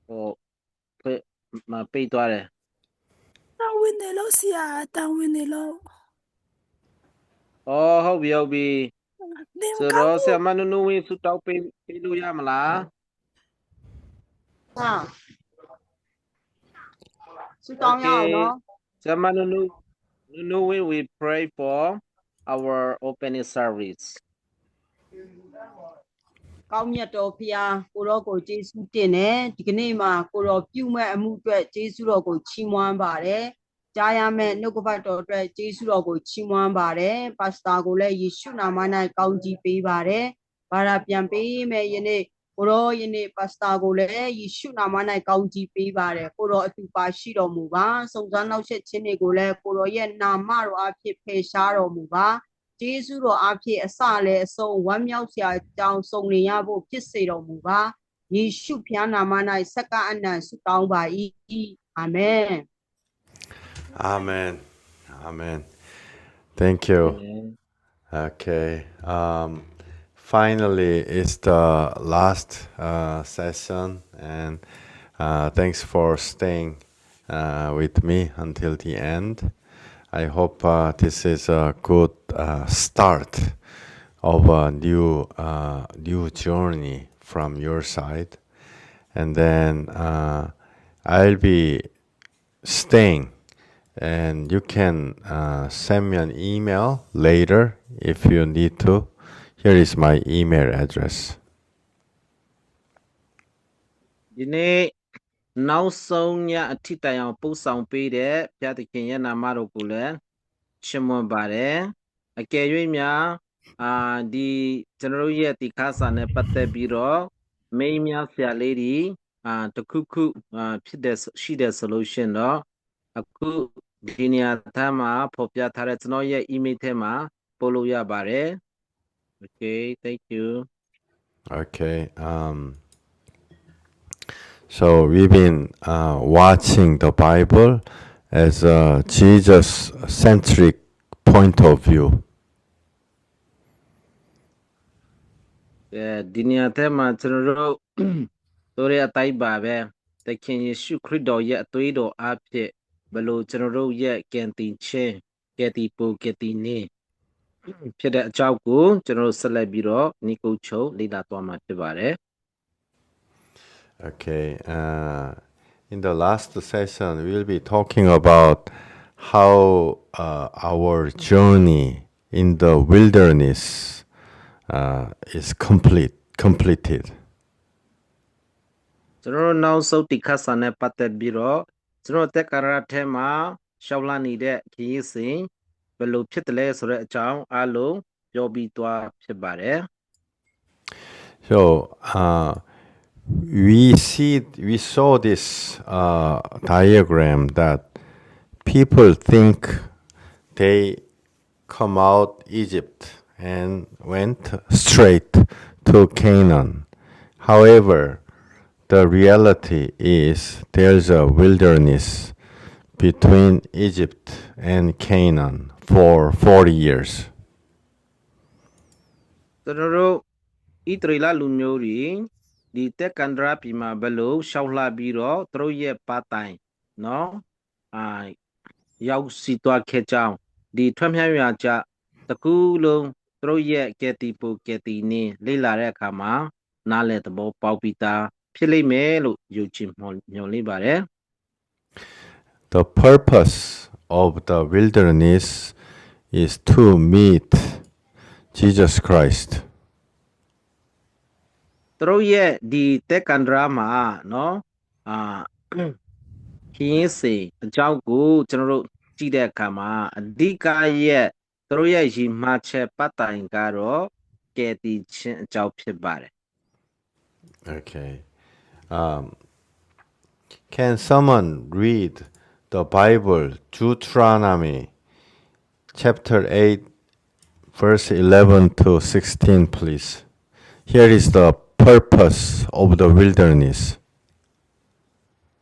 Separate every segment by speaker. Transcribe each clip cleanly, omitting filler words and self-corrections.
Speaker 1: ဟိုဖေမပေးသွားတယ်
Speaker 2: တာဝန်နေလို့ဆရာတာဝန်နေလို့
Speaker 1: အော်ဟုတ်ပြီ
Speaker 2: သင်
Speaker 1: ဆို
Speaker 2: ကော
Speaker 1: တော့
Speaker 2: င်း
Speaker 1: ဆရာမနုနုဝင်းဆူတောင်းပေးလို့ရမလား
Speaker 3: Okay.
Speaker 1: ဆရာမနုနုဝင်း we pray for our opening service
Speaker 3: ကောင်းမြတ်တော်ဖျားကိုရောကိုကျေးဇူးတင်တယ်ဒီကနေ့မှာကိုရောပြုမဲ့အမှုအတွက်ကျေးဇူးတော်ကိုချီးမွမ်းပါတယ်ကြားရမယ့်နှုတ်ကပတ်တော်အတွက်ကျေးဇူးတော်ကိုချီးမွမ်းပါတယ်ပါစတာကိုလည်းယေရှုနာမ၌ကောင်းကြီးပေးပါတယ်ဘာသာပြန်ပေးမယ်ယနေ့ကိုရောယနေ့ပါစတာကိုလည်းယေရှုနာမ၌ကောင်းကြီးပေးပါတယ်ကိုရောအတူပါရှိတော်မူပါစုံစမ်းနောက်ဆက်ခြင်းတွေကိုလည်းကိုရောရဲ့နာမတော်အဖြစ်ဖယ်ရှားတော်မူပါကျေးဇူးတော်အဖြစ်အစလည်းအဆုံးဝမ်းမြောက်စရာအကြောင်းစုံလင်ရဖို့ဖြစ်စေတော်မူပါယေရှုဖျားနာမ၌စက္ကအနံဆုတောင်းပါ၏အာမင်
Speaker 4: Amen. Amen. Thank you.
Speaker 1: Amen.
Speaker 4: Okay. Finally, it's the last session, and thanks for staying with me until the end. I hope this is a good start of a new journey from your side, and then I'll be staying. And you can send me an email later if you need to. Here is my email address.
Speaker 1: ဒီနေ့နောက်ဆုံးညအထိတိုင်အောင်ပို့ဆောင်ပေးတဲ့ဘုရားသခင်ရဲ့နာမတော်ကိုလည်းချီးမွမ်းပါတယ်အကယ်၍များဒီကျွန်တော်တို့ရဲ့ဒီခါစာနဲ့ပတ်သက်ပြီးတော့မိန်းများဆရာလေးတွေတခုခုဖြစ်တဲ့ရှိတဲ့ solution တော့အခုဒီနေရာသားမှာဖော်ပြထားတဲ့ကျွန်တော်ရဲ့ email ထဲမှာပို့လို့ရပါတယ် Okay, thank you.
Speaker 4: Okay. So we've been watching the Bible as a Jesus-centric point of view.
Speaker 1: ဒီနေရာထဲမှာကျွန်တော်တို့တို့ရဲ့အတိုင်းပါပဲသခင်ယေရှုခရစ်တော်ရဲ့အသွေးတော်အဖြစ်ဘလို့ကျွန်တော်တို့ရဲ့ကယ်တင်ခြင်းကယ်တင်ပို့ကယ်တင်နေဖြစ်တဲ့အကြောင်းကိုကျွန်တော်တို့ဆက်လက်ပြီးတော့ညီကိုချုပ်လေ့လာသွားမှာဖြစ်ပါတယ်
Speaker 4: Okay. In the last session, we'll be talking about how our journey in the wilderness is completed.
Speaker 1: ကျွန်တော်တို့နောက်ဆုံးဒီခတ်စာနဲ့ပတ်သက်ပြီးတော့ကျွန်တော်တက်ကာရထဲမှာရှောက်လာနေတဲ့ခရီးစဉ်ဘယ်လိုဖြစ်တယ်လဲဆိုတဲ့အကြောင်းအားလုံးပြောပြီးသွားဖြစ်ပါတယ်
Speaker 4: So we saw this diagram that people think they come out Egypt and went straight to Canaan. However, the reality is there's a wilderness between Egypt and Canaan for 40 years.
Speaker 1: ကျွန်တော်တို့ဣသရေလလူမျိုးတွေဒီတက်ကန်ဒရာပြည်မှာဘလို့ရှောက်လှပြီးတော့သူတို့ရဲ့ပါတိုင်နော်ရောက်စီသွားခဲ့ကြောင်းဒီထွက်မြောက်ရာကြတကူလုံးသူတို့ရဲ့ကယ်တီပူကယ်တီနင်းလေ့လာတဲ့အခါမှာနားလည်သဘောပေါက်ပြီးသားဖြစ်လိမ့်မယ်လို့ယုံကြည်မျှော်လင့်ပါတယ်
Speaker 4: The purpose of the wilderness is to meet Jesus Christ.
Speaker 1: သူတို့ရဲ့ဒီတက်ကန်ဒရာမှာနော်ခင်းစင်အကြောင်းကိုကျွန်တော်တို့ကြည့်တဲ့အခါမှာအဓိကရဲ့သူတို့ရဲ့ရည်မှန်းချက်ပတ်တိုင်ကတော့ကယ်တင်ခြင်းအကြောင်းဖြစ်ပါတယ်
Speaker 4: Okay. Can someone read the Bible, Deuteronomy chapter 8, verse 11 to 16, please? Here is the purpose of the wilderness.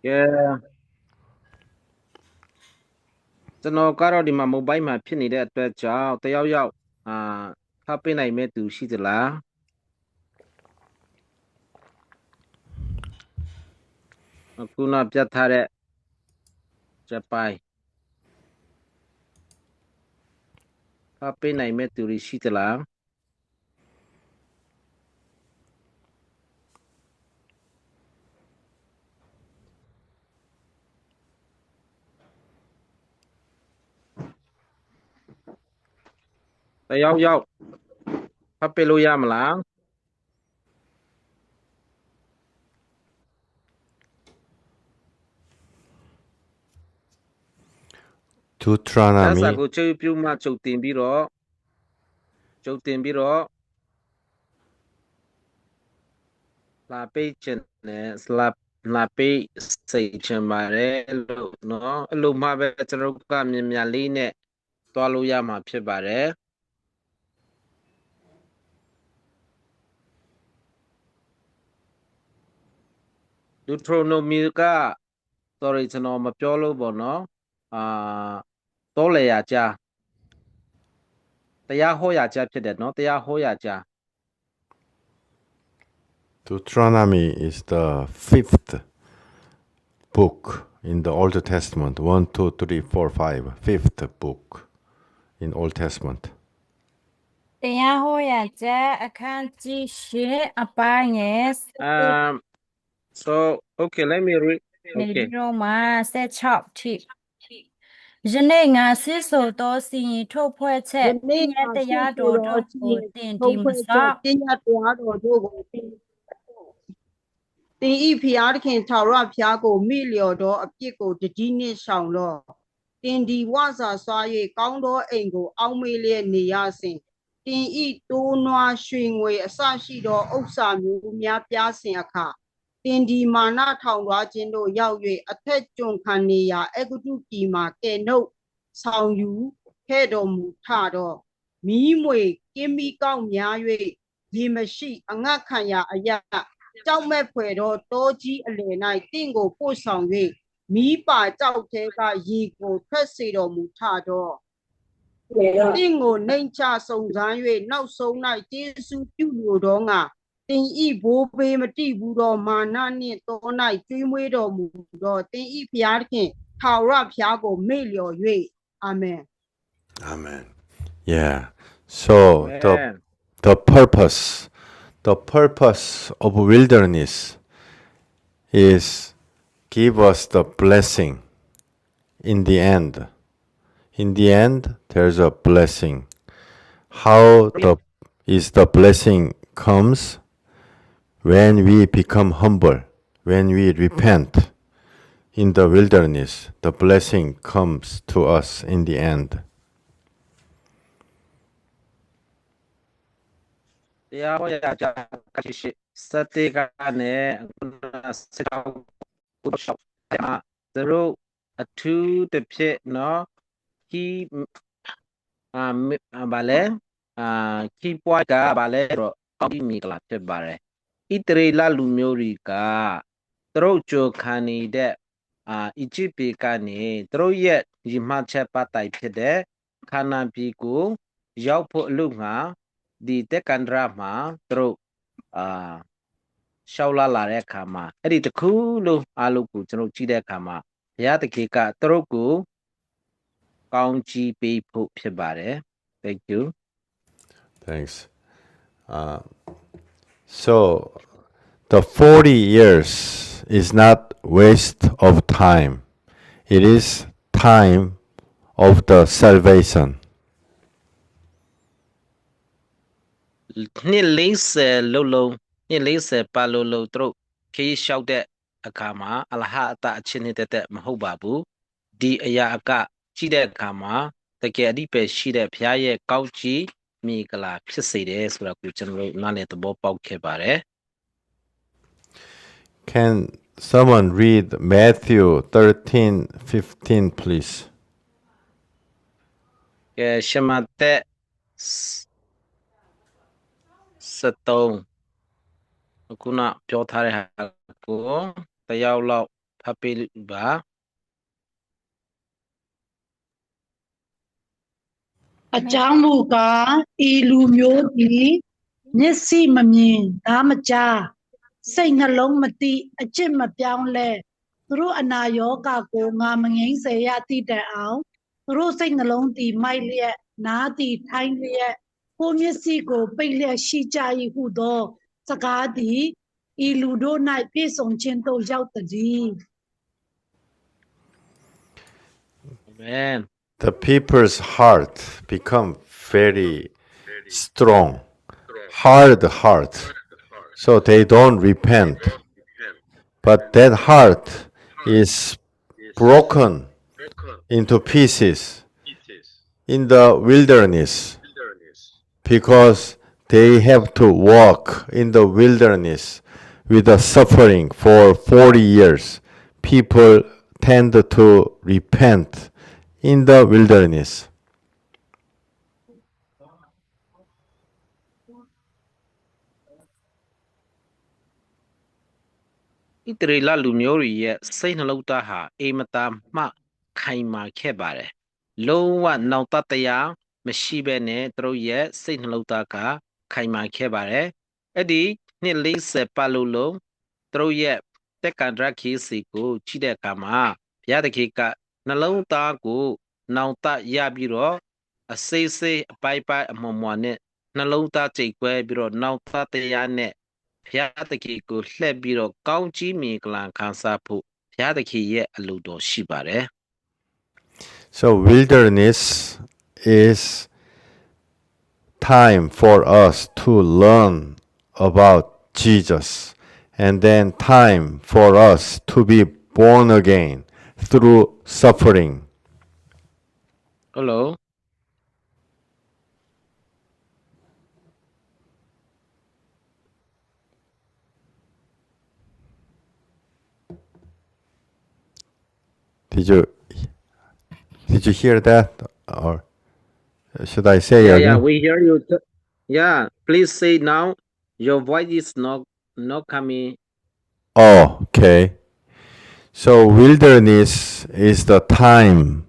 Speaker 1: Yeah. ကျွန်တော်ကတော့ဒီမှာ mobile မှာဖြစ်နေတဲ့အတွက်ကြောင့်တယောက်ယောက်ဖတ်ပေးနိုင်မဲ့သူရှိသလား အခုနပြတ်ထားတဲ့ချက်ပိုင်းဖတ်ပေးနိုင်မဲ့သူတွေရှိသလားတယောက်ဖတ်ပေးလို့ရမလား
Speaker 4: Deuteronomy
Speaker 1: စာကိုချုပ်ပြုမှချုပ်တင်ပြီးတော့လာပေးခြင်းနဲ့လာပေးစိတ်ချင်ပါတယ်လို့နော်အဲ့လိုမှပဲကျွန်တော်ကမြန်လေးနဲ့တွားလို့ရမှာဖြစ်ပါတယ်ဒူထရိုနိုမီက sorry ကျွန်တော်မပြောလို့ပေါ့နော်တောလေရာကြားတရားဟောရာကြားဖြစ်တယ်နော်တရားဟောရာကြား
Speaker 4: Deuteronomy is the 5th book in the Old Testament. 1, 2, 3, 4, 5. 5th book in Old Testament.
Speaker 2: တရားဟောရာချက်အခန်းကြီး8အပိုင်းငယ်
Speaker 1: so okay let me read
Speaker 2: နေ
Speaker 1: okay
Speaker 2: ပြီးတော့မှ16ထိယနေ့ငါဆစ်ဆိုသောစီရင်ထုတ်ဖွဲ့ချက်
Speaker 3: ယနေ့
Speaker 2: ညတရားတော်တို့ကိုတင်ဒီမစော
Speaker 3: ပညာတရားတော်တို့ကိုတင်ဤဖျားသခင်ထာဝရဖျားကိုမိလျော်သောအပြစ်ကိုတကြီးနှင့်ဆောင်တော့တင်ဒီဝါစာစွာ၍ကောင်းသောအိမ်ကိုအောက်မေ့လျက်နေရစဉ်တင်ဤတိုးနွားရွှေငွေအစရှိသောဥစ္စာမျိုးများပြားစဉ်အခါတင်ဒီမာနထောင်သွားခြင်းတို့ရောက်၍အထက်ကျွန်ခံနေရာအဂုတုပြည်မှာကဲ့နှုတ်ဆောင်ယူခဲ့တော်မူထတော့မီးမွေကင်းမီကောက်များ၍ရေမရှိအငတ်ခံရာအရာကြောက်မဲ့ဖွယ်တော့တောကြီးအလယ်၌တင့်ကိုပို့ဆောင်၍မီးပါကြောက်သေးကရေကိုထွက်စေတော်မူထတော့တင့်ကိုနှိမ်ချစုံစမ်း၍နောက်ဆုံး၌ကျေးဇူးပြုလိုတော့ငါတင်ဤဘိုးဘေးမတိဘူးတော့မာနနှင့်တော၌ကျွေးမွေးတော်မူတော့တင်ဤဖျားသခင်ထာဝရဖျားကိုမေ့လျော်၍အာမင်
Speaker 4: Amen. Yeah. So
Speaker 1: Amen.
Speaker 4: the purpose of wilderness is give us the blessing in the end. In the end, there's a blessing. How the blessing comes when we become humble, when we repent in the wilderness, the blessing comes to us in the end.
Speaker 1: တရားဟောရာကြားကရှိစတေကနဲ့စတောက်ကိုရှောက်သူတို့အထူးတစ်ဖြစ်နော်ခီဘာလဲခီပွားကဘာလဲတော့ကောင်းပြီမိကလာဖြစ်ပါတယ်ဣတရေလလူမျိုးတွေကသူတို့ကြိုခံနေတဲ့အီဂျစ်ပြည်ကနေသူတို့ရဲ့ရမချက်ပတ်တိုင်ဖြစ်တဲ့ခါနာပြည်ကိုရောက်ဖို့အလို့ငါဒီတက်ကန်ဒရာမှာသူတို့ရှောက်လာတဲ့အခါမှာအဲ့ဒီတခုလုံးအားလုံးကိုကျွန်တော်ကြည့်တဲ့အခါမှာဘုရားတခင်ကသူတို့ကိုကောင်းချီးပေးဖို့ဖြစ်ပါတယ် Thank you
Speaker 4: Thanks. So the 40 years is not waste of time. It is time of the salvation.
Speaker 1: နှစ်40လုံးနှစ်40ပါလုံးသူတို့ခီးလျှောက်တဲ့အခါမှာအလဟအတအချင်းနေတဲ့မဟုတ်ပါဘူးဒီအရာအကကြည့်တဲ့အခါမှာတကယ်အဓိပ္ပာယ်ရှိတဲ့ဘုရားရဲ့ကောင်းချီးမိကလာဖြစ်စေတယ်ဆိုတာကိုကျွန်တော်နားလည်သဘောပေါက်ခဲ့ပါတယ်
Speaker 4: Can someone read Matthew 13:15, please?
Speaker 1: ကဲရှမသက်73အခုနပြောထားတဲ့ဟာကိုတယောက်လောက်ဖတ်ပေးပါ
Speaker 5: အကြောင်းမူကားဤလူမျိုးသည်မျက်စိမမြင်ဓာမကြားစိတ်နှလုံးမသိအကျင့်မပြောင်းလဲ သူတို့အနာရောဂါကိုငါမငိမ့်စေရတိတတ်အောင်သူတို့စိတ်နှလုံးသည်မိုက်လျက်နားသည်ထိုင်းလျက်ကိုမျက်စိကိုပိတ်လျက်ရှိကြ၏ဟုသောစကားသည်ဤလူတို့၌ပြည့်စုံခြင်းသို့ရောက်သည်
Speaker 1: Amen.
Speaker 4: The people's heart become very strong, hard heart, so they don't repent. But that heart is broken into pieces in the wilderness because they have to walk in the wilderness with the suffering for 40 years. People tend to repent in the wilderness.
Speaker 1: ဣတရေလလူမျိုးတွေရဲ့စိတ်နှလုံးသားဟာအိမ်မသာမှခိုင်မာခဲ့ပါတယ်လုံးဝနောင်တတရားမရှိဘဲနဲ့သူတို့ရဲ့စိတ်နှလုံးသားကခိုင်မာခဲ့ပါတယ်အဲ့ဒီနှစ်40ပတ်လုံးသူတို့ရဲ့တက္ကန္တရခေစီကိုကြည့်တဲ့အခါမှာဘုရားသခင်ကနှလုံးသားကိုနောင်တရပြီးတော့အစိမ့်စိမ့်အပိုက်ပိုက်အမွှားမွှားနဲ့နှလုံးသားကြိတ်ကွဲပြီးတော့နောင်တတရားနဲ့ဘုရားသခင်ကိုလှည့်ပြီးတော့ကောင်းကြီးမင်္ဂလာခံစားဖို့ဘုရားသခင်ရဲ့အလိုတော်ရှိပါတယ်
Speaker 4: So wilderness is time for us to learn about Jesus and then time for us to be born again through suffering.
Speaker 1: Hello
Speaker 4: Did you hear that, or should I say
Speaker 1: Yeah,
Speaker 4: again?
Speaker 1: we hear you. Yeah, please say now. Your voice is not coming.
Speaker 4: Oh, okay. So wilderness is the time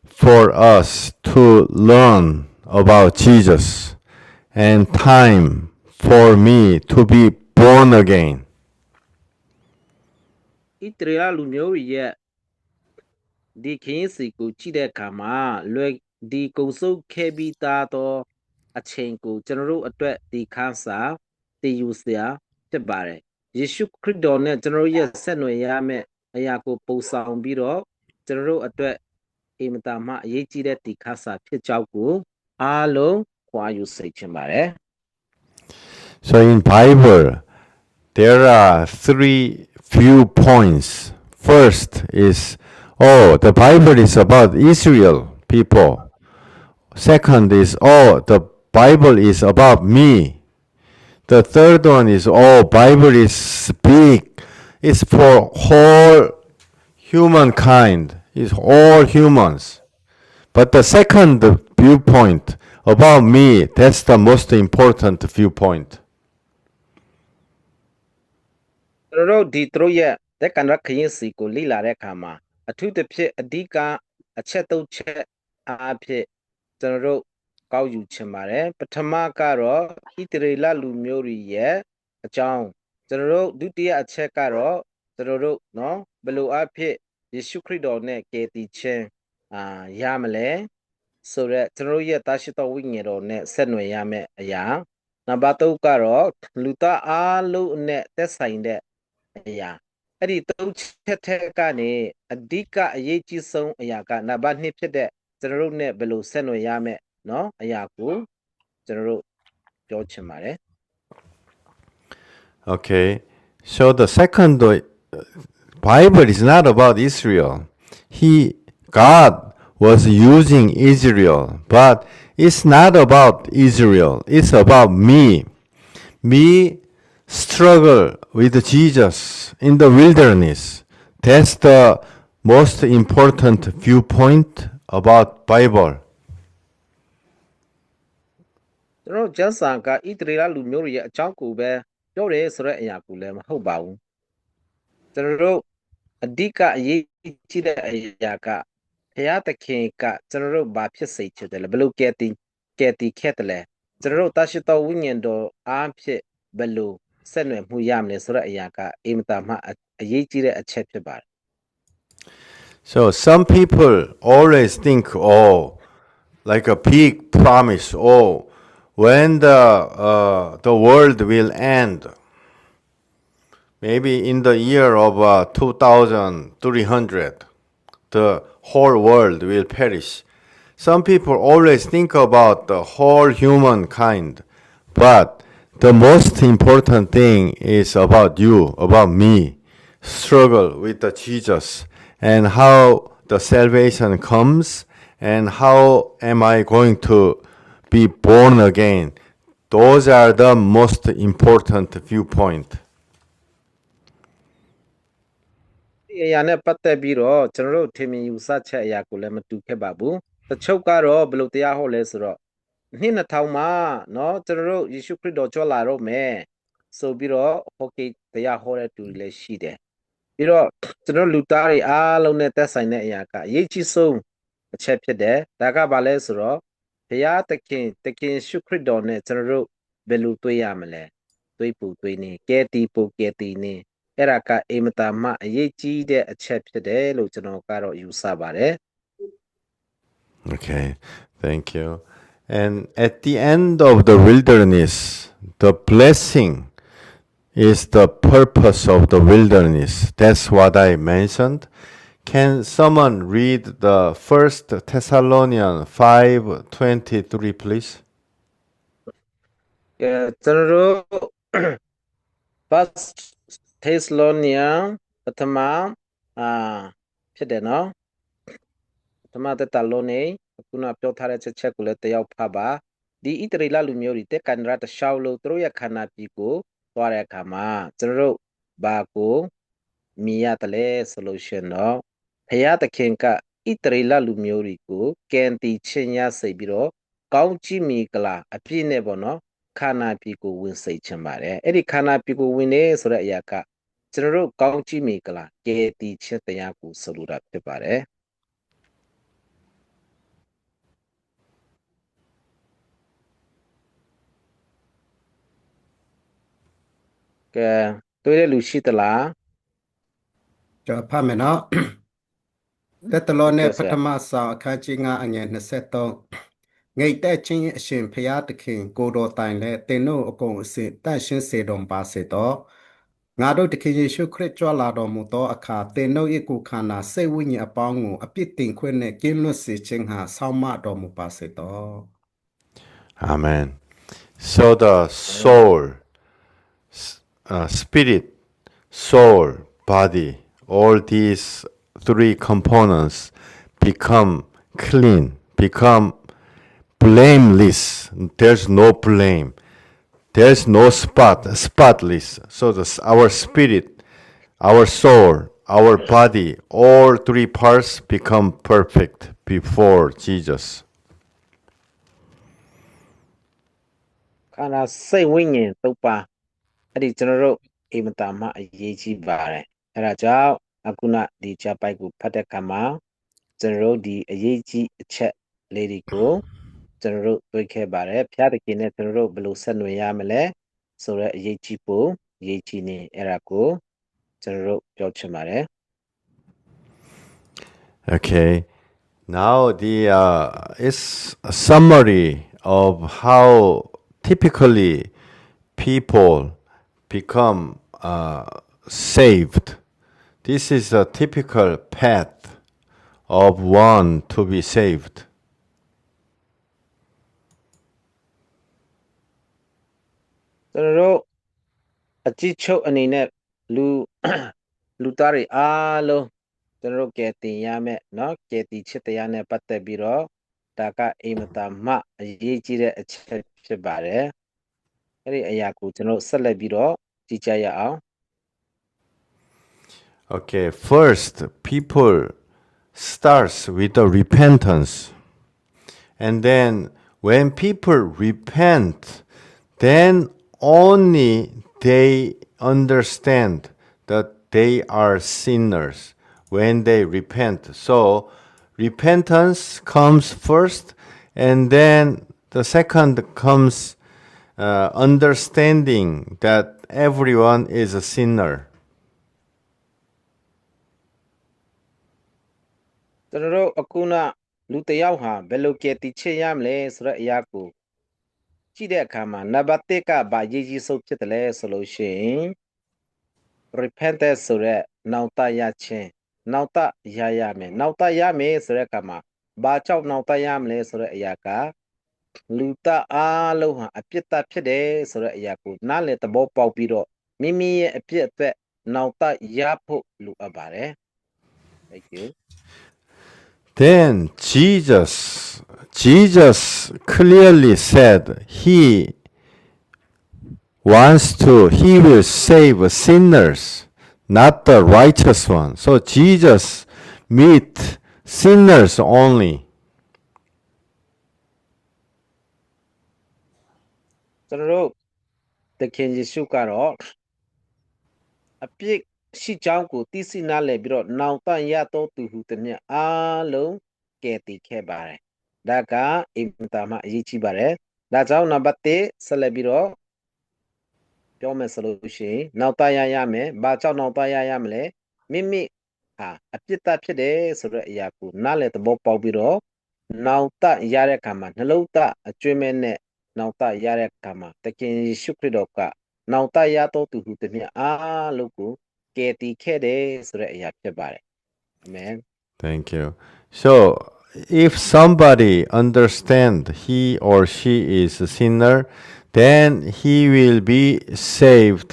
Speaker 4: for us to learn about Jesus and time for me to be born again.
Speaker 1: ဣတရေလလူမျိုးရဲ့ဒီခင်းစီကိုကြည့်တဲ့အခါမှာလွယ်ဒီကုံစုပ်ခဲ့ပြီးသားသောအချိန်ကိုကျွန်တော်တို့အတွက်ဒီခန်းစာတည်ယူစရာဖြစ်ပါတယ်ယေရှုခရစ်တော်နဲ့ကျွန်တော်တို့ရဲ့ဆက်နွယ်ရမယ့်အရာကိုပုံဆောင်ပြီးတော့ကျွန်တော်တို့အတွက်အိမ်မတာမှအရေးကြီးတဲ့ဒီခန်းစာဖြစ်ကြောင်းကိုအားလုံးခွာယူစိတ်ချင်ပါတယ်
Speaker 4: So in Bible, there are 3 viewpoints. First is, oh, the Bible is about Israel people. Second is, oh, the Bible is about me. The third one is, oh, Bible is big. It's for whole humankind. It's all humans. But the second viewpoint about me, that's the most important viewpoint.
Speaker 1: ကျွန်တော်တို့ဒီသူတို့ရဲ့တက္ကန္တရခရင်စီကိုလေ့လာတဲ့အခါမှာအထူးသဖြင့်အဓိကအချက်၃ချက်အားဖြင့်ကျွန်တော်တို့ကောက်ယူချင်ပါတယ်ပထမကတော့ဣတရေလလူမျိုးတွေရဲ့အကြောင်းကျွန်တော်တို့ဒုတိယအချက်ကတော့ကျွန်တော်တို့နော်ဘယ်လိုအဖြစ်ယေရှုခရစ်တော်နဲ့ကယ်တင်ခြင်းရမလဲဆိုတော့ကျွန်တော်တို့ရဲ့တာရှိတော်ဝိညာဉ်တော်နဲ့ဆက်နွယ်ရမယ့်အရာနံပါတ်3ကတော့လူသားအားလုံးနဲ့သက်ဆိုင်တဲ့အရာအဲ့ဒီ3ချက်ထက်ကနေအဓိကအရေးကြီးဆုံးအရာကနံပါတ်2ဖြစ်တဲ့ကျွန်တော်တို့နဲ့ဘယ်လိုဆက်နွယ်ရမယ့်နော်အရာကိုကျွန်တော်တို့ပြောချင်ပါတယ်
Speaker 4: Okay, so the second Bible is not about Israel. God was using Israel, but it's not about Israel. It's about me. Me struggle with Jesus in the wilderness. That's the most important viewpoint about Bible.
Speaker 1: ကျွန်တော်ကျမ်းစာကဣသရေလလူမျိုးတွေရဲ့အကြောင်းကိုပဲပြောတယ်ဆိုတဲ့အရာကိုလည်းမဟုတ်ပါဘူးကျွန်တော်တို့အဓိကအရေးကြီးတဲ့အရာကဘုရားသခင်ကကျွန်တော်တို့ဘာဖြစ်စေချင်တယ်လဲဘယ်လိုကယ်တင်ခဲ့တယ်လဲကျွန်တော်တို့တာရှိတော်ဝိညာဉ်တော်အားဖြင့်ဘယ်လို ဆက်နွယ်မှုရမလဲဆိုတဲ့အရာကအင်မတန်မှအရေးကြီးတဲ့အချက်ဖြစ်ပါတယ်
Speaker 4: So some people always think, oh, like a big promise, oh, when the world will end, maybe in the year of 2300, the whole world will perish. Some people always think about the whole humankind, but the most important thing is about you, about me, struggle with the Jesus, and how the salvation comes, and how am I going to be born again. Those are the most important viewpoint.
Speaker 1: ဒီအရာနဲ့ပတ်သက်ပြီးတော့ကျွန်တော်တို့ထင်မြင်ယူဆချက်အရာကိုလည်းမတူခဲ့ပါဘူးတချို့ကတော့ဘယ်လိုတရားဟောလဲဆိုတော့နှစ်2000မှာเนาะကျွန်တော်တို့ယေရှုခရစ်တော်ကြွလာတော့မယ်ဆိုပြီးတော့ဟောကိတရားဟောတဲ့သူတွေလည်းရှိတယ်ပြီးတော့ကျွန်တော်လူသားတွေအားလုံးနဲ့သက်ဆိုင်တဲ့အရာကအရေးကြီးဆုံးအချက်ဖြစ်တယ်ဒါကဘာလဲဆိုတော့ဘုရားသခင်ရှုခရစ်တော်နဲ့ကျွန်တော်တို့ဘယ်လိုတွေ့ရမလဲတွေ့ပူတွေ့နေကဲတီပူကဲတီနေအဲ့ဒါကအင်မတန်မှအရေးကြီးတဲ့အချက်ဖြစ်တယ်လို့ကျွန်တော်ကတော့ယူဆပါတယ်
Speaker 4: Okay, thank you. And at the end of the wilderness, the blessing is the purpose of the wilderness. That's what I mentioned. Can someone read the 1 Thessalonians 5:23, please?
Speaker 1: ကျွန်တော်တို့ First Thessalonians ပထမဖြစ်တယ်နော်ပထမသက်တလောနေခုနပြောထားတဲ့ချက်ကိုလည်းတယောက်ဖတ်ပါဒီဣတရီလလူမျိုးတွေတက်ကန်ရတရှောက်လို့သူတို့ရဲ့ခန္ဓာပြည်ကိုသွားတဲ့အခါမှာကျွန်တော်တို့ဘာကိုမြင်ရတယ်လဲဆိုလို့ရှင်တော့ဘုရားသခင်ကဣတရီလလူမျိုးတွေကိုကံတီချင်းရစိတ်ပြီးတော့ကောင်းကြီးမီကလာအပြည့်နဲ့ပေါ့နော်ခန္ဓာပြည်ကိုဝင်စိတ်ချင်ပါတယ်အဲ့ဒီခန္ဓာပြည်ကိုဝင်နေဆိုတဲ့အရာကကျွန်တော်တို့ကောင်းကြီးမီကလာကဲတီချင်းတရားကိုဆိုလိုတာဖြစ်ပါတယ်ကဲတွေ့တဲ့လူရှိသလား
Speaker 6: Cho pha mẹ nó Tết lo nè phát thama sao khai chi nga anh nhận sẽ to ngày tết chi xin phia thực hiện cô đồ tài lệ tên nô công sự tại xin sẽ đồng ba sẽ to ngã đôi thực hiện Giêsu Christ cho là đồ một to akha tên nô ý cụ khana sẽ vui nhẹ bao ngủ áp tình khuyên nè kim luôn sự chân hà sao mà đồ một ba sẽ to
Speaker 4: Amen. So the soul, spirit, soul, body, all these three components become clean, become blameless. There's no blame. There's no spotless. So our spirit, our soul, our body, all three parts become perfect before Jesus.
Speaker 1: ခန္ဓာစိတ်ဝိညာဉ်သုံးပါအဲ့ဒီကျွန်တော်တို့အိမ်မတာမှအရေးကြီးပါတယ်အဲ့ဒါကြောင့်အခုနဒီချပိုက်ကိုဖတ်တဲ့အခါမှာကျွန်တော်တို့ဒီအရေးကြီးအချက်လေးတွေကိုကျွန်တော်တို့တွေ့ခဲ့ပါတယ်ဖျားတခင်နဲ့ကျွန်တော်တို့ဘယ်လိုဆက်နွယ်ရမလဲဆိုတော့အရေးကြီးဖို့အရေးကြီးနေအဲ့ဒါကိုကျွန်တော်တို့ပြောချင်ပါတယ်
Speaker 4: Okay, now is a summary of how typically people become saved. This is a typical path of one to be saved.
Speaker 1: ကျွန်တော်တို့အကြည့်ချုပ်အနေနဲ့လူသားတွေအားလုံးကျွန်တော်တို့ကဲတင်ရမယ်เนาะကဲတီချစ်တရားနဲ့ပတ်သက်ပြီးတော့ဒါကအိမ်မတာမှအရေးကြီးတဲ့အချက်ဖြစ်ပါတယ်အဲ့ဒီအရာကိုကျွန်တော်ဆက်လက်ပြီးတော့ကြည့်ကြရအောင်
Speaker 4: Okay, first people starts with the repentance. And then when people repent, then only they understand that they are sinners when they repent. So repentance comes first, and then the second comes understanding that everyone is a sinner.
Speaker 1: ကျွန်တော်တို့အခုနလူတစ်ယောက်ဟာဘယ်လိုကယ်တင်ချင်ရမလဲဆိုတဲ့အရာကိုကြည့်တဲ့အခါမှာနံပါတ်1ကဘာရေးကြီးဆုံးဖြစ်တယ်လဲဆိုလို့ရှိရင် repentance ဆိုတဲ့နောက်တရခြင်းနောက်တရရမယ်နောက်တရမယ်ဆိုတဲ့အခါမှာဘာကြောင့်နောက်တရမလဲဆိုတဲ့အရာကလူသားအားလုံးဟာအပြစ်သားဖြစ်တယ်ဆိုတဲ့အရာကိုနားလည်သဘောပေါက်ပြီးတော့မိမိရဲ့အပြစ်အတွက်နောက်တရဖို့လိုအပ်ပါတယ် Thank you.
Speaker 4: Then Jesus clearly said he will save sinners, not the righteous one. So Jesus meet sinners only.
Speaker 1: ကျွန်တော်တို့သခင်ယေရှုကတော့အပြစ်ရှိကြောင်းကိုသိသိနားလည်ပြီးတော့နောင်တရတော်သူဟုတည်းအားလုံးကယ်တင်ခဲ့ပါတယ်ဒါကအင်တာမအရေးကြီးပါတယ်ဒါကြောင့်နံပါတ်1ဆက်လက်ပြီးတော့ပြောမယ်ဆိုလို့ရှိရင်နောက်တရမယ်ဘာကြောင့်နောက်တရမလဲမိမိဟာအပြစ်သားဖြစ်တယ်ဆိုတဲ့အရာကိုနားလည်သဘောပေါက်ပြီးတော့နောက်တရတဲ့အခါမှာနှလုံးသားအကျွမ်းမဲ့နဲ့နောက်တရတဲ့အခါမှာသခင်ယေရှုခရစ်တော်ကနောက်တရတော်သူဟုတည်းအားလုံးကိုကယ်တင်ခဲ့တယ်ဆိုတဲ့အရာဖြစ်ပါတယ် Amen.
Speaker 4: Thank you. So, if somebody understand he or she is a sinner, then he will be saved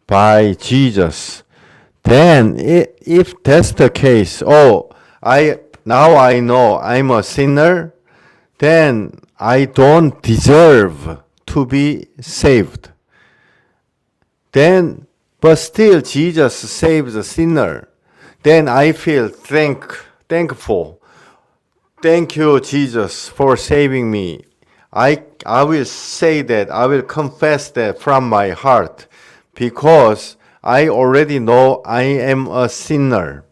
Speaker 4: by Jesus. Then, if that's the case, now I know I'm a sinner, then I don't deserve to be saved. But still Jesus saves a sinner. Then I feel thankful. Thank you, Jesus, for saving me. I will say that, I will confess that from my heart, because I already know I am a sinner.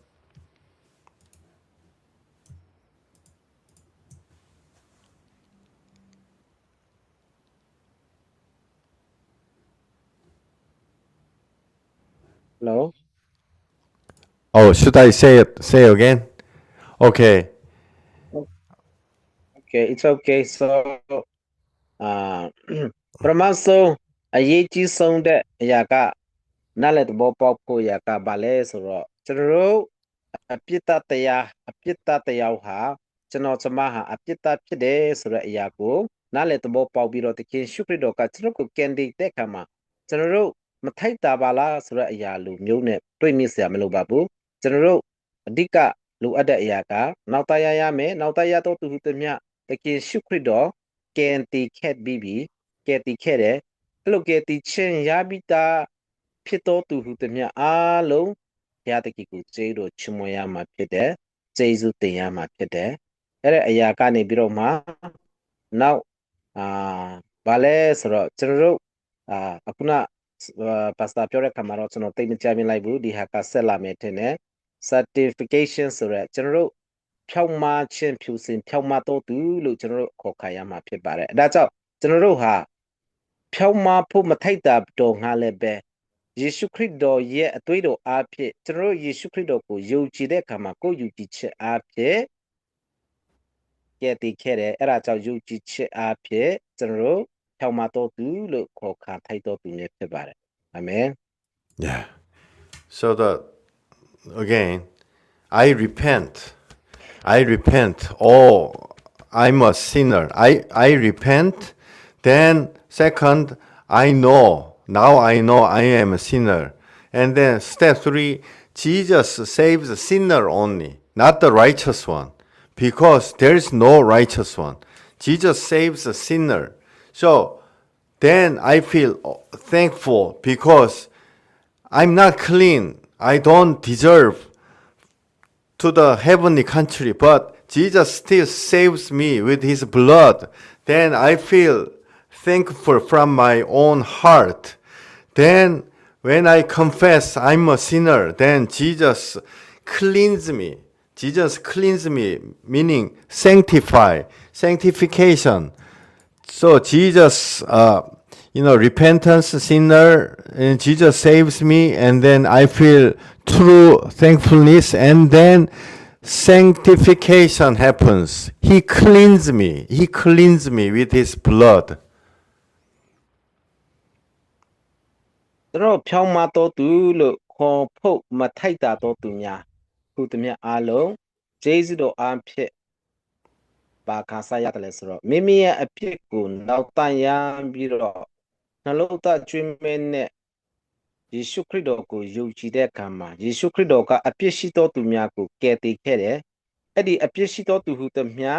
Speaker 1: Hello.
Speaker 4: Oh, should I say again? Okay.
Speaker 1: Okay, it's okay. So, ပထမဆုံးအရေးကြီးဆုံးတဲ့အရာကနားလည်သဘောပေါက်ဖို့အရာကဘာလဲဆိုတော့ကျွန်တော်တို့အပြစ်သားတရားဟာကျွန်တော်ကျမဟာအပြစ်သားဖြစ်တယ်ဆိုတဲ့အရာကိုနားလည်သဘောပေါက်ပြီးတော့သခင်ရှုခရစ်တော်ကကျွန်တော်ကိုကန်ဒီတဲ့ခါမှာကျွန်တော်တို့မထိုက်တာပါလားဆိုတဲ့အရာလိုမျိုးနဲ့တွေ့မြင်စရာမလိုပါဘူးကျွန်တော်တို့အဓိကလိုအပ်တဲ့အရာကနောက်တရမယ်နောက်တရတော့သူသူမြသခင်ရှုခရစ်တော်ကန်တီခဲ့ပြီးကယ်တင်ခဲ့တယ်အဲ့လိုကယ်တင်ခြင်းရပြီးသားဖြစ်တော်သူဟုတည်းအားလုံးဘုရားသခင်ကိုကျေးဇူးချီးမွမ်းရမှာဖြစ်တယ်ကျေးဇူးတင်ရမှာဖြစ်တယ်အဲ့ဒီအရာကနေပြီးတော့မှနောက်ဘာလဲဆိုတော့ကျွန်တော်တို့အခုနပါစတာပြောတဲ့ခါမှာတော့ကျွန်တော်သိမကြမြင်လိုက်ဘူးဒီဟာကဆက်လာမယ်ထင်တယ် certification ဆိုရက်ကျွန်တော်တို့ဖြောင်းမခြင်းဖြူစင်ဖြောင်းမတော်သူလို့ကျွန်တော်တို့ခေါ်ခါရမှာဖြစ်ပါတယ်အဲဒါကြောင့်ကျွန်တော်တို့ဟာဖြောင်းမဖို့မထိုက်တာတော်ငါလည်းပဲယေရှုခရစ်တော်ရဲ့အသွေးတော်အားဖြင့်ကျွန်တော်တို့ယေရှုခရစ်တော်ကိုယုံကြည်တဲ့အခါမှာကိုယ်ယုံကြည်ချက်အားဖြင့်ကယ်တင်ခဲ့တယ်အဲ့ဒါကြောင့်ယုံကြည်ချက်အားဖြင့်ကျွန်တော်တို့ဖြောင်းမတော်သူလို့ခေါ်ခါထိုက်တော်သူလည်းဖြစ်ပါတယ်အာမင်
Speaker 4: Yeah. So again, I repent. Oh, I'm a sinner. I repent. Then second, now I know I am a sinner. And then step 3, Jesus saves the sinner only, not the righteous one, because there is no righteous one. Jesus saves the sinner. So then I feel thankful because I'm not clean. I don't deserve to the heavenly country, but Jesus still saves me with his blood. Then I feel thankful from my own heart. Then when I confess I'm a sinner, then Jesus cleans me. Jesus cleans me, meaning sanctification. So Jesus, repentance sinner, and Jesus saves me, and then I feel true thankfulness, and then sanctification happens. He cleans me. He cleans me with His blood.
Speaker 1: တို့ဖြောင်းမတော်သူလို့ခေါ်ဖို့မထိုက်တာတော်သူများခုတည်းအားလုံးဂျေဇုတော်အားဖြင့်ပါခါဆရတယ်လဲဆိုတော့မိမိရဲ့အဖြစ်ကိုနောက်တန်ရပြီးတော့နှလုံးသားကျွမ်းမဲနဲ့ယေရှုခရစ်တော်ကိုယုံကြည်တဲ့အခါမှာယေရှုခရစ်တော်ကအပြစ်ရှိတော်သူများကိုကယ်တင်ခဲ့တယ်အဲ့ဒီအပြစ်ရှိတော်သူဟုသမျှ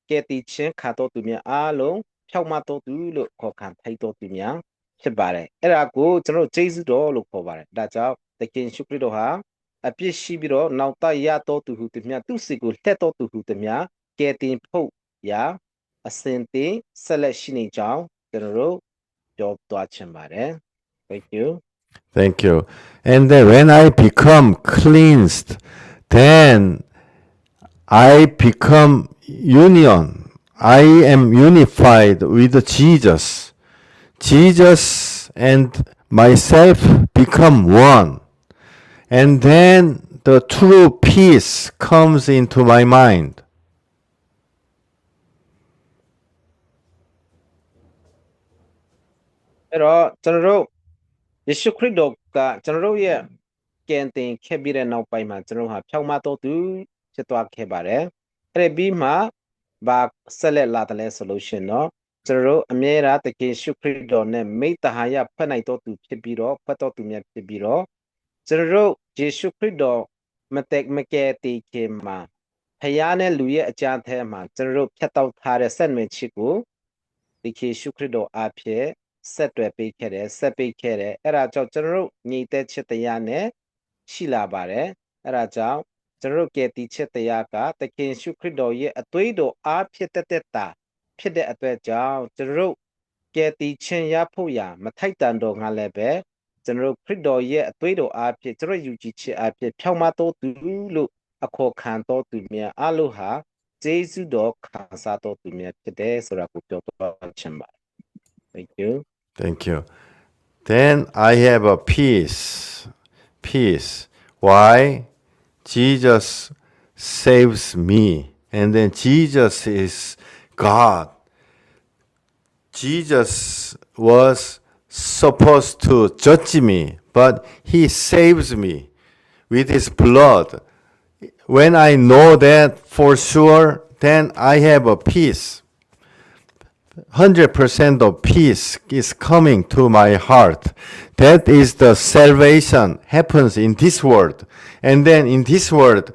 Speaker 1: ကယ်တင်ခြင်းခါတော်သူများအားလုံးဖြောင်းမတော်သူလို့ခေါ်ခံထိုက်တော်သူများဖြစ်ပါတယ်အဲ့ဒါကိုကျွန်တော်ဂျေဇုတော်လို့ခေါ်ပါတယ်ဒါကြောင့်သခင်ယေရှုခရစ်တော်ဟာအပြစ်ရှိပြီးတော့နောက်တရတော်သူဟုသမျှသူ့စီကိုလှက်တော်သူဟုသမျှကယ်တင်ဖို့ရာအစင်တင်ဆက်လက်ရှိနေကြောင်းကျွန်တော်တို့ပြောသွားချင်ပါတယ် Thank you
Speaker 4: Thank you. And then when I become cleansed, then I become union. I am unified with Jesus. Jesus and myself become one. And then the true peace comes into my mind.
Speaker 1: အဲ့တော့ကျွန်တော်တို့ယေရှုခရစ်တော်ကကျွန်တော်တို့ရဲ့ကယ်တင်ခဲ့ပြီးတဲ့နောက်ပိုင်းမှာကျွန်တော်ဟာဖြောင့်မတော်သူဖြစ်သွားခဲ့ပါတယ်အဲ့ဒီပြီးမှဘာဆက်လက်လာတယ်လဲဆိုလို့ရှင်တော့ကျွန်တော်တို့အမြဲတမ်းသခင်ယေရှုခရစ်တော်နဲ့မိတ္တဟာယဖက်နိုင်တော်သူဖြစ်ပြီးတော့ဖက်တော်သူများဖြစ်ပြီးတော့ကျွန်တော်တို့ယေရှုခရစ်တော်မကယ်တင်ခင်မှာဖခင်နဲ့လူရဲ့အကြမ်းထဲမှာကျွန်တော်တို့ဖြတ်တောက်ထားတဲ့ဆက်နွယ်ချစ်ကိုသခင်ယေရှုခရစ်တော်အားဖြင့်ဆက်တွယ်ပေးခဲ့တယ်ဆက်ပေးခဲ့တယ်အဲ့ဒါကြောင့်ကျွန်တော်တို့ညီတဲ့ချစ်တရားနဲ့ရှိလာပါတယ်အဲ့ဒါကြောင့်ကျွန်တော်တို့ကယ်တင်ချစ်တရားကသခင်ယေရှုခရစ်တော်ရဲ့အသွေးတော်အားဖြင့်တက်တာဖြစ်တဲ့အတွက်ကြောင့်ကျွန်တော်တို့ကယ်တင်ခြင်းရဖို့ရာမထိုက်တန်တော်ငါလည်းပဲကျွန်တော်တို့ခရစ်တော်ရဲ့အသွေးတော်အားဖြင့်ကျွန်တော်ယူကြည်ခြင်းအားဖြင့်ဖြောင့်မတော်သူလို့အခေါ်ခံတော်သူများအလိုဟာဂျေဇုတော်ခံစားတော်သူများဖြစ်တယ်ဆိုတာကိုပြောသွားချင်ပါတယ် Thank you
Speaker 4: Thank you. Then I have a peace. Peace. Why? Jesus saves me. And then Jesus is God. Jesus was supposed to judge me, but He saves me with His blood. When I know that for sure, then I have a peace. 100% of peace is coming to my heart. That is the salvation happens in this world. And then in this world,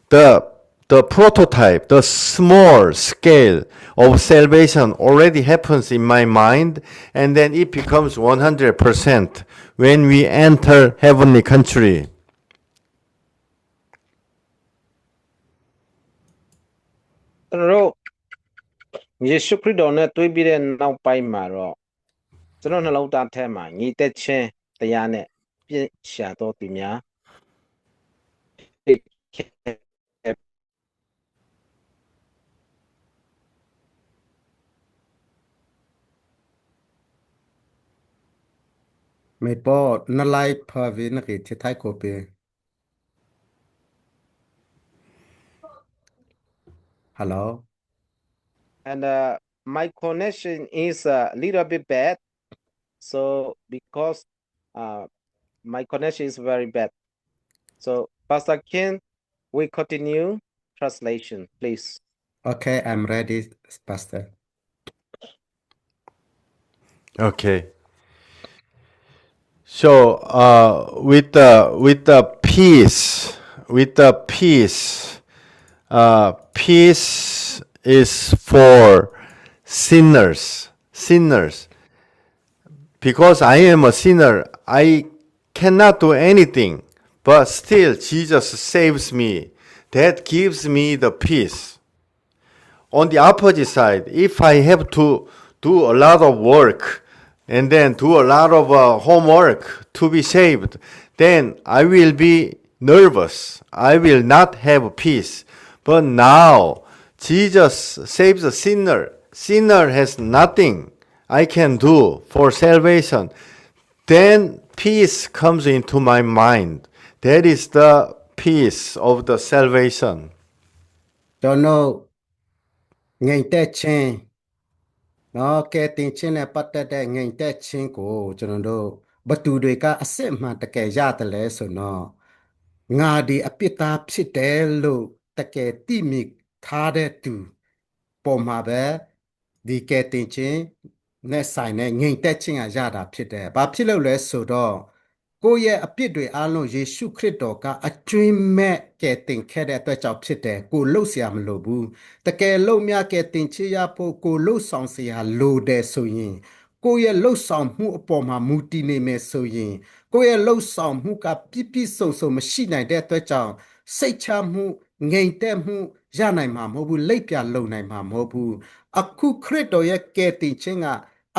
Speaker 4: the prototype, the small scale of salvation already happens in my mind. And then it becomes 100% when we enter heavenly country.
Speaker 1: ယေရှုခရစ်တော်နဲ့တွေ့ပြီးတဲ့နောက်ပိုင်းမှာတော့ကျွန်တော်နှလုံးသားထဲမှာညီသက်ခြင်းတရားနဲ့ပြည့်ရှာတော်သူများ
Speaker 6: ไม่ป้อนลายพาวินกิที่ไทยโคเป Hello
Speaker 1: and my connection is a little bit bad so because my connection is very bad so Pastor Ken we continue translation please
Speaker 6: Okay I'm ready Pastor
Speaker 4: Okay. So with the peace, peace is for sinners. Because I am a sinner, I cannot do anything, but still Jesus saves me. That gives me the peace. On the opposite side, if I have to do a lot of work and then do a lot of homework to be saved, then I will be nervous. I will not have peace. But now, Jesus saves a sinner. Sinner has nothing. I can do for salvation, then peace comes into my mind. That is the peace of the salvation.
Speaker 6: ကျွန်တော်ငြိမ်သက်ခြင်းနော်ကဲတင်ခြင်းနဲ့ပတ်သက်တဲ့ငြိမ်သက်ခြင်းကိုကျွန်တော်တို့ဘသူတွေကအစစ်မှန်တကယ်ရတယ်လဲဆိုတော့ငါဒီအပြစ်သားဖြစ်တယ်လို့တကယ်သိမိထားတဲ့သူပေါ်မှာပဲဒီကဲတင်ခြင်းနဲ့ဆိုင်တဲ့ငြိမ်သက်ခြင်းကရတာဖြစ်တယ်။ဘာဖြစ်လို့လဲဆိုတော့ကိုယ့်ရဲ့အပြစ်တွေအလုံးယေရှုခရစ်တော်ကအကျွင်းမဲ့ကဲတင်ခဲ့တဲ့အတွက်ကြောင့်ဖြစ်တယ်။ကိုလှုပ်เสียမလို့ဘူး။တကယ်လှုပ်မြကဲတင်ချရဖို့ကိုလှုပ်ဆောင်เสียလိုတယ်ဆိုရင်ကိုယ့်ရဲ့လှုပ်ဆောင်မှုအပေါ်မှာမူတည်နေမယ်ဆိုရင်ကိုယ့်ရဲ့လှုပ်ဆောင်မှုကပြည့်ပြည့်စုံစုံမရှိနိုင်တဲ့အတွက်ကြောင့်စိတ်ချမှုငြိမ်သက်မှုရနိုင်မှာမဟုတ်ဘူးလိပ်ပြလုံနိုင်မှာမဟုတ်ဘူးအခုခရစ်တော်ရဲ့ကယ်တင်ခြင်းက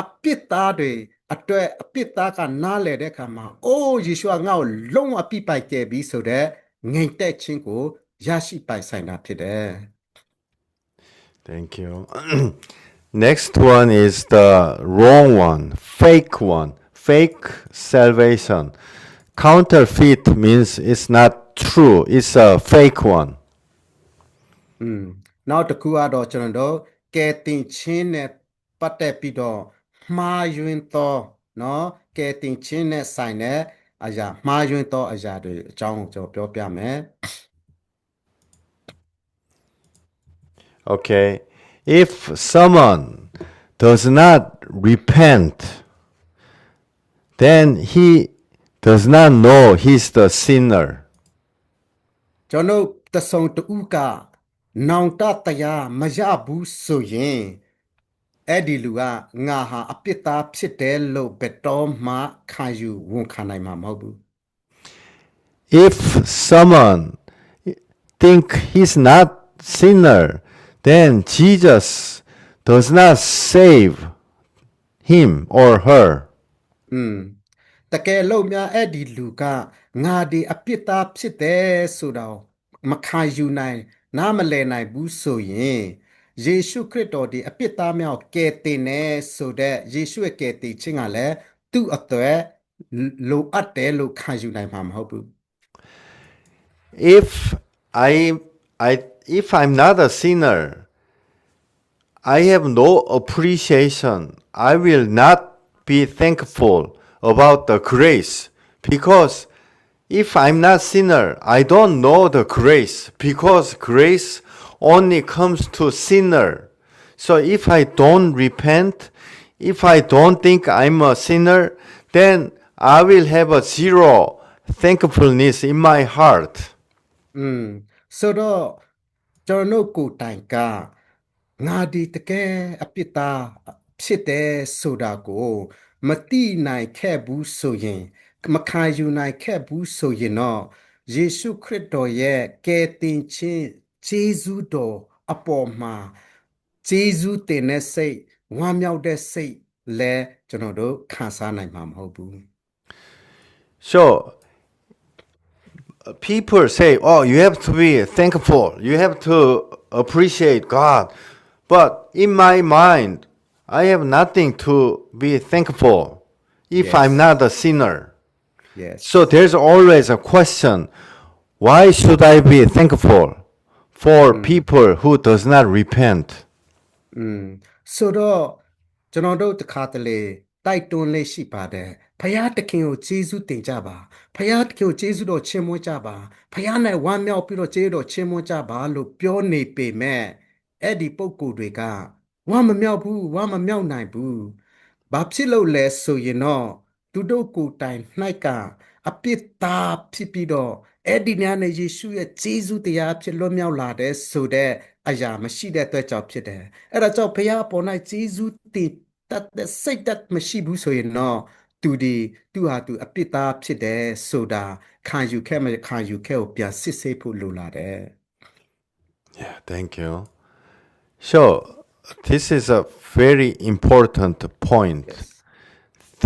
Speaker 6: အပြစ်သားတွေအတွက်အပြစ်သားကနားလည်တဲ့အခါမှာအိုးယေရှုကငါ့ကိုလုံးဝပြစ်ပိုက်ကယ်ပြီးဆိုတဲ့ငြိမ်သက်ခြင်းကိုရရှိပိုင်ဆိုင်တာဖြစ်တယ်
Speaker 4: Thank you. Next one is the wrong one, fake one, fake salvation. Counterfeit means it's not true, it's a fake one.
Speaker 6: နောက်တစ်ခုကတော့ကျွန်တော်တို့ကယ်တင်ခြင်းနဲ့ပတ်သက်ပြီးတော့မှားယွင်းသောเนาะကယ်တင်ခြင်းနဲ့ဆိုင်တဲ့အရာမှားယွင်းသောအရာတွေအကြောင်းကိုကျွန်တော်ပြောပြမယ်
Speaker 4: Okay, if someone does not repent, then he does not know he's the sinner.
Speaker 6: ကျွန်တော်တဆုံတူကနောင်တတရားမရဘူးဆိုရင်အဲ့ဒီလူကငါဟာအပြစ်သားဖြစ်တယ်လို့ဘယ်တော့မှခံယူဝန်ခံနိုင်မှာမဟုတ်ဘူး
Speaker 4: If someone think he's not sinner, then Jesus does not save him or her.
Speaker 6: တကယ်လို့များအဲ့ဒီလူကငါဒီအပြစ်သားဖြစ်တယ်ဆိုတော့မခံယူနိုင်နားမလည်နိုင်ဘူးဆိုရင်ယေရှုခရစ်တော်ဒီအပြစ်သားများကိုကယ်တင်တယ်ဆိုတဲ့ယေရှုရဲ့ကယ်တင်ခြင်းကလည်းသူ့အတွက်လိုအပ်တယ်လို့ခံယူနိုင်မှာမဟုတ်ဘူး
Speaker 4: If I'm not a sinner, I have no appreciation. I will not be thankful about the grace, because if I'm not sinner, I don't know the grace, because grace only comes to sinner. So if I don't repent, if I don't think I'm a sinner, then I will have a zero thankfulness in my heart.
Speaker 6: ဆိုတော့ကျွန်တော်ကိုယ်တိုင်ကငါဒီတကယ်အပြစ်သားဖြစ်တယ်ဆိုတာကိုမတိနိုင်ခဲ့ဘူးဆိုရင်မခံယူနိုင်ခဲ့ဘူးဆိုရင်တော့ယေရှုခရစ်တော်ရဲ့ကယ်တင်ခြင်းဂျေဇုတော်အပေါ်မှာဂျေဇုတင်တဲ့စိတ်ဝမ်းမြောက်တဲ့စိတ်လဲကျွန်တော်တို့ခံစားနိုင်မှာမဟုတ်ဘူး
Speaker 4: So people say, oh, you have to be thankful, you have to appreciate God. But in my mind, I have nothing to be thankful if
Speaker 6: Yes.
Speaker 4: I'm not a sinner.
Speaker 6: yes
Speaker 4: So there's always a question, why should I be thankful for people who does not repent?
Speaker 6: ဆိုတော့ကျွန်တော်တို့တခါတလေတိုက်တွန်းလေးရှိပါတယ်ဖယားတခင်ကိုကျေးဇူးတင်ကြပါဖယားတခင်ကိုကျေးဇူးတော်ချီးမွမ်းကြပါဖယား၌ဝမ်းမြောက်ပြီးတော့ကျေးဇူးတော်ချီးမွမ်းကြပါလို့ပြောနေပေမဲ့အဲ့ဒီပုံကိုယ်တွေကဝမ်းမမြောက်ဘူးဝမ်းမမြောက်နိုင်ဘူးဘာဖြစ်လို့လဲဆိုရင်တော့သူတို့ကိုယ်တိုင်၌ကအပြစ်သားဖြစ်ပြီးတော့အဲ့ဒီညာနဲ့ယေရှုရဲ့ကျေးဇူးတရားဖြစ်လွတ်မြောက်လာတဲ့ဆိုတဲ့အရာမရှိတဲ့အတွက်ကြောင့်ဖြစ်တယ်အဲ့ဒါကြောင့်ဘုရားပေါ်၌ကျေးဇူးတင်တတ်တဲ့စိတ်သက်မရှိဘူးဆိုရင်တော့သူဟာသူအပြစ်သားဖြစ်တယ်ဆိုတာခံယူခဲ့မခံယူခဲ့ကိုပြန်စစ်ဆေးဖို့လိုလာတယ်
Speaker 4: Yeah, thank you. So this is a very important point.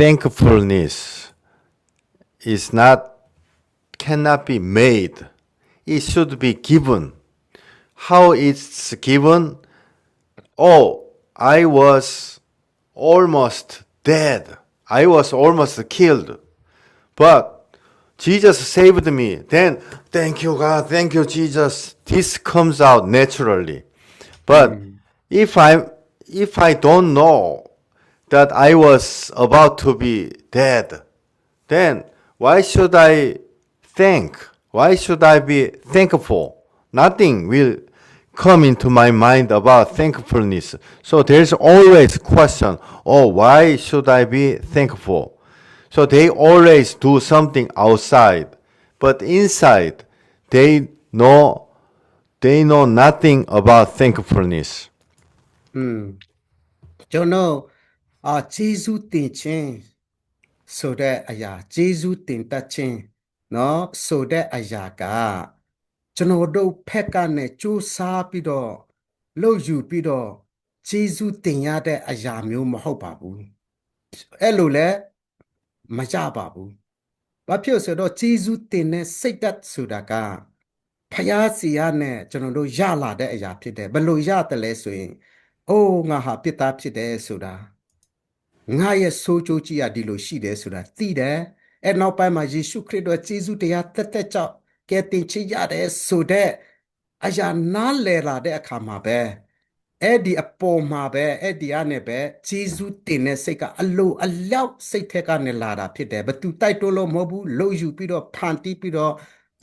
Speaker 4: Thankfulness cannot be made. It should be given. How it's given? Oh, I was almost dead. I was almost killed. But Jesus saved me. Then, thank you, God. Thank you, Jesus. This comes out naturally. But if I don't know that I was about to be dead, then why should I thank? Why should I be thankful? Nothing will come into my mind about thankfulness. So there's always question, oh, why should I be thankful? So they always do something outside, but inside they know nothing about thankfulness.
Speaker 6: ကျွန်တော်ဂျေဇုတင်ခြင်းဆိုတဲ့အရာဂျေဇုတင်တတ်ခြင်းเนาะဆိုတဲ့အရာကကျွန်တော်တို့ဖက်ကနေစူးစားပြီးတော့လှုပ်ယူပြီးတော့ဂျေဇုတင်ရတဲ့အရာမျိုးမဟုတ်ပါဘူးအဲ့လိုလဲမကြပါဘူးဘာဖြစ်ဆိုတော့ဂျေဇုတင်တဲ့စိတ်ဓာတ်ဆိုတာကဖျားစီရနဲ့ကျွန်တော်တို့ရလာတဲ့အရာဖြစ်တယ်ဘယ်လိုရတယ်လဲဆိုရင်အိုးငါဟာပြစ်သားဖြစ်တယ်ဆိုတာငါရဲ့ဆိုးကျိုးကြီးရဒီလိုရှိတယ်ဆိုတာသိတယ်အဲ့နောက်ပိုင်းမှာယေရှုခရစ်တော်ဂျေဇုတရားတက်ကြောင့်ကဲတင်ချရတယ်ဆိုတဲ့အရာနားလည်လာတဲ့အခါမှာပဲအဲ့ဒီအပေါ်မှာပဲအဲ့ဒီအနေပဲဂျေဇုတင်တဲ့စိတ်ကအလိုအလျောက်စိတ်ထက်ကနေလာတာဖြစ်တယ်ဘသူတိုက်တိုးလို့မဟုတ်ဘူးလှုပ်ယူပြီးတော့ဖန်တီးပြီးတော့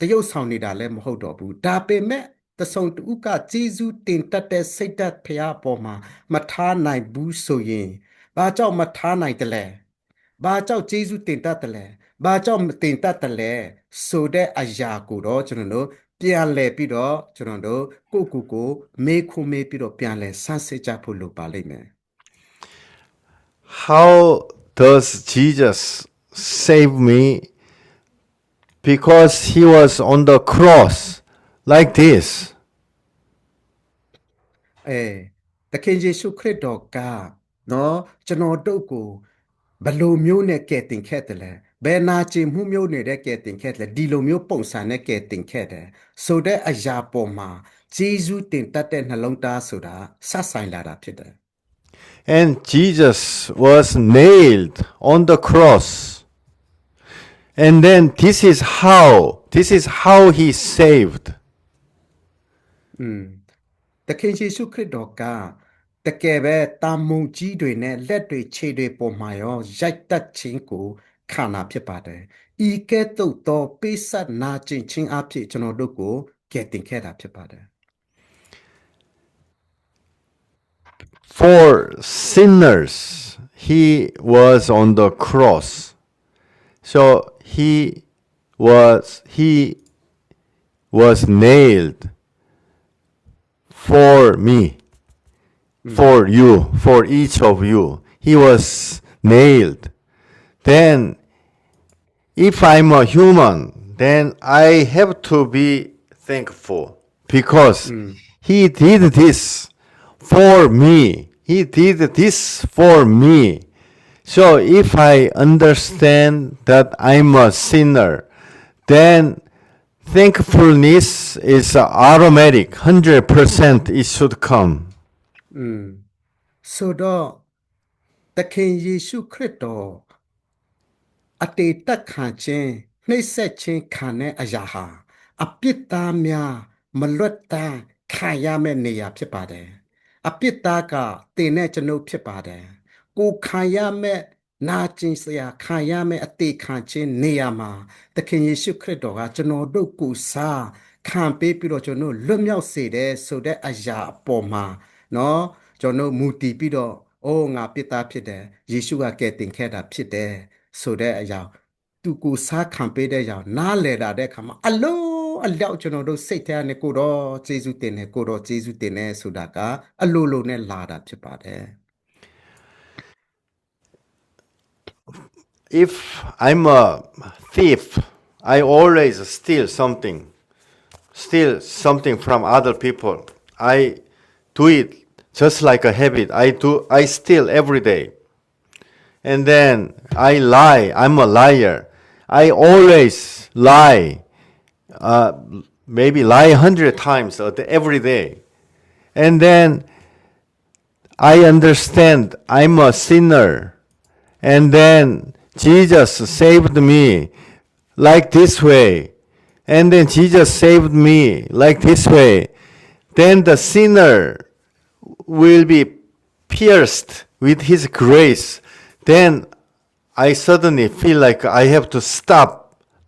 Speaker 6: တရုပ်ဆောင်နေတာလည်းမဟုတ်တော့ဘူးဒါပေမဲ့တဆုံတူကဂျေဇုတင်တတ်တဲ့စိတ်ဓာတ်ဖျားပေါ်မှာမထားနိုင်ဘူးဆိုရင်ဘာကြောင့်မထားနိုင်တယ်လဲဘာကြောင့်ဂျေဇုတင်တတ်တယ်လဲဘာကြောင့်မတင်တတ်တယ်လဲဆိုတဲ့အရာကိုတော့ကျွန်တော်တို့ပြန်လဲပြီးတော့ကျွန်တော်တို့ကိုမေးခွန်းမေးပြီးတော့ပြန်လဲဆန်းစစ်ကြဖို့လိုပါလိမ့်မယ်
Speaker 4: How does Jesus save me? Because he was on the cross like this.
Speaker 6: တခင်ယေရှုခရစ်တော်ကနော်ကျွန်တော်တို့ကိုဘယ်လိုမျိုးနဲ့ကယ်တင်ခဲ့တယ်လဲဘယ်နာကျင်မှုမျိုးနဲ့ကယ်တင်ခဲ့တယ်ဒီလိုမျိုးပုံစံနဲ့ကယ်တင်ခဲ့တယ်ဆိုတဲ့အရာပေါ်မှာဂျေဇုတင်တတ်တဲ့နှလုံးသားဆိုတာဆက်ဆိုင်လာတာဖြစ်တယ်
Speaker 4: And Jesus was nailed on the cross. And then this is how he saved.
Speaker 6: တခင်ယေရှုခရစ်တော်ကတကယ်ပဲတာမုန်ကြီးတွေနဲ့လက်တွေခြေတွေပေါ်မှာရောရိုက်တက်ခြင်းကိုခံနာဖြစ်ပါတယ်ဤကဲ့သို့သောပိစတ်နာကျင်ခြင်းအဖြစ်ကျွန်တော်တို့ကိုကယ်တင်ခဲ့တာဖြစ်ပါတယ်
Speaker 4: For sinners, he was on the cross. So he was nailed for me, for you, for each of you. He was nailed. Then, if I'm a human, then I have to be thankful because he did this for me. He did this for me. So if I understand that I'm a sinner, then thankfulness is automatic. 100% it should come.
Speaker 6: ဆိုတော့တခင်ယေရှုခရစ်တော်အတေတက်ခံခြင်းနှိမ့်ဆက်ခြင်းခံတဲ့အရာဟာအပြစ်သားများမလွတ်တမ်းခံရမယ့်နေရာဖြစ်ပါတယ်အပြစ်သားကတင်တဲ့ကျွန်ုပ်ဖြစ်ပါတယ်ကိုခံရမယ့်နာကျင်စရာခံရမယ့်အသေးခံခြင်းနေရာမှာသခင်ယေရှုခရစ်တော်ကကျွန်တော်တို့ကိုစားခံပေးပြီးတော့ကျွန်တော်လွတ်မြောက်စေတယ်ဆိုတဲ့အရာအပေါ်မှာနော်ကျွန်တော်မူတည်ပြီးတော့အိုးငါပြစ်သားဖြစ်တယ်ယေရှုကကယ်တင်ခဲ့တာဖြစ်တယ်ဆိုတဲ့အရာသူကိုစားခံပေးတဲ့အရာနားလည်တာတဲ့အခါမှာအလျောက်ကျွန်တော်တို့စိတ်ထဲကနေကိုတော့ယေရှုတင်တယ်ကိုတော့ယေရှုတင်တယ်ဆိုတာကအလိုလိုနဲ့လာတာဖြစ်ပါတယ်
Speaker 4: If I'm a thief, I always steal something from other people. I do it just like a habit. I steal every day. And then I lie. I'm a liar. I always lie. Maybe lie 100 times every day. And then I understand I'm a sinner, and then Jesus saved me like this way, and then Jesus saved me like this way, then the sinner will be pierced with his grace. Then I suddenly feel like I have to stop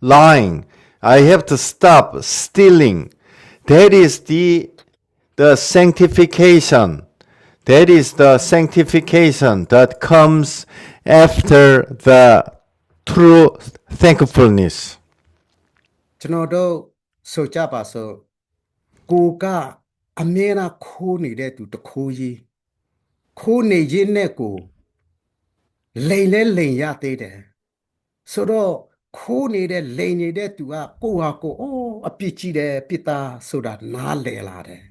Speaker 4: lying. I have to stop stealing. That is the sanctification. That is the sanctification that comes after the true thankfulness.
Speaker 6: ကျွန်တော်တို့ဆိုကြပါစို့ကိုကအမြဲတမ်းခိုးနေတဲ့သူတခိုးကြီးခိုးနေရင်းနဲ့ကိုလိန်လဲလိန်ရသေးတယ်ဆိုတော့ခိုးနေတဲ့လိန်နေတဲ့သူကကိုဟာကိုအပြစ်ကြီးတယ်ပြစ်သားဆိုတာနားလည်လာတယ်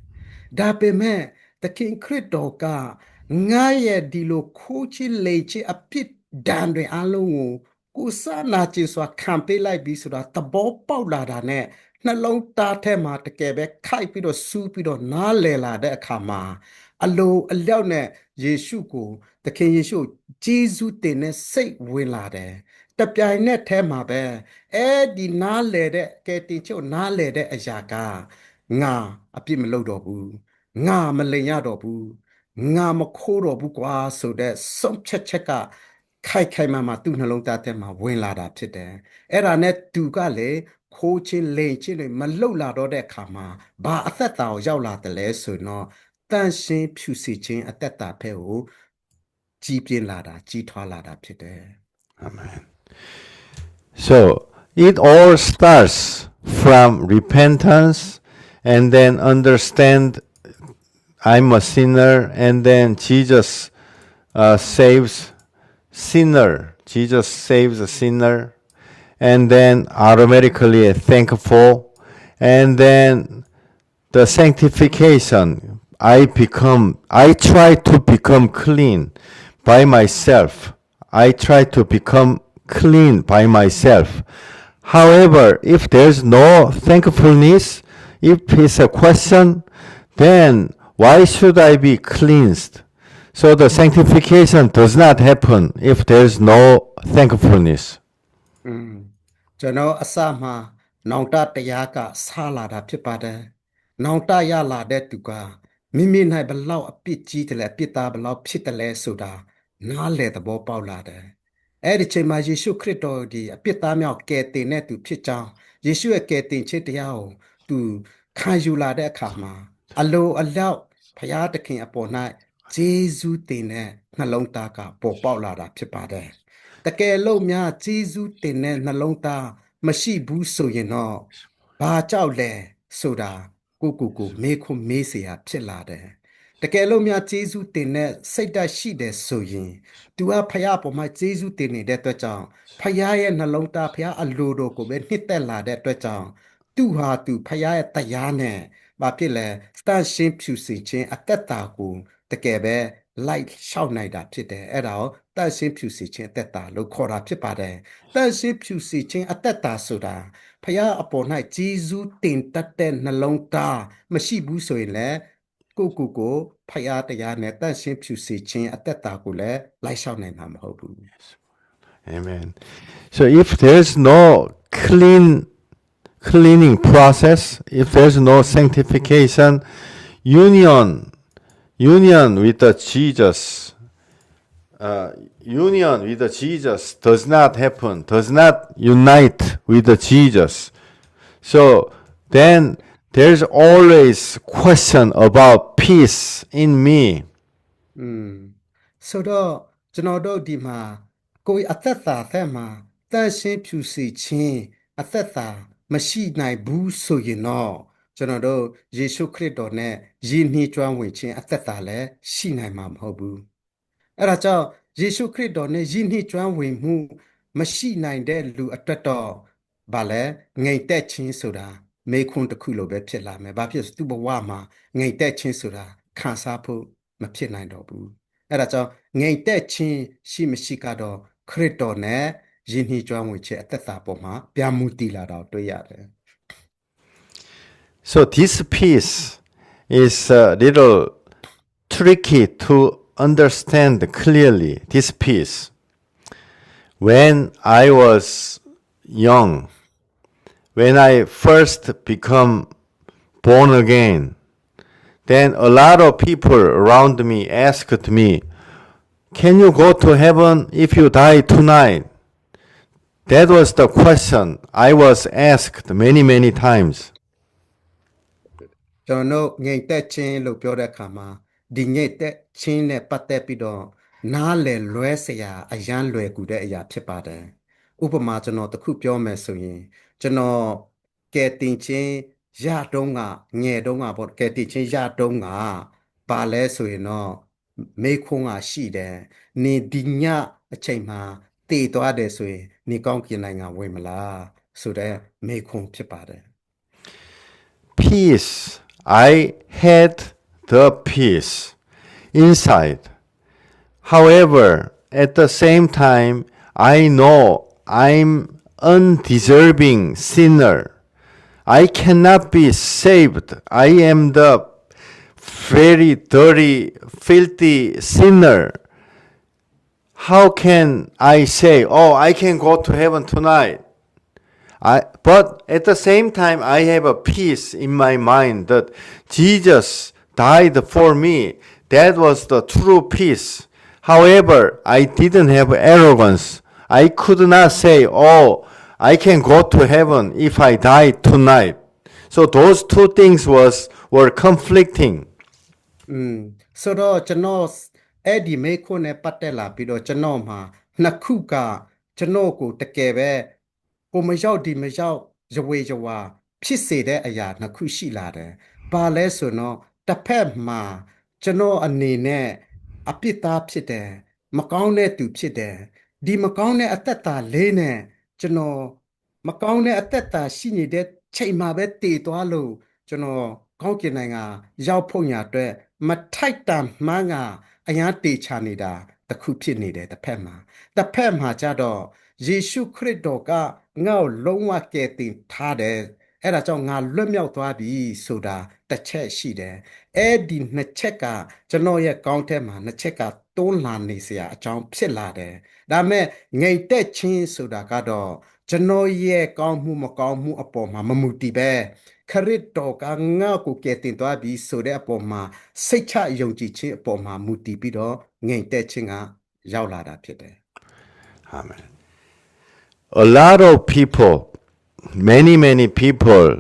Speaker 6: ဒါပေမဲ့သခင်ခရစ်တော်ကငါရဲ့ဒီလိုခိုးချစ်လိန်ချစ်အပြစ်ဒဏ်တွေအလုံးကိုစားနာခြင်းစွာခံပေးလိုက်ပြီးဆိုတာသဘောပေါက်လာတာနဲ့နှလုံးသားထဲမှာတကယ်ပဲခိုက်ပြီးတော့စူးပြီးတော့နားလည်လာတဲ့အခါမှာအလိုအလျောက်နဲ့ယေရှုကိုသခင်ယေရှုဂျေဇုတင်နဲ့စိတ်ဝင်လာတယ်တပြိုင်နက်တည်းမှာပဲဒီနားလည်တဲ့ကဲတင်ချို့နားလည်တဲ့အရာကငါအပြစ်မလုပ်တော့ဘူးငါမလိန်ရတော့ဘူးငါမခိုးတော့ဘူးကွာဆိုတဲ့ဆုံးဖြတ်ချက်ကခိုက်ခိုက်မှသူ့နှလုံးသားထဲမှာဝင်လာတာဖြစ်တယ်အဲ့ဒါနဲ့သူကလေခိုးချင်းလိန်ချင်းတွေမလှုပ်လာတော့တဲ့အခါမှာဘာအသက်တာကိုရောက်လာတယ်လဲဆိုတော့တန်ရှင်းဖြူစီခြင်းအသက်တာဖဲကိုကြီးပြင်းလာတာကြီးထွားလာတာဖြစ်တယ်
Speaker 4: Amen. So it all starts from repentance and then understand I'm a sinner, and then Jesus saves sinner. Jesus saves a sinner, and then automatically thankful, and then the sanctification. I try to become clean by myself. I try to become clean by myself. However, if there's no thankfulness, if it's a question, then why should I be cleansed? So the sanctification does not happen if there's no thankfulness.
Speaker 6: ကျွန်တော်အစမှနောင်တတရားကဆာလာတာဖြစ်ပါတယ်နောင်တရလာတဲ့သူကမိမိ၌ဘလောက်အပြစ်ကြီးတယ်လဲအပြစ်သားဘလောက်ဖြစ်တယ်လဲဆိုတာနားလည်သဘောပေါက်လာတယ်အဲ့ဒီချိန်မှာယေရှုခရစ်တော်ဒီအပြစ်သားမြောက်ကယ်တင်တဲ့သူဖြစ်ကြောင်းယေရှုရဲ့ကယ်တင်ခြင်းတရားကိုသူခံယူလာတဲ့အခါမှာအလိုအလျောက်ဖျားသခင်အပေါ်၌ဂျေဇုတင်တဲ့နှလုံးသားကပေါ်ပေါက်လာတာဖြစ်ပါတယ်တကယ်လို့များဂျေဇုတင်တဲ့နှလုံးသားမရှိဘူးဆိုရင်တော့ဘာကြောက်လဲဆိုတာကိုမေးခွန်းမေးเสียဖြစ်လာတယ်တကယ်လို့များဂျေဇုတင်တဲ့စိတ်ဓာတ်ရှိတယ်ဆိုရင်သူကဖျားပေါ်မှာဂျေဇုတင်နေတဲ့အတွက်ကြောင့်ဖျားရဲ့နှလုံးသားဖျားအလိုတော်ကိုပဲနှစ်သက်လာတဲ့အတွက်ကြောင့်သူဟာသူဖျားရဲ့တရားနဲ့ဘာဖြစ်လဲတန်ရှင်းဖြူစင်ခြင်းအသက်တာကိုတကယ်ပဲလိုက်ရှောက်နိုင်တာဖြစ်တယ်အဲ့ဒါကိုတန်ရှင်းဖြူစင်ခြင်းအသက်တာလို့ခေါ်တာဖြစ်ပါတယ်တန်ရှင်းဖြူစင်ခြင်းအသက်တာဆိုတာဖျားအပေါ်၌ဂျေဇုတင်တတ်တဲ့နှလုံးသားမရှိဘူးဆိုရင်လည်းကိုဖျားတရားနဲ့တန်ရှင်းဖြူစင်ခြင်းအသက်တာကိုလည်းလိုက်ရှောက်နိုင်မှာမဟုတ်ဘူး
Speaker 4: Amen. So if there's no cleaning process, if there's no sanctification, union with the Jesus, does not happen, does not unite with the Jesus. So then there's always question about peace in me.
Speaker 6: ဆိုတော့ကျွန်တော်တို့ဒီမှာကိုယ်အသက်တာသက်မှာတန်ရှင်းဖြူစီခြင်းအသက်တာမရှိနိုင်ဘူးဆိုရင်တော့ကျွန်တော်တို့ယေရှုခရစ်တော်နဲ့ယဉ်နှီးကျွမ်းဝင်ခြင်းအသက်တာလည်းရှိနိုင်မှာမဟုတ်ဘူးအဲ့ဒါကြောင့်ယေရှုခရစ်တော်နဲ့ယဉ်နှီးကျွမ်းဝင်မှုမရှိနိုင်တဲ့လူအတွက်တော့ဗာလဲငြိမ်သက်ခြင်းဆိုတာမေခွန်းတစ်ခုလိုပဲဖြစ်လာမယ်ဘာဖြစ်သူ့ဘဝမှာငြိမ်သက်ခြင်းဆိုတာခံစားဖို့မဖြစ်နိုင်တော့ဘူးအဲ့ဒါကြောင့်ငြိမ်သက်ခြင်းရှိမရှိကတော့ခရစ်တော်နဲ့ယဉ်နှီးကျွမ်းဝင်ခြင်းအသက်တာပေါ်မှာပြမှုတည်လာတော့တွေ့ရတယ်
Speaker 4: So this piece is a little tricky to understand clearly this peace. When I was young, when I first become born again, then a lot of people around me asked me, "Can you go to heaven if you die tonight?" That was the question I was asked many, many times.
Speaker 6: ကျွန်တော်ငြိမ်သက်ခြင်းလို့ပြောတဲ့အခါမှာဒီငြိမ်သက်ခြင်းနဲ့ပတ်သက်ပြီးတော့နားလည်လွဲเสียအရန်လွယ်ကူတဲ့အရာဖြစ်ပါတယ်ဥပမာကျွန်တော်တစ်ခုပြောမယ်ဆိုရင်ကျွန်တော်ကဲတင်ချင်းရတုံးကငယ်တုံးကပေါ့ကဲတင်ချင်းရတုံးကပါလဲဆိုရင်တော့မေခွန်းကရှိတယ်နေဒီညအချိန်မှာတည်သွားတယ်ဆိုရင်နေကောင်းကင်နိုင်ငံဝင်မလားဆိုတဲ့မေခွန်းဖြစ်ပါတယ်
Speaker 4: Peace. I had the peace inside. However, at the same time, I know I'm undeserving sinner. I cannot be saved. I am the very dirty, filthy sinner. How can I say, "Oh, I can go to heaven tonight"? But at the same time, I have a peace in my mind that Jesus died for me. That was the true peace. However, I didn't have arrogance. I could not say, "Oh, I can go to heaven if I die tonight." So those two things were conflicting.
Speaker 6: ဆိုတော့ကျွန်တော်အဲ့ဒီမေခွန်းနဲ့ပတ်သက်လာပြီးတော့ကျွန်တော်မှာနှစ်ခုကကျွန်တော်ကိုတကယ်ပဲကိုမရောက်ဒီမရောက်ရဝေရဝါဖြစ်စေတဲ့အရာနှစ်ခုရှိလာတယ်။ဘာလဲဆိုတော့တစ်ဖက်မှာကျွန်တော်အနေနဲ့အပြစ်သားဖြစ်တယ်မကောင်းတဲ့သူဖြစ်တယ်ဒီမကောင်းတဲ့အသက်တာလေးနဲ့ကျွန်တော်မကောင်းတဲ့အသက်တာရှိနေတဲ့ချိန်မှာပဲတည်သွားလို့ကျွန်တော်ကောင်းကင်နိုင်ငံရောက်ဖို့ညာအတွက်မထိုက်တန်မှန်းကအရာတေချာနေတာတစ်ခုဖြစ်နေတယ်တစ်ဖက်မှာကြတော့ယေရှုခရစ်တော်ကငါ့ကိုလုံးဝကယ်တင်ထားတယ်အဲ့ဒါကြောင့်ငါလွတ်မြောက်သွားပြီဆိုတာတစ်ချက်ရှိတယ်အဲ့ဒီနှစ်ချက်ကကျွန်တော်ရဲ့ကောင်းထဲမှာနှစ်ချက်ကတွန်းလာနေเสียအကြောင်းဖြစ်လာတယ်ဒါမဲ့ငြိမ်သက်ခြင်းဆိုတာကတော့ကျွန်တော်ရဲ့ကောင်းမှုမကောင်းမှုအပေါ်မှာမမူတည်ပဲခရစ်တော်ကငါ့ကိုကယ်တင်သွားပြီဆိုတဲ့အပေါ်မှာစိတ်ချယုံကြည်ခြင်းအပေါ်မှာမူတည်ပြီးတော့ငြိမ်သက်ခြင်းကရောက်လာတာဖြစ်တယ်
Speaker 4: Amen. A lot of people, many people,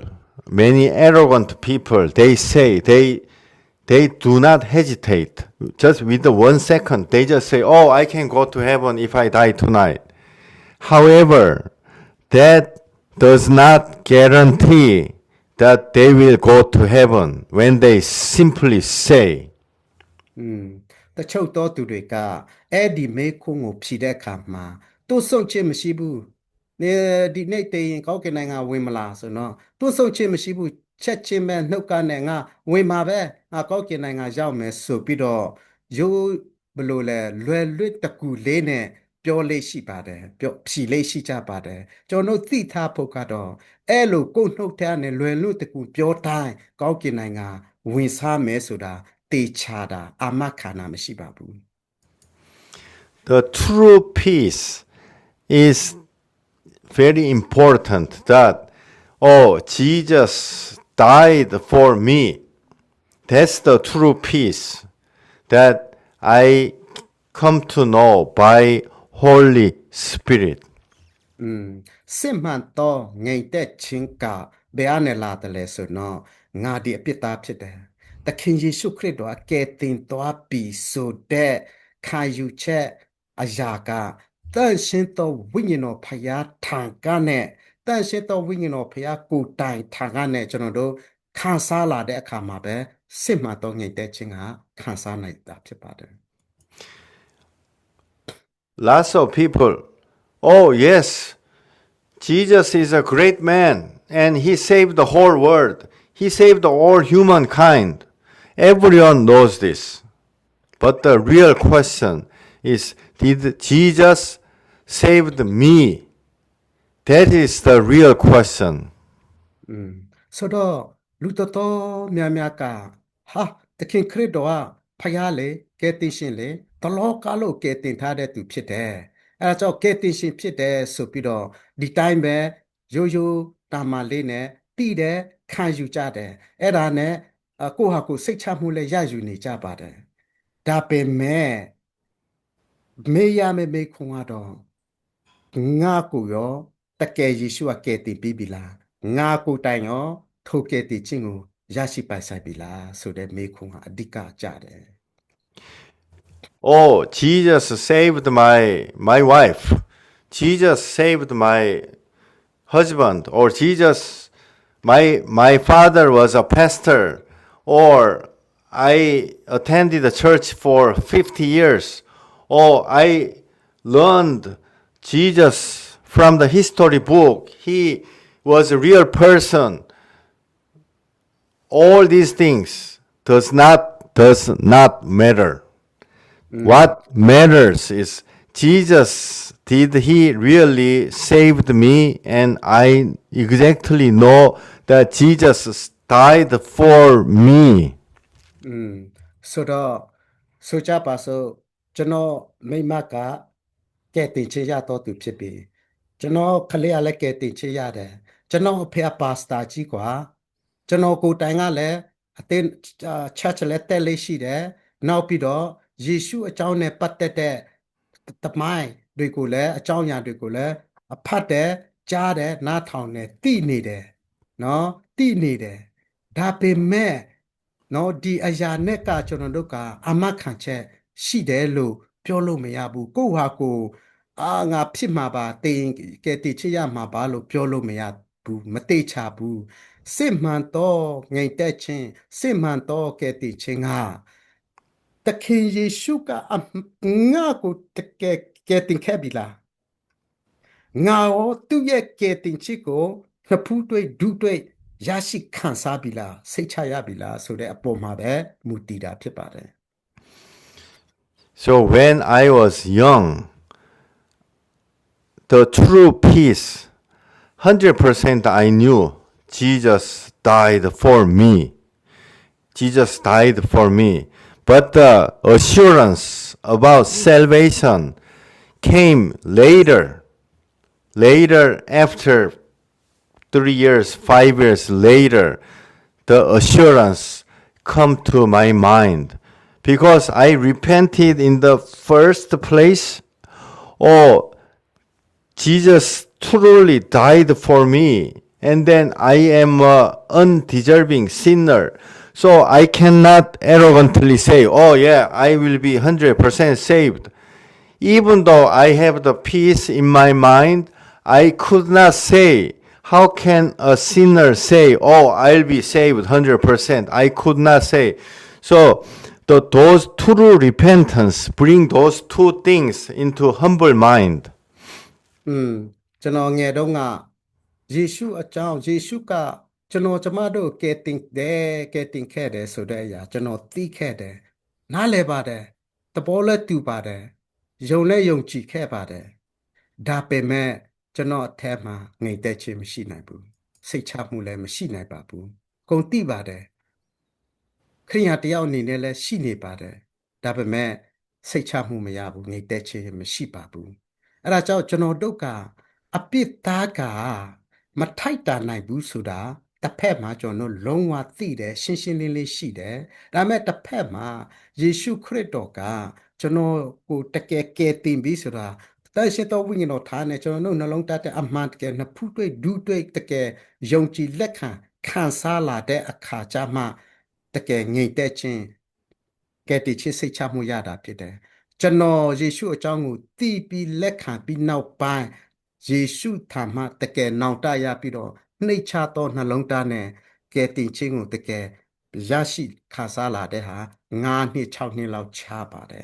Speaker 4: many arrogant people, they say they do not hesitate. Just with the 1 second, they just say, "Oh, I can go to heaven if I die tonight." However, that does not guarantee that they will go to heaven when they simply say.
Speaker 6: တချို့တော့သူတွေကအဲ့ဒီမေခွန်းကိုဖြေတဲ့အခါမှာသူ့ဆုံးခြင်းမရှိဘူးဒီနေ့တည်ရင်ကောင်းကင်နိုင်ငံဝင်မလားဆိုတော့သူ့ဆုံးခြင်းမရှိဘူးချက်ချင်းပဲနှုတ်ကနဲ့ငါဝင်မှာပဲငါကောင်းကင်နိုင်ငံရောက်မယ်ဆိုပြီးတော့ရိုးဘလို့လဲလွယ်လွတ်တကူလေးနဲ့ပြောလေးရှိပါတယ်ပြောဖြီလေးရှိကြပါတယ်ကျွန်တော်သိထားဖို့ကတော့အဲ့လိုကိုယ်နှုတ်ထားနဲ့လွယ်လွတ်တကူပြောတိုင်းကောင်းကင်နိုင်ငံဝင်စားမယ်ဆိုတာတေချာတာအာမခံနာမရှိပါဘူး
Speaker 4: The true peace is very important that, "Oh, Jesus died for me." That's the true peace that I come to know by Holy Spirit.
Speaker 6: စစ်မှန်တော့ငြိမ်သက်ခြင်းကဘယ်အနေလာတယ်လဲဆိုတော့ငါဒီအပြစ်သားဖြစ်တယ်။သခင်ယေရှုခရစ်တော်ကယ်တင်သွားပြီဆိုတဲ့ခံယူချက်အရာကတန်ရှင်းသောဝိညာဉ်တော်ဖျားထံကနဲ့တန်ရှင်းသောဝိညာဉ်တော်ဖျားကိုယ်တိုင်ထံကနဲ့ကျွန်တော်တို့ခံစားလာတဲ့အခါမှာပဲစစ်မှန်တော့ငြိမ်သက်ခြင်းကခံစားနိုင်တာဖြစ်ပါတယ်
Speaker 4: Lots of people, "Oh, yes, Jesus is a great man and he saved the whole world. He saved all humankind." Everyone knows this. But the real question is, did Jesus save me? That is the real question.
Speaker 6: ဆိုတော့လူတော်များများကဟာသခင်ခရစ်တော်ကဖျားလေ ကဲတင်ရှင်လေတလောကလို့ကဲတင်ထားတဲ့သူဖြစ်တယ်အဲဒါကြောင့်ကဲတင်ရှင်ဖြစ်တယ်ဆိုပြီးတော့ဒီတိုင်းပဲရိုးရိုးတာမလေးနဲ့တိတယ်ခံယူကြတယ်အဲ့ဒါနဲ့ကိုဟာကိုစိတ်ချမှုလည်းရယူနေကြပါတယ်ဒါပေမဲ့မေးရမယ့်မေးခွန်းကတော့ငါကိုရောတကယ်ယေရှုကကဲတင်ပြီးပြီလားငါကိုတိုင်ရောထိုကဲတင်ခြင်းကိုရရှိပိုင်ဆိုင်ပြီလားဆိုတဲ့မေးခွန်းကအဓိကကြတယ်
Speaker 4: Oh, Jesus saved my wife. Jesus saved my husband. Or Jesus, my father was a pastor. Or I attended the church for 50 years. Or I learned Jesus from the history book. He was a real person. All these things does not matter. What matters is Jesus, did he really saved me, and I exactly know that Jesus died for me.
Speaker 6: ဆိုတော့ဆိုကြပါစို့ကျွန်တော်မိမကကဲတင်ချရတော့သူဖြစ်ပြီကျွန်တော်ခလေးကလည်းကဲတင်ချရတယ်ကျွန်တော်အဖေပါစတာကြီးကွာကျွန်တော်ကိုတိုင်ကလည်းအတင်းchurch လည်းတက်လေးရှိတယ်နောက်ပြီးတော့ယေရှုအကြောင်းနဲ့ပတ်သက်တဲ့တမိုင်းတွေကိုလည်းအကြောင်းအရာတွေကိုလည်းအဖတ်တယ်ကြားတယ်နားထောင်တယ်သိနေတယ်နော်သိနေတယ်ဒါပေမဲ့နော်ဒီအရာနဲ့ကကျွန်တော်တို့ကအမခံချက်ရှိတယ်လို့ပြောလို့မရဘူးကိုဟာကိုငါဖြစ်မှာပါတင်ကဲတိချရမှာပါလို့ပြောလို့မရဘူးမတိချဘူးစစ်မှန်တော့ငိမ်တက်ခြင်းစစ်မှန်တော့ကဲတိခြင်းကတခင်ယေရှုကငါကိုတကယ်ကဲတင်ခဲ့ပြီလားငါရောသူ့ရဲ့ကဲတင်ချစ်ကိုနှစ်ဖူးတွေ့ဒုတွေ့ရရှိခံစားပြီလားစိတ်ချရပြီလားဆိုတဲ့အပေါ်မှာပဲမူတည်တာဖြစ်ပါတယ်
Speaker 4: So when I was young, the true peace, 100% I knew Jesus died for me. Jesus died for me. But the assurance about salvation came later. Later, after 3 years, 5 years later, the assurance come to my mind. Because I repented in the first place, or Jesus truly died for me, and then I am an undeserving sinner. So I cannot arrogantly say, oh yeah, I will be 100% saved. Even though I have the peace in my mind, I could not say, how can a sinner say, oh, I'll be saved 100%? I could not say. So those true repentance bring those two things into humble mind.
Speaker 6: ကျွန်တော်ငယ်တုန်းကယေရှုအကြောင်းယေရှုကကျွန်တော်ကျမတို့ကဲတင်တယ်ကဲတင်ခဲ့တယ်ဆိုတဲ့အရာကျွန်တော်သိခဲ့တယ်နားလည်ပါတယ်သဘောလည်းတူပါတယ်ယုံလည်းယုံကြည်ခဲ့ပါတယ်ဒါပေမဲ့ကျွန်တော်အထက်မှာငြိမ်သက်ခြင်းမရှိနိုင်ဘူးစိတ်ချမှုလည်းမရှိနိုင်ပါဘူးကုန်သိပါတယ်ခရိယာတယောက်အနေနဲ့လည်းရှိနေပါတယ်ဒါပေမဲ့စိတ်ချမှုမရဘူးငြိမ်သက်ခြင်းမရှိပါဘူးအဲ့ဒါကြောင့်ကျွန်တော်တို့ကအပြစ်သားကမထိုက်တာနိုင်ဘူးဆိုတာတစ်ဖက်မှာကျွန်တော်လုံးဝသိတယ်ရှင်းရှင်းလင်းလင်းရှိတယ်ဒါပေမဲ့တစ်ဖက်မှာယေရှုခရစ်တော်ကကျွန်တော်ကိုတကယ်ကယ်တင်ပြီးဆိုတာ但是到为了他呢，就弄那弄到的阿妈的那普对路对这个用起来看啥啦的阿卡扎嘛，这个人的钱，给的去谁家木亚的别的，就那耶稣讲我地比来看比闹掰，耶稣他妈这个闹大呀比咯，你查到那弄到呢，给的钱我这个也是看啥啦的哈，俺你朝你老查吧的。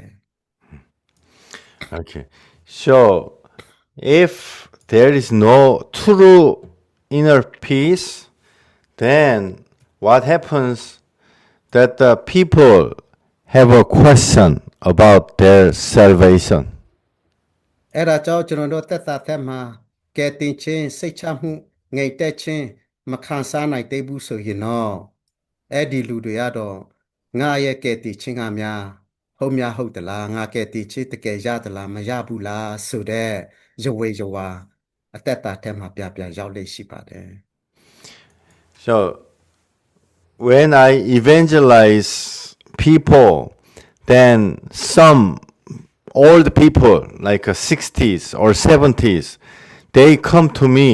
Speaker 4: Okay. So, if there is no true inner peace, then what happens that the people have a question about their salvation.
Speaker 6: အဲ့ဒါကြောင့်ကျွန်တော်တို့သက်သာသက်မှာကဲတင်ခြင်းစိတ်ချမှုငြိမ်သက်ခြင်းမခံစားနိုင်သေးဘူးဆိုရင်တော့အဲ့ဒီလူတွေကတော့ငါရဲ့ကဲတင်ခြင်းကများ ဟုတ်များဟုတ်တလားငါကဲတီချစ်တကယ်ရတလားမရဘူးလားဆိုတဲ့ရွေရွာအသက်တာထဲမှာပြရောက်လေရှိပါတယ်
Speaker 4: So when I evangelize people, then some old people like 60s or 70s, they come to me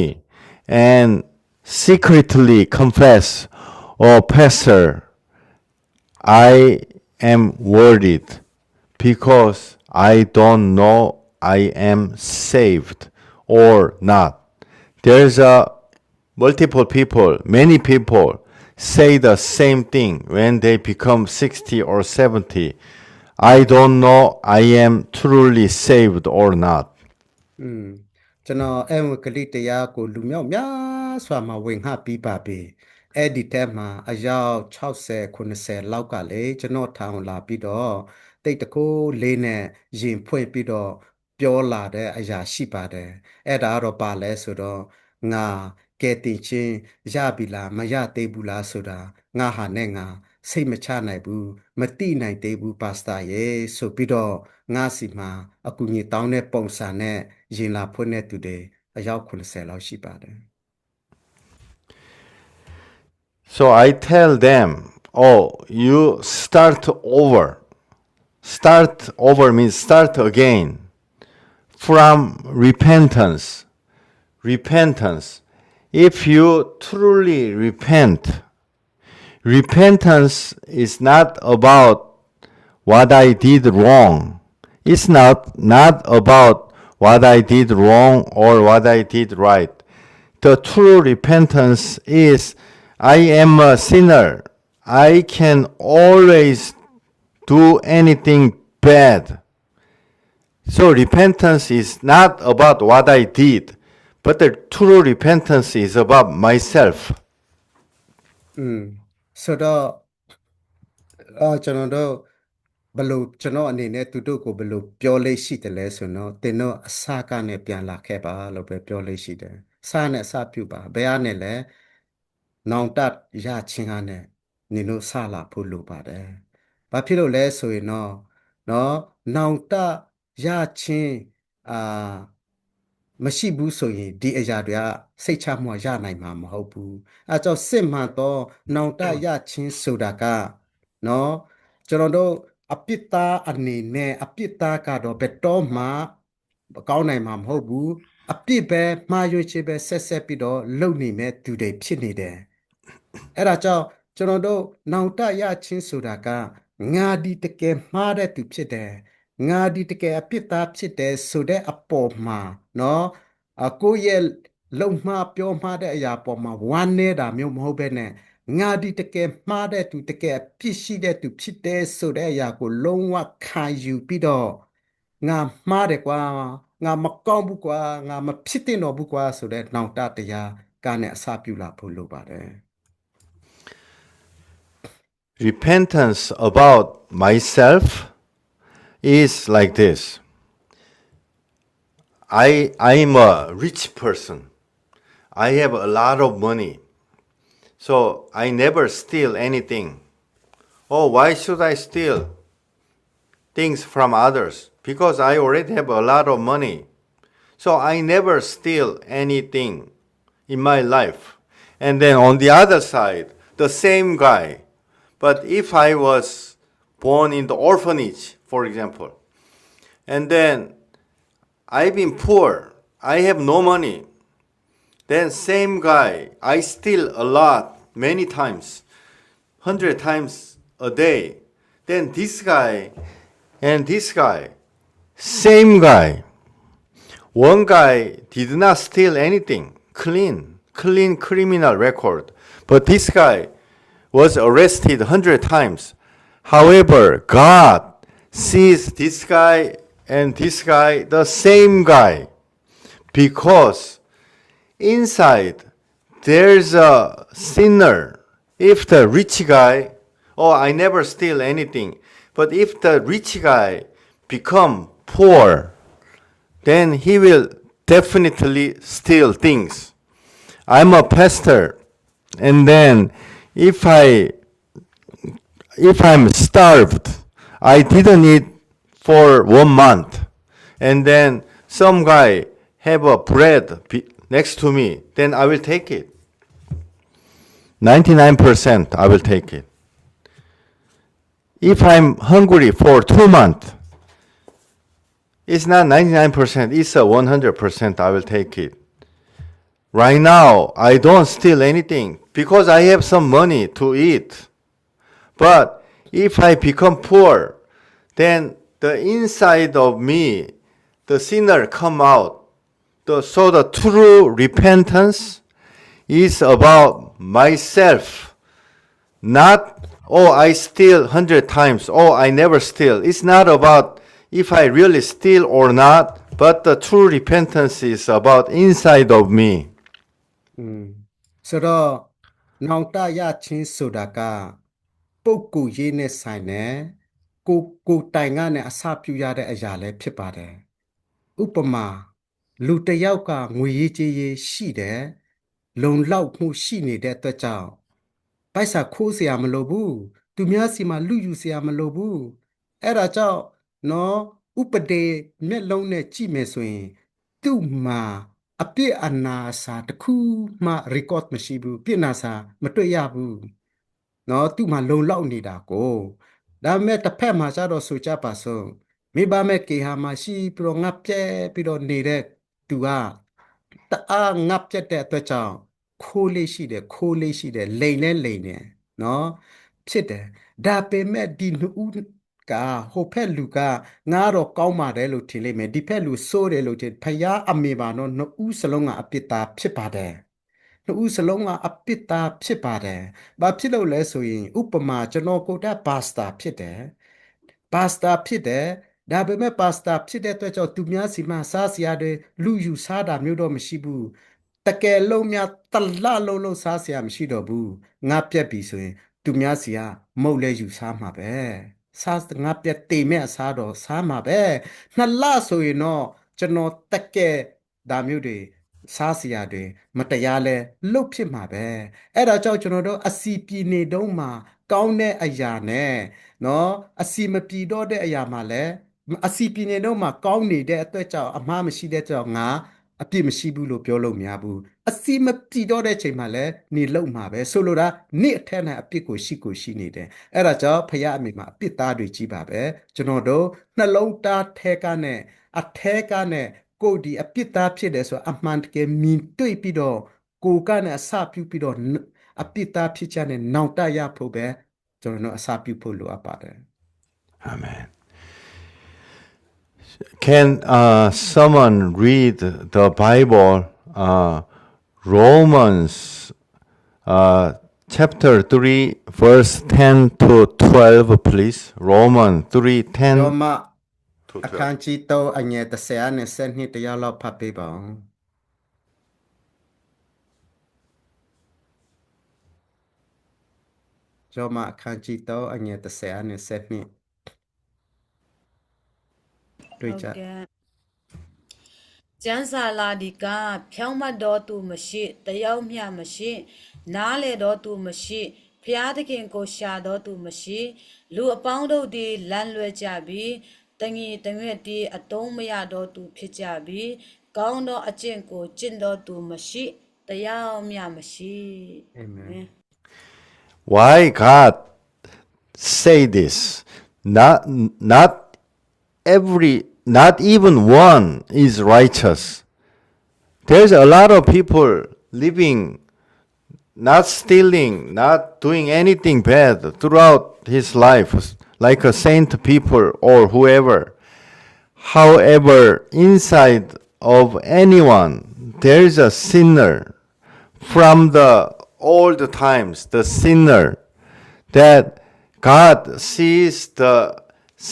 Speaker 4: and secretly confess, "Oh, Pastor, I am worried because I don't know I am saved or not." There's multiple people, many people say the same thing when they become 60 or 70. I don't know I am truly saved or not.
Speaker 6: ကျွန်တော်အဝကလေးတရားကိုလူမြောက်များစွာမှာဝင်ဟပြီးပါပြီအဲ့ဒီထဲမှာအယောက်60 90လောက်ကလေကျွန်တော်ထောင်လာပြီးတော့တိတ်တကိုးလေးနဲ့ရင်ဖွင့်ပြီးတော့ပြောလာတဲ့အရာရှိပါတယ်အဲ့ဒါတော့ပါလဲဆိုတော့ငါကဲတင်ချင်းရပြီလားမရသေးဘူးလားဆိုတာငါဟာနဲ့ငါစိတ်မချနိုင်ဘူးမတိနိုင်သေးဘူးပါစတာရေဆိုပြီးတော့ငါစီမှာအကူကြီးတောင်းတဲ့ပုံစံနဲ့ရင်လာဖွင့်တဲ့သူတွေအယောက်90လောက်ရှိပါတယ်
Speaker 4: So I tell them, "Oh, you start over. Start over means start again from repentance. Repentance. If you truly repent, repentance is not about what I did wrong. It's not about what I did wrong or what I did right. The true repentance is I am a sinner. I can always do anything bad. So repentance is not about what I did, but the true repentance is about myself.
Speaker 6: ဆိုတော့ကျွန်တော်တို့ဘလို့ကျွန်တော်အနေနဲ့သူတို့ကိုဘလို့ပြောလေးရှိတယ်လဲဆိုတော့တင်တော့အစကနေပြန်လာခဲ့ပါလို့ပဲပြောလေးရှိတယ်စနဲ့အစပြုပါဘယ်အနေလဲနောင်တရချင်းကနေနင်တို့စလာဖို့လိုပါတယ်ဘာဖြစ်လို့လဲဆိုရင်တော့နောင်တရချင်းမရှိဘူးဆိုရင်ဒီအရာတွေကစိတ်ချမှုရနိုင်မှာမဟုတ်ဘူးအဲကြောင့်စစ်မှန်တော့နောင်တရချင်းဆိုတာကကျွန်တော်တို့အပြစ်သားအနေနဲ့အပြစ်သားကတော့ဘယ်တော့မှမကောင်းနိုင်မှာမဟုတ်ဘူးအပြစ်ပဲမှားရွေးချေပဲဆက်ပြီးတော့လုံနေမဲ့သူတွေဖြစ်နေတယ်အဲ့ဒါကြောင့်ကျွန်တော်တို့နောင်တရချင်းဆိုတာကငါဒီတကယ်မှားတဲ့သူဖြစ်တယ်ငါဒီတကယ်အပြစ်သားဖြစ်တယ်ဆိုတဲ့အပေါ်မှာကိုယ့်ရဲ့လုံမှားပြောမှားတဲ့အရာပေါ်မှာဝမ်းနေတာမျိုးမဟုတ်ဘဲနဲ့ငါဒီတကယ်မှားတဲ့သူတကယ်အပြစ်ရှိတဲ့သူဖြစ်တယ်ဆိုတဲ့အရာကိုလုံးဝခံယူပြီးတော့ငါမှားတယ်ကွာငါမကောင်းဘူးကွာငါမဖြစ်သင့်တော့ဘူးကွာဆိုတဲ့နောင်တတရားကနဲ့အစပြုလာဖို့လိုပါတယ်
Speaker 4: Repentance about myself is like this. I'm a rich person. I have a lot of money. So I never steal anything. Oh, why should I steal things from others? Because I already have a lot of money. So I never steal anything in my life. And then on the other side, the same guy. But if I was born in the orphanage, for example, and then I've been poor, I have no money, then same guy, I steal a lot, many times, 100 times a day. Then this guy and this guy, same guy. One guy did not steal anything, clean criminal record. But this guy was arrested 100 times. However, God sees this guy and this guy, the same guy, because inside there's a sinner. If the rich guy, oh, I never steal anything, but if the rich guy become poor, then he will definitely steal things. I'm a pastor, and then if I'm starved, I didn't eat for 1 month. And then some guy have a bread next to me, then I will take it. 99% I will take it. If I'm hungry for 2 months, it's not 99%, it's a 100% I will take it. Right now, I don't steal anything because I have some money to eat. But if I become poor, then the inside of me, the sinner come out. So the true repentance is about myself, not, oh, I steal 100 times, oh, I never steal. It's not about if I really steal or not, but the true repentance is about inside of me.
Speaker 6: ဆိုတော့နောင်တရချင်းဆိုတာကပုပ်ကူရေးနဲ့ဆိုင်တယ်ကိုတိုင်ကနဲ့အစပြုရတဲ့အရာလည်းဖြစ်ပါတယ်ဥပမာလူတစ်ယောက်ကငွေရေးကြေးရေးရှိတယ်လုံလောက်မှုရှိနေတဲ့အတွက်ကြောင့်ပိုက်ဆံခိုးเสียမလို့ဘူးသူများစီမှာလူယူเสียမလို့ဘူးအဲ့ဒါကြောင့်နော်ဥပဒေမျက်လုံးနဲ့ကြည့်မယ်ဆိုရင်သူ့မှာအပြစ်အနာစာတစ်ခုမှ record မရှိဘူးပြစ်နာစာမတွေ့ရဘူးနော်သူ့မှာလုံလောက်နေတာကိုဒါပေမဲ့တစ်ဖက်မှာကျတော့ဆိုကြပါစို့မိဘမဲ့ကေဟာမှာရှိပြီးတော့ငါပြဲပြီးတော့နေတဲ့သူကတအားငါပြက်တဲ့အတွက်ကြောင့်ခိုးလေးရှိတယ်လိန်နဲ့လိန်တယ်နော်ဖြစ်တယ်ဒါပေမဲ့ဒီနှစ်ဦးကဟိုဖက်လူကငါတော့ကောင်းပါတယ်လို့ထင်လိမ့်မယ်ဒီဖက်လူစိုးတယ်လို့ထင်ဖယားအမေပါတော့နှစ်ဦးစလုံးကအပြစ်သားဖြစ်ပါတယ်နှစ်ဦးစလုံးကအပြစ်သားဖြစ်ပါတယ်ဘာဖြစ်လို့လဲဆိုရင်ဥပမာကျွန်တော်ကိုယ်တိုင်ပါစတာဖြစ်တယ်ဒါပေမဲ့ပါစတာဖြစ်တဲ့အတွက်ကြောင့်သူများစီမှာစားစရာတွေလူယူစားတာမျိုးတော့မရှိဘူးတကယ်လုံးများတလလုံးစားစရာမရှိတော့ဘူးငါပြက်ပြီဆိုရင်သူများစီကမုတ်လဲယူစားမှာပဲစားငါပြက်တေမဲ့အစားတော့စားမှာပဲနှစ်လဆိုရင်တော့ကျွန်တော်တကယ်ဒါမျိုးတွေစားစရာတွေမတရားလဲလုတ်ဖြစ်မှာပဲအဲ့ဒါကြောင့်ကျွန်တော်တို့အစီပြည်နေတုံးမှာကောင်းတဲ့အရာနဲ့နော်အစီမပြည်တော့တဲ့အရာမှာလဲအစီပြည်နေတုံးမှာကောင်းနေတဲ့အတွက်ကြောင့်အမှားမရှိတဲ့ကြောင့်ငါအပြစ်မရှိဘူးလို့ပြောလို့မရဘူးအစီမပြည်တော့တဲ့ချိန်မှာလဲနေလုံမှာပဲဆိုလိုတာနေ့အထက်နဲ့အပြစ်ကိုရှိနေတယ်အဲ့ဒါကြောင့်ဖခင်အမိမှာအပြစ်သားတွေကြီးပါပဲကျွန်တော်တို့နှလုံးသားထဲကနဲ့အထဲကနဲ့ကိုဒီအပြစ်သားဖြစ်တယ်ဆိုအမှန်တကယ်မြင်တွေ့ပြီးတော့ကိုကနဲ့အစပြုပြီးတော့အပြစ်သားဖြစ်ချတဲ့နောင်တရဖို့ပဲကျွန်တော်တို့အစပြုဖို့လိုအပ်ပါတယ်
Speaker 4: Amen. Can someone read the Bible, Romans chapter 3, verse 10 to 12, please? Romans 3, 10
Speaker 6: ရောမ
Speaker 4: to
Speaker 6: အခန်း
Speaker 4: 12.
Speaker 6: ကြီး3အငယ်30နဲ့12တရားလောက်ဖတ်ပေးပါဦးရောမအခန်းကြီး3အငယ်30နဲ့12တွေ့ကြ
Speaker 7: ဟုတ်ကဲ့ကျမ်းစာလာဒီကဖြောင်းမတ်တော်သူမရှိတယောက်မျှမရှိနားလေတော်သူမရှိဖျားသခင်ကိုရှာတော်သူမရှိလူအပေါင်းတို့သည်လမ်းလွဲကြပြီးတငီတငွေ့တီအတုံးမရတော်သူဖြစ်ကြပြီးကောင်းသောအကျင့်ကိုကျင့်တော်သူမရှိတယောက်မျှမရှိ
Speaker 6: Amen.
Speaker 4: Why God say this? Not even one is righteous. There's a lot of people living, not stealing, not doing anything bad throughout his life, like a saint people or whoever. However, inside of anyone, there is a sinner. From the old times, the sinner, that God sees the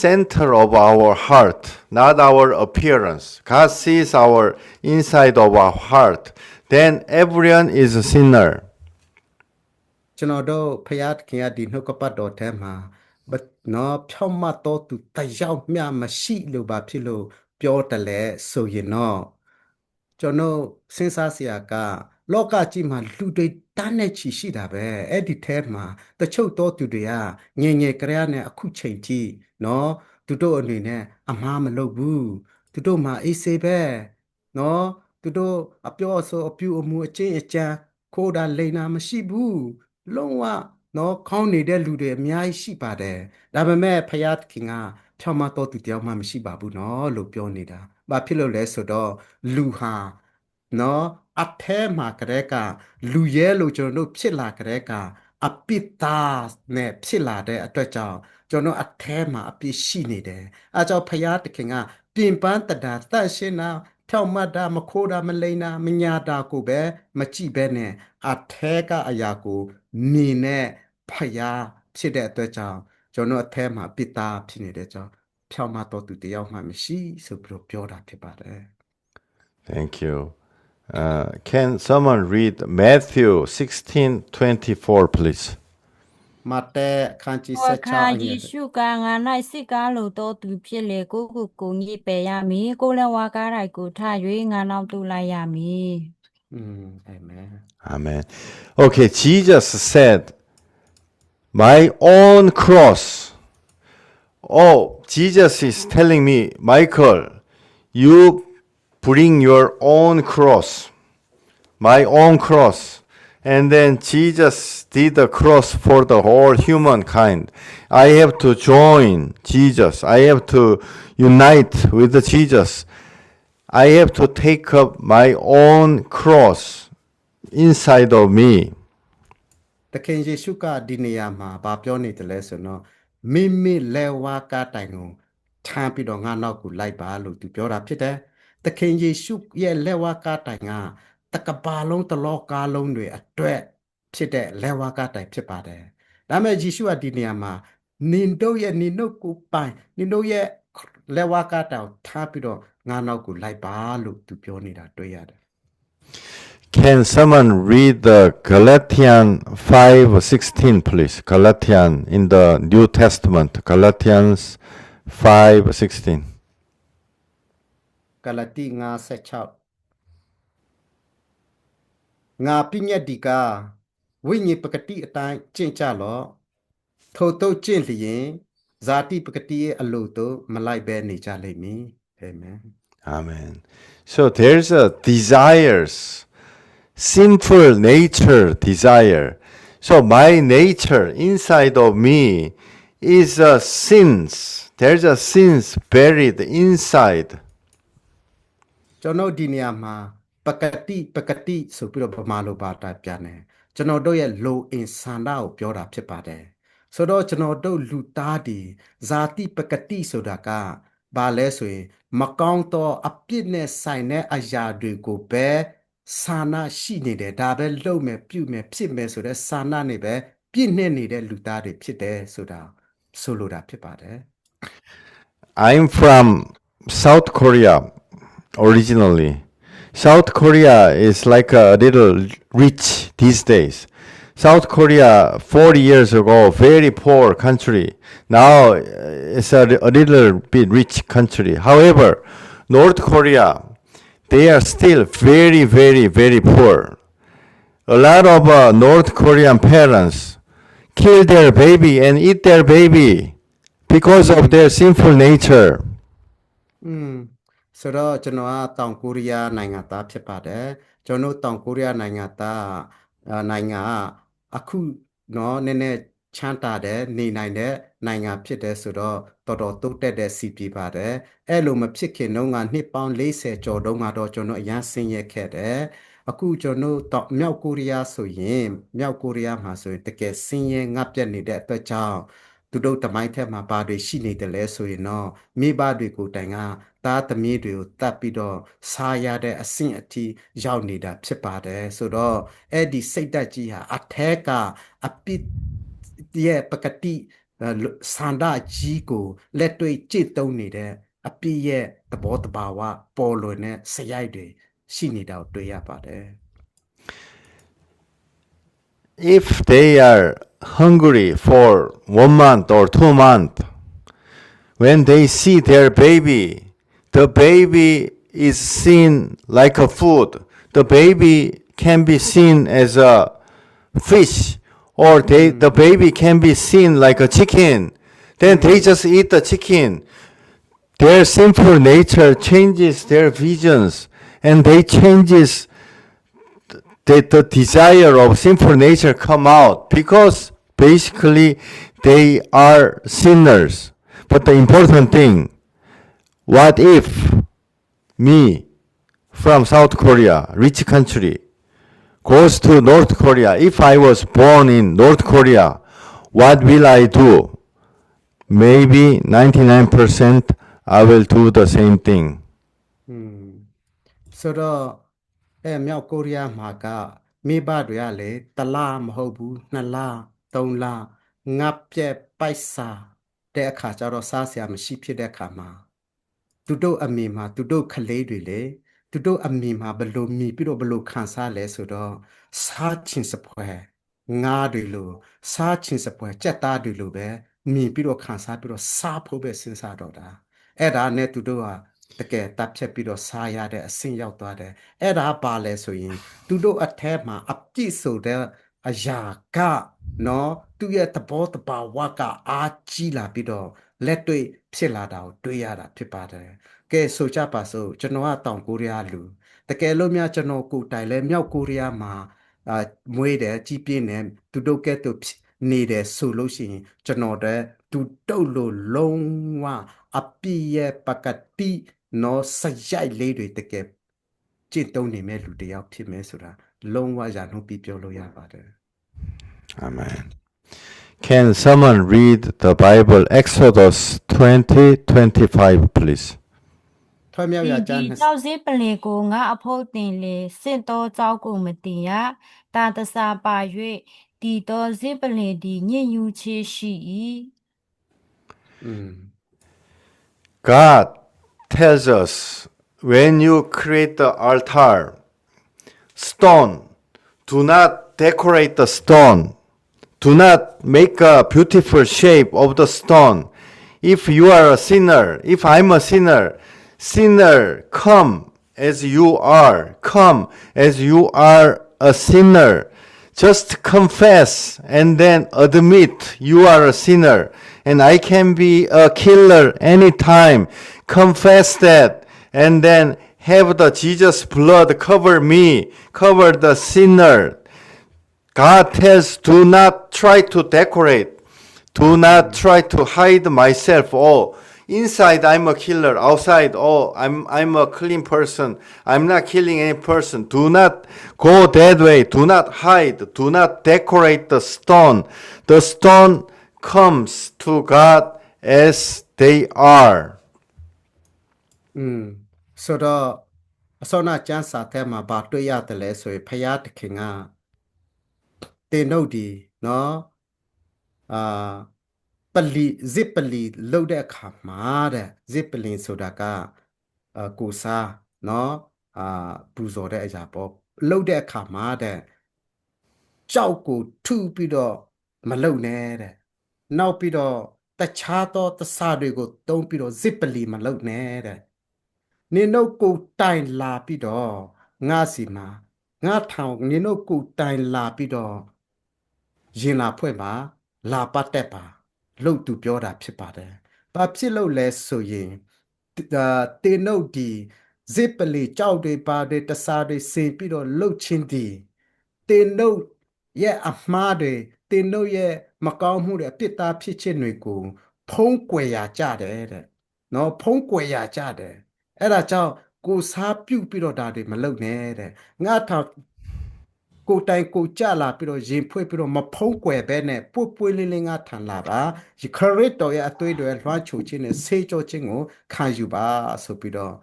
Speaker 4: center of our heart, not our appearance. God sees our inside of our heart. Then everyone is a sinner.
Speaker 6: ကျွန်တော်တို့ဖျားခင်ရဒီနှုတ်ကပတ်တော်ထဲမှာနော်ဖြောင့်မတ်တော်သူတယောက်မျှမရှိလို့ပါဖြစ်လို့ပြောတယ်လေဆိုရင်တော့ကျွန်တော်စဉ်းစားစရာက လောကကြီးမှာလူတွေတန်းနဲ့ချီရှိတာပဲအဲ့ဒီထဲမှာတချို့တော့သူတွေကငယ်ငယ်ကလေးနဲ့အခုချိန်ထိနော်သူတို့အနေနဲ့အမှားမလုပ်ဘူးသူတို့မှာအေးစေးပဲနော်သူတို့အပြောအဆိုအပြုအမူအချင်းအချမ်းခိုးတာလိန်တာမရှိဘူးလုံးဝနော်ခေါင်းနေတဲ့လူတွေအများကြီးရှိပါတယ်ဒါပေမဲ့ဖယားခင်ကဖြောင်းမတော်သူတယောက်မှမရှိပါဘူးနော်လို့ပြောနေတာဘာဖြစ်လို့လဲဆိုတော့လူဟာနော်အထဲမှာကတဲ့ကလူရဲလို့ကျွန်တော်တို့ဖြစ်လာကတဲ့ကအပိတာနဲ့ဖြစ်လာတဲ့အတွက်ကြောင့်ကျွန်တော်အထဲမှာအပြစ်ရှိနေတယ်အဲကြောင့်ဖယားတခင်ကပြင်ပန်းတတာတန့်ရှင်းတာဖြောင်းမတ်တာမခိုးတာမလိန်တာမညာတာကိုပဲမကြည့်ပဲနဲ့အထဲကအရာကိုမြင်နဲ့ဖယားဖြစ်တဲ့အတွက်ကြောင့်ကျွန်တော်အထဲမှာပိတာဖြစ်နေတဲ့ကြောင့်ဖြောင်းမတော်သူတယောက်မှမရှိဆိုပြီးတော့ပြောတာဖြစ်ပါတယ်
Speaker 4: Thank you. Can someone read Matthew 16:24, please?
Speaker 6: မာတဲခန်းကြီး
Speaker 2: ဟော
Speaker 6: ဆက်ချ
Speaker 2: ခါ
Speaker 6: အင
Speaker 2: ယေ
Speaker 6: ယ်
Speaker 2: ရှုကငါ၌စစ်ကားလို့တော်သူဖြစ်လေကိုညစ်ပယ်ရမည်ကိုလည်းဝါကားတိုင်းကိုထ၍ငါနောက်တူလိုက်ရမည်
Speaker 6: အာမင်
Speaker 4: Amen. Okay, Jesus said, my own cross. Oh, Jesus is telling me, Michael, you bring your own cross, my own cross. And then Jesus did the cross for the whole humankind. I have to join Jesus. I have to unite with Jesus. I have to take up my own cross inside of me.
Speaker 6: တခင်ယေရှုကဒီနေရာမှာဗာပြောနေတယ်လဲဆိုတော့မိမိလဲဝါကားတိုင်ကိုထမ်းပြီးတော့ငါနောက်ကိုလိုက်ပါလို့သူပြောတာဖြစ်တယ်တခင်ယေရှုရဲ့လဲဝါကားတိုင်ကတကဘာလုံးတလောကားလုံးတွေအတွက်ဖြစ်တဲ့လဲဝါကားတိုင်ဖြစ်ပါတယ်ဒါပေမဲ့ယေရှုကဒီနေရာမှာနင်တို့ရဲ့နင်တို့ကိုပိုင်နင်တို့ရဲ့လဲဝါကားတိုင်ကိုထားပြီးတော့ငါနောက်ကိုလိုက်ပါလို့သူပြောနေတာတွေ့ရတယ်
Speaker 4: Can someone read the Galatians 5:16, please? Galatians in the New Testament. Galatians 5:16.
Speaker 6: ဂလာတိ9:16ငါပြည့်ညတ်ဒီကဝိညာဉ်ပကတိအတိုင်းကျင့်ကြလော့ထို့သို့ကျင့်လျင်ဇာတိပကတိရဲ့အလိုသို့မလိုက်ဘဲနေကြလိမ့်မည်အာမင်
Speaker 4: Amen. So there's a desires, sinful nature desire. So my nature inside of me is a sins. There's a sins buried inside.
Speaker 6: ကျွန်တော်ဒီနေရာမှာပကတိဆိုပြီးတော့ဗမာလိုပါတာပြန်တယ်ကျွန်တော်တို့ရဲ့လိုအင်ဆန္ဒကိုပြောတာဖြစ်ပါတယ်ဆိုတော့ကျွန်တော်တို့လူသားဒီဇာတိပကတိဆိုတာကဘာလဲဆိုရင်မကောင်းသောအပြစ်နဲ့ဆိုင်တဲ့အရာတွေကိုပဲဆန္ဒရှိနေတယ်ဒါပဲလုပ်မယ်ပြုမယ်ဖြစ်မယ်ဆိုတဲ့ဆန္ဒနဲ့ပဲပြည့်နေနေတဲ့လူသားတွေဖြစ်တယ်ဆိုတာဆိုလိုတာဖြစ်ပါတယ်
Speaker 4: I'm from South Korea originally. South Korea is like a little rich these days. South Korea 40 years ago, very poor country. Now it's a little bit rich country. However, North Korea, they are still very, very, very poor. A lot of North Korean parents kill their baby and eat their baby because of their sinful nature.
Speaker 6: ဆိုတော့ကျွန်တော်ကတောင်ကိုရီးယားနိုင်ငံသားဖြစ်ပါတယ်ကျွန်တော်တောင်ကိုရီးယားနိုင်ငံသားနိုင်ငံအခုနော်နည်းနည်းချမ်းသာတဲ့နေနိုင်တဲ့နိုင်ငံဖြစ်တယ်ဆိုတော့တော်တော်တိုးတက်တဲ့စီပြည်ပါတယ်အဲ့လိုမဖြစ်ခင်တုန်းကနှစ်ပေါင်း40ကျော်တုန်းကတော့ကျွန်တော်အရန်ဆင်းရဲခဲ့တယ်အခုကျွန်တော်တော့မြောက်ကိုရီးယားဆိုရင်မြောက်ကိုရီးယားမှာဆိုရင်တကယ်ဆင်းရဲငတ်ပြတ်နေတဲ့အတွက်ကြောင့်သူတို့တမိုင်းထက်မှာဘာတွေရှိနေတယ်လဲဆိုရင်တော့မိဘတွေကိုတိုင်ကသားသမီးတွေကိုတတ်ပြီးတော့စားရတဲ့အဆင့်အထိရောက်နေတာဖြစ်ပါတယ်ဆိုတော့အဲ့ဒီစိတ်ဓာတ်ကြီးဟာအထက်ကအပစ်ရဲ့ပကတိစန္ဒကြီးကိုလက်တွေ့ကြည့်သုံးနေတဲ့အပစ်ရဲ့သဘောတဘာဝပေါ်လွင်တဲ့စရိုက်တွေရှိနေတာကိုတွေ့ရပါတယ်
Speaker 4: If they are hungry for 1 month or 2 months, when they see their baby, the baby is seen like a food. The baby can be seen as a fish, or the baby can be seen like a chicken. Then they just eat the chicken. Their sinful nature changes their visions, and they changes the desire of sinful nature come out, because basically they are sinners. But the important thing, what if me from South Korea, rich country, goes to North Korea? If I was born in North Korea, what will I do? Maybe 99% I will do the same thing.
Speaker 6: ဆိုတော့မြောက်ကိုရီးယားမှာကမိဘတွေကလေတလားမဟုတ်ဘူး2လ3လငါပြက်ပိုက်စာတဲ့အခါကျတော့စားစရာမရှိဖြစ်တဲ့အခါမှာသူတို့အမိမှာသူတို့ခလေးတွေလေသူတို့အမိမှာဘလို့မိပြီးတော့ဘလို့ခံစားလဲဆိုတော့စားချင်းစပွဲငါတွေလို့စားချင်းစပွဲကြက်သားတွေလို့ပဲမိပြီးတော့ခံစားပြီးတော့စားဖို့ပဲစဉ်းစားတော့တာအဲ့ဒါနဲ့သူတို့ကတကယ်တပ်ဖြတ်ပြီးတော့စားရတဲ့အဆင့်ရောက်သွားတယ်အဲ့ဒါပါလဲဆိုရင်သူတို့အထက်မှာအပြည့်ဆိုတဲ့အရာကနော်သူရဲ့သဘောတဘာဝကအားကြီးလာပြီးတော့လက်တွေ့ဖြစ်လာတာကိုတွေ့ရတာဖြစ်ပါတယ်ကဲဆိုကြပါစို့ကျွန်တော်ကတောင်ကိုရီးယားလူတကယ်လို့များကျွန်တော်ကိုတိုင်လဲမြောက်ကိုရီးယားမှာမွေးတယ်ကြီးပြင်းတယ်သူတို့ကဲ့သို့နေတယ်ဆိုလို့ရှိရင်ကျွန်တော်တဲ့သူတုတ်လို့လုံးဝအပြည့်ရဲ့ပကတိနော်စရိုက်လေးတွေတကယ်ကျင့်သုံးနေမဲ့လူတယောက်ဖြစ်မယ်ဆိုတာလုံးဝရနှုတ်ပြီးပြောလို့ရပါတယ်
Speaker 4: Amen. Can someone read the Bible, Exodus 20:25, please?
Speaker 6: ထွတ်မြောက်ရကျမ်း
Speaker 2: ဒီကြောက်စည်းပလင်ကိုငါအဖို့တင်လေစစ်တော်ကြောက်ကိုမတင်ရတာတစာပါ၍ဒီတော်စည်းပလင်ဒီညဉ့်ယူချေရှိ၏
Speaker 4: God tells us, when you create the altar, stone, do not decorate the stone. Do not make a beautiful shape of the stone. If you are a sinner, if I'm a sinner, come as you are. Come as you are a sinner. Just confess and then admit you are a sinner. And I can be a killer anytime. Confess that and then have the Jesus blood cover me, cover the sinner. God tells, do not try to decorate. Do not try to hide myself. Oh, inside I'm a killer. Outside, oh, I'm a clean person. I'm not killing any person. Do not go that way. Do not hide. Do not decorate the stone. The stone comes to God as they are.
Speaker 6: ဆိုတော့အစောနာကျမ်းစာထဲမှာဘာတွေ့ရတယ်လဲဆိုရင်ဖယားတခင်ကတင်တို့ဒီနော်ပလီဇစ်ပလီလောက်တဲ့အခါမှာတဲ့ဇစ်ပလင်ဆိုတာကကိုစားနော်ပူဇော်တဲ့အရာပေါ့လောက်တဲ့အခါမှာတဲ့ကြောက်ကိုထုပြီးတော့မလုံနဲ့တဲ့နောက်ပြီးတော့တခြားသောသစ္စာတွေကိုတုံးပြီးတော့ဇစ်ပလီမလုံနဲ့တဲ့နင်တို့ကိုတိုင်လာပြီးတော့ငါစီမှာငါထောင်နင်တို့ကိုတိုင်လာပြီးတော့ရင်လာဖွဲ့ပါလာပတ်တက်ပါလှုပ်သူပြောတာဖြစ်ပါတယ်ဘာဖြစ်လို့လဲဆိုရင်တင်တို့ဒီဇစ်ပလီကြောက်တွေပါတွေတစားတွေစင်ပြီးတော့လှုပ်ချင်းဒီတင်တို့ရဲ့အမှားတွေတင်တို့ရဲ့မကောင်းမှုတွေအပြစ်သားဖြစ်ခြင်းတွေကိုဖုံးကွယ်ရကြတယ်တဲ့နော်ဖုံးကွယ်ရကြတယ်အဲ့ဒါကြောင့်ကိုစားပြုတ်ပြီးတော့ဒါတွေမလုပ်နဲ့တဲ့ငါထောင်ကိုတိုင်ကိုကြလာပြီးတော့ရင်ဖွေးပြီးတော့မဖုံးကွယ်ပဲနဲ့ပွပွလေးလေးငါထန်လာပါခရစ်တော်ရဲ့အသွေးတွေလွှမ်းချိုခြင်းနဲ့ဆေးကြောခြင်းကိုခံယူပါဆိုပြီးတော့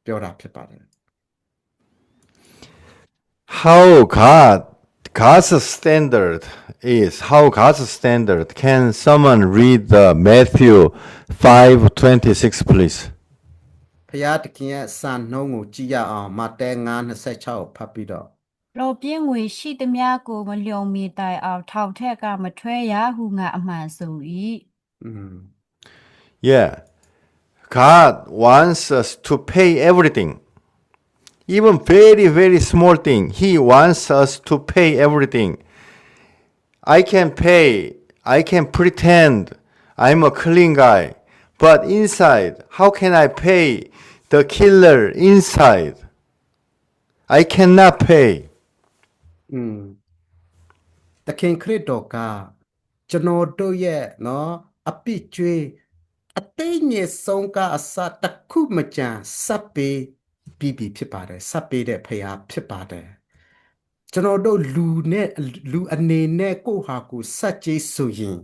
Speaker 6: ပြောတာဖြစ်ပါတယ်
Speaker 4: How God's standard is, how God's standard. Can someone read the Matthew 5:26, please?
Speaker 6: ဖယားတခင်ရဲ့စံနှုန်းကိုကြည့်ရအောင်မဿဲ9:26ဖတ်ပြီးတော့
Speaker 2: လောပြင်းငွေရှိသမျှကိုမလျော်မီတိုင်အောင်ထောက်ထက်ကမထွဲရဟုငါအမှန်ဆို၏
Speaker 4: Yeah. God wants us to pay everything. Even very, very small thing, He wants us to pay everything. I can pay, I can pretend I'm a clean guy, but inside, how can I pay the killer inside? I cannot pay.
Speaker 6: ตะเคนคริสต์ကကျွန်တော်တို့ရဲ့နော်အပြစ်ကြွေးအသိငယ်ဆုံးကအစတစ်ခုမကြံစပ်ပေးပြီးဖြစ်ပါတယ်စပ်ပေးတဲ့ဖရာဖြစ်ပါတယ်ကျွန်တော်တို့လူအနေနဲ့ကိုယ့်ဟာကိုယ်စက်ကြေးဆိုရင်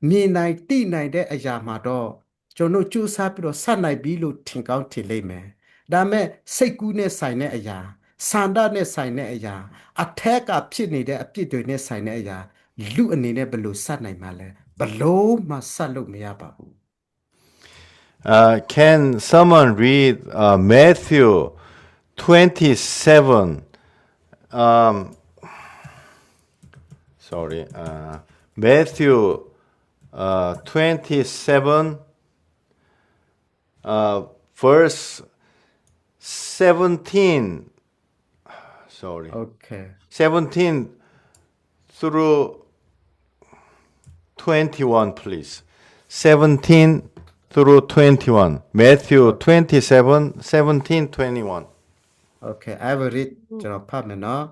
Speaker 6: မြင်နိုင်သိနိုင်တဲ့အရာမှာတော့ကျွန်တော်ကြိုးစားပြီးတော့စနိုင်ပြီလို့ထင်ကောင်းထင်လိမ့်မယ်ဒါမဲ့စိတ်ကူးနဲ့ဆိုင်တဲ့အရာစန္ဒနဲ့ဆိုင်တဲ့အရာအထက်ကဖြစ်နေတဲ့အပြစ်တွေနဲ့ဆိုင်တဲ့အရာလူအနေနဲ့ဘယ်လိုစနိုင်မှာလဲဘလို့မှစလို့မရပါဘူး
Speaker 4: Can someone read Matthew 27? Matthew 27, verse 17.
Speaker 6: Okay.
Speaker 4: 17 through 21, please. 17 through 21. Matthew 27, 17, 21.
Speaker 6: Okay, I will read ကျွန်တော်ဖတ်မယ်နော်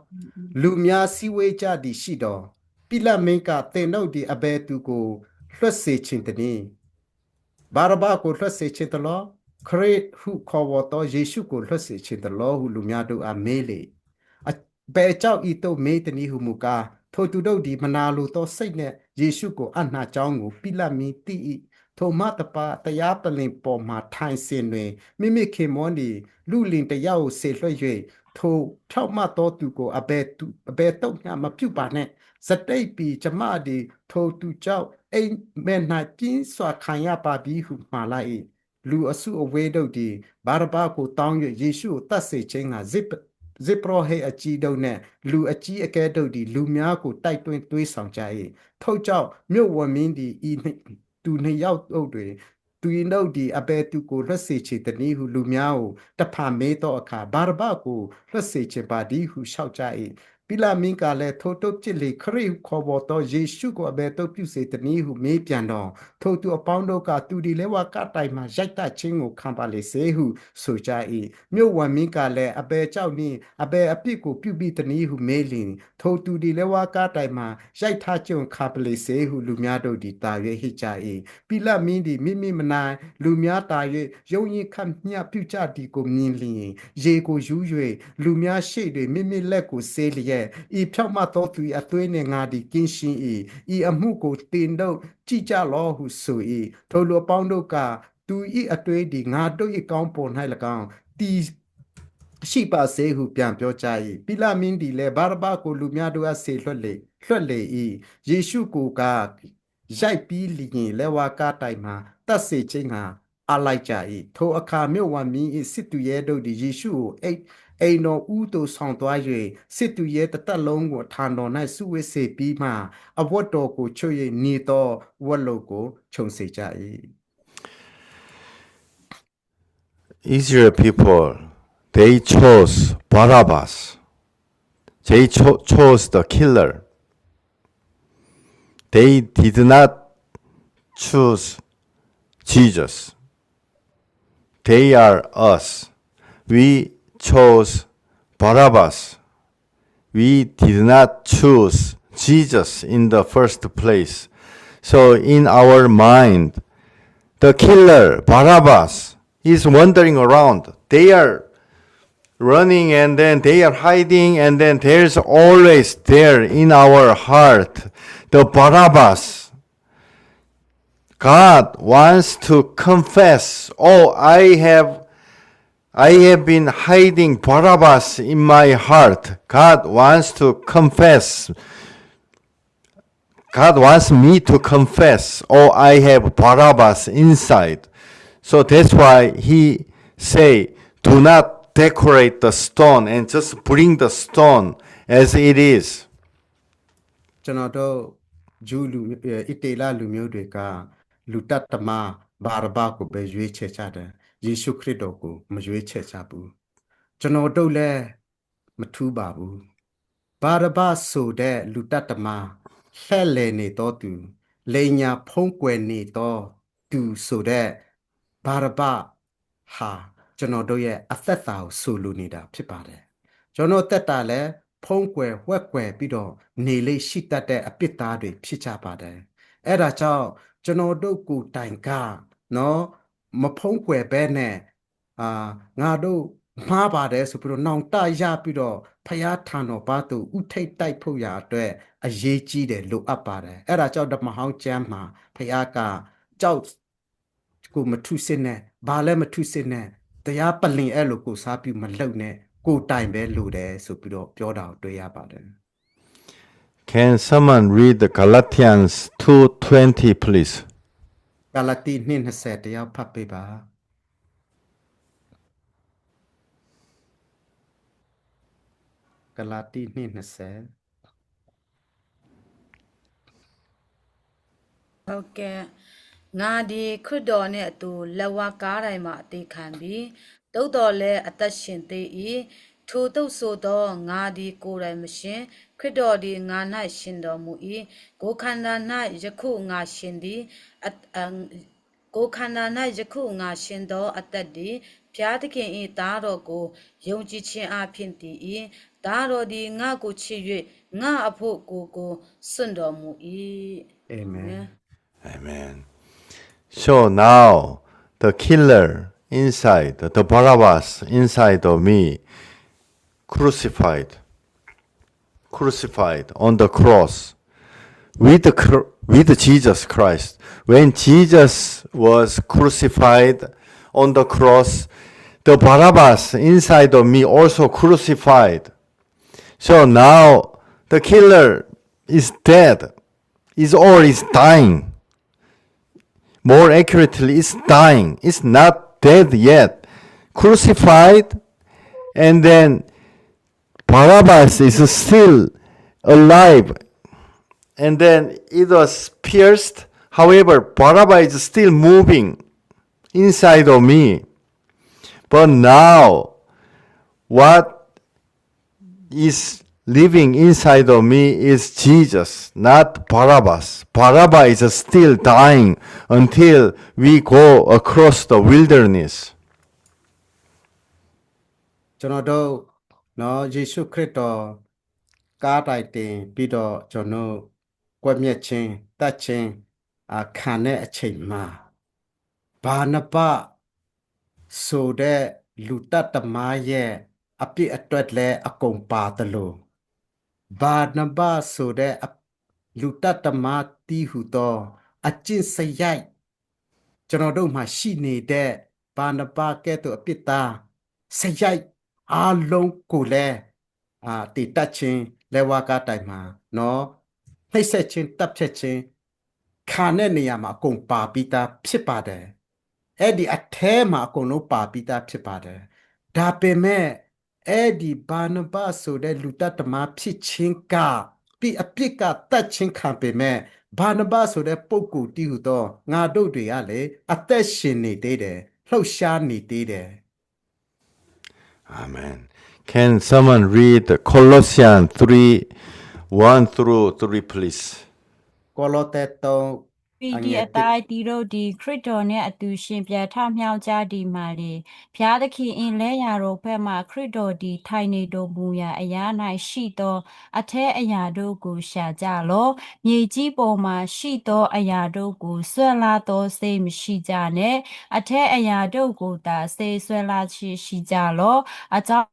Speaker 6: လူများစည်းဝေးကြသည်ရှိတော်ပိလမင်းကတင်တို့ဒီအဘဲသူကိုလွှတ်စေခြင်းတည်းဘာရဘကိုလွှတ်စေခြင်းတလောခရစ်ဟုခေါ်ဝတော်ယေရှုကိုလွှတ်စေခြင်းတလောဟုလူများတို့အားမေးလေဘယ်ကြောင့်ဤသို့မေးတည်းဟုမူကားထိုသူတို့ဒီမနာလိုသောစိတ်နဲ့ယေရှုကိုအနှံ့ကြောင်းကိုပိလမင်းတိ၏ထိုမတပါတရားပလင်ပေါ်မှာထိုင်စင်တွင်မိမိခင်မောဒီလူလင်တယောက်ကိုဆေလွှတ်၍ထိုဖြောက်မတော်သူကိုအဘဲတော့ညမပြုတ်ပါနဲ့စတိတ်ပြီးကျမဒီထိုသူကြောင့်အိမ်မဲ့၌ပြင်းစွာခံရပါပြီဟုမှားလိုက်လူအစုအဝေးတို့ဒီဘာရဘကိုတောင်း၍ယေရှုကိုတတ်စေခြင်းကဇစ်ပရောဟိတ်အကြီးတို့နဲ့လူအကြီးအကဲတို့ဒီလူများကိုတိုက်တွန်းတွေးဆောင်ကြ၏ထို့ကြောင့်မြို့ဝန်မင်းဒီဤသူနှစ်ယောက်တို့တွင်သူရင်တို့ဒီအဘဲသူကိုလွတ်စေချေတနည်းဟုလူများကိုတဖန်မေးတော့အခါဘာရဘကိုလွတ်စေချေပါသည်ဟုလျှောက်ကြ၏ပိလမင်းကလည်းထိုတုတ်ချစ်လေခရစ်ခေါ်ပေါ်သောယေရှုကိုအဘဲတို့ပြုစေတနည်းဟုမေးပြန်တော့ထိုသူအပေါင်းတို့ကသူဒီလဲဝါကတိုင်မှာရိုက်တခြင်းကိုခံပါလေစေဟုဆိုကြ၏မြို့ဝန်မင်းကလည်းအဘဲကြောင့်နှင့်အဘဲအပြစ်ကိုပြုပြီးတနည်းဟုမေးလျင်ထိုသူဒီလဲဝါကတိုင်မှာရိုက်ထားခြင်းခံပါလေစေဟုလူများတို့ဒီတာ၍ဟစ်ကြ၏ပိလမင်းဒီမိမိမနိုင်လူများတာ၍ယုံရင်ခံမျှပြုကြသည်ကိုမြင်လျင်ရေကိုယူ၍လူများရှိတွင်မိမိလက်ကိုဆေးလျက်ဤဖြောက်မတော်သူအသွေးနှင့်ငါသည်ကင်းရှင်း၏ဤအမှုကိုတင်တို့ကြည်ကြလောဟုဆို၏ထိုလူအပေါင်းတို့ကသူဤအသွေးသည်ငါတို့၏ကောင်းပေါ်၌၎င်းတီရှိပါစေဟုပြန်ပြောကြ၏ပိလမင်းဒီလည်းဘာရဘကိုလူများတို့အားဆေလွှတ်လေ၏ယေရှုကိုကရိုက်ပြီးလျင်လဲဝါကတိုင်မှာတတ်စေခြင်းဟာအလိုက်ကြ၏ထိုအခါမြို့ဝန်မင်း၏စစ်သူရဲတို့သည်ယေရှုကိုအိမ်တော်ဦးသို့ဆောင်သွား၍စစ်သူရဲတစ်သက်လုံးကိုထံတော်၌စုဝေးစေပြီးမှအဝတ်တော်ကိုချွတ်၍နေသောဝတ်လုံကိုခြုံစေကြ၏
Speaker 4: Israel people, they chose Barabbas. They chose the killer. They did not choose Jesus. They are us. We chose Barabbas. We did not choose Jesus in the first place. So in our mind, the killer, Barabbas, is wandering around. They are running and then they are hiding and then there's always there in our heart the Barabbas. God wants to confess, oh, I have been hiding Barabbas in my heart. God wants to confess. God wants me to confess, oh, I have Barabbas inside. So that's why he say, do not decorate the stone and just bring the stone as it is.
Speaker 6: ကျွန်တော်တို့ဂျူးလူအီတေလလူမျိုးတွေကလူတတ်တမဘာရဘကိုပဲရွေးချယ်ကြတယ်ယေရှုခရစ်တော်ကိုမရွေးချယ်ကြဘူး ကျွန်တော်တို့လည်းမထူးပါဘူးဘာရဘဆိုတဲ့လူတတ်တမလှဲ့လေနေတော့သူလိန်ညာဖုံးကွယ်နေတော့သူဆိုတဲ့ဘာရဘဟာကျွန်တော်တို့ရဲ့အသက်တာကိုဆိုလိုနေတာဖြစ်ပါတယ်ကျွန်တော်တက်တာလည်းဖုံးကွယ်ဝက်ကွယ်ပြီးတော့နေလေးရှိတတ်တဲ့အပြစ်သားတွေဖြစ်ကြပါတယ်အဲ့ဒါကြောင့်ကျွန်တော်တို့ကိုတိုင်ကနော်မဖုံးကွယ်ဘဲနဲ့ငါတို့မှားပါတယ်ဆိုပြီးတော့နောင်တရပြီးတော့ဖယားထံတော်ဘာသူဥထိတ်တိုက်ဖို့ရာအတွက်အရေးကြီးတယ်လိုအပ်ပါတယ်အဲ့ဒါကြောင့်ဓမ္မဟောင်းကျမ်းမှာဖယားကကြောက်ကိုမထုစစ်နဲ့ဘာလည်းမထုစစ်နဲ့တရားပလင်အဲ့လိုကိုစားပြီးမလှုပ်နဲ့ကိုတိုင်ပဲလိုတယ်ဆိုပြီးတော့ပြောတာကိုတွေ့ရပါတယ်
Speaker 4: Can someone read the Galatians 2:20, please?
Speaker 6: ဂလာတိ2:20တရားဖတ်ပေးပါဂလာတိ2:20
Speaker 7: ဟုတ်ကဲ့ငါဒီခရစ်တော်နဲ့အတူလက်ဝါးကားတိုင်းမှာအသေးခံပြီးတုတ်တော်လဲအသက်ရှင်သေး၏ထိုတုတ်ဆိုသောငါဒီကိုယ်တိုင်မရှင်ခရစ်တော်ဒီငါ၌ရှင်တော်မူ၏ကိုခန္ဓာ၌ယခုငါရှင်သည်ကိုခန္ဓာ၌ယခုငါရှင်သောအသက်သည်ဖျားသခင်၏သားတော်ကိုယုံကြည်ခြင်းအဖြစ်တည်၏သားတော်ဒီငါကိုချစ်၍ငါအဖို့ကိုစွန့်တော်မူ၏အာမင်
Speaker 4: Amen. So now the killer inside, the Barabbas inside of me, crucified on the cross with Jesus Christ. When Jesus was crucified on the cross, the Barabbas inside of me also crucified. So now the killer is dead, is dying. More accurately, it's dying. It's not dead yet. Crucified, and then Barabbas is still alive. And then it was pierced. However, Barabbas is still moving inside of me. But now, what is living inside of me is Jesus, not Barabbas. Barabbas is still dying until we go across the wilderness.
Speaker 6: ကျွန်တော်တို့နော်ယေရှုခရစ်တော်ကားတိုင်တင်ပြီးတော့ကျွန်တော်ကွက်မြက်ခြင်းတတ်ခြင်းခံတဲ့အချိန်မှာဘာနပဆိုတဲ့လူတတ်သမားရဲ့အပြစ်အတွက်လဲအကုန်ပါတယ်လို့ဘာနပဆိုတဲ့လူတတ်သမားတီးဟူသောအကျင့်စရိုက်ကျွန်တော်တို့မှာရှိနေတဲ့ဘာနပကဲ့သို့အပြစ်သားစရိုက်အားလုံးကိုလည်းတည်တတ်ခြင်းလဲဝါကတိုင်မှာနော်နှိမ့်ဆက်ခြင်းတပ်ဖြတ်ခြင်းခံတဲ့နေရာမှာအကုန်ပါပြီးသားဖြစ်ပါတယ်အဲ့ဒီအထဲမှာအကုန်လုံးပါပြီးသားဖြစ်ပါတယ်ဒါပေမဲ့အဲ့ဒီဘာနဘဆိုတဲ့လူတတ်သမားဖြစ်ခြင်းကပြီးအပြစ်ကတတ်ခြင်းခံပေမဲ့ဘာနဘဆိုတဲ့ပုဂ္ဂိုလ်တည်ဟူသောငါတို့တွေကလေအသက်ရှင်နေသေးတယ်လှုပ်ရှားနေသေးတယ်
Speaker 4: Amen. Can someone read Colossians 3:1-3, please?
Speaker 6: ကောလောသဲ3
Speaker 2: ปีดีအတိုင်းတီတို့ဒီခရစ်တော်နဲ့အတူရှင်ပြန်ထမြောက်ကြဒီမှာလေဖျားသခင်အင်းလဲရာတော်ဖက်မှခရစ်တော်ဒီထိုင်နေတော်မူရာအရာ၌ရှိသောအထက်အရာတို့ကိုရှာကြလောမြေကြီးပေါ်မှာရှိသောအရာတို့ကိုဆွဲလာသောစိတ်မရှိကြနဲ့အထက်အရာတို့ကိုသာစိတ်ဆွဲလာရှိကြလောအကြောင်း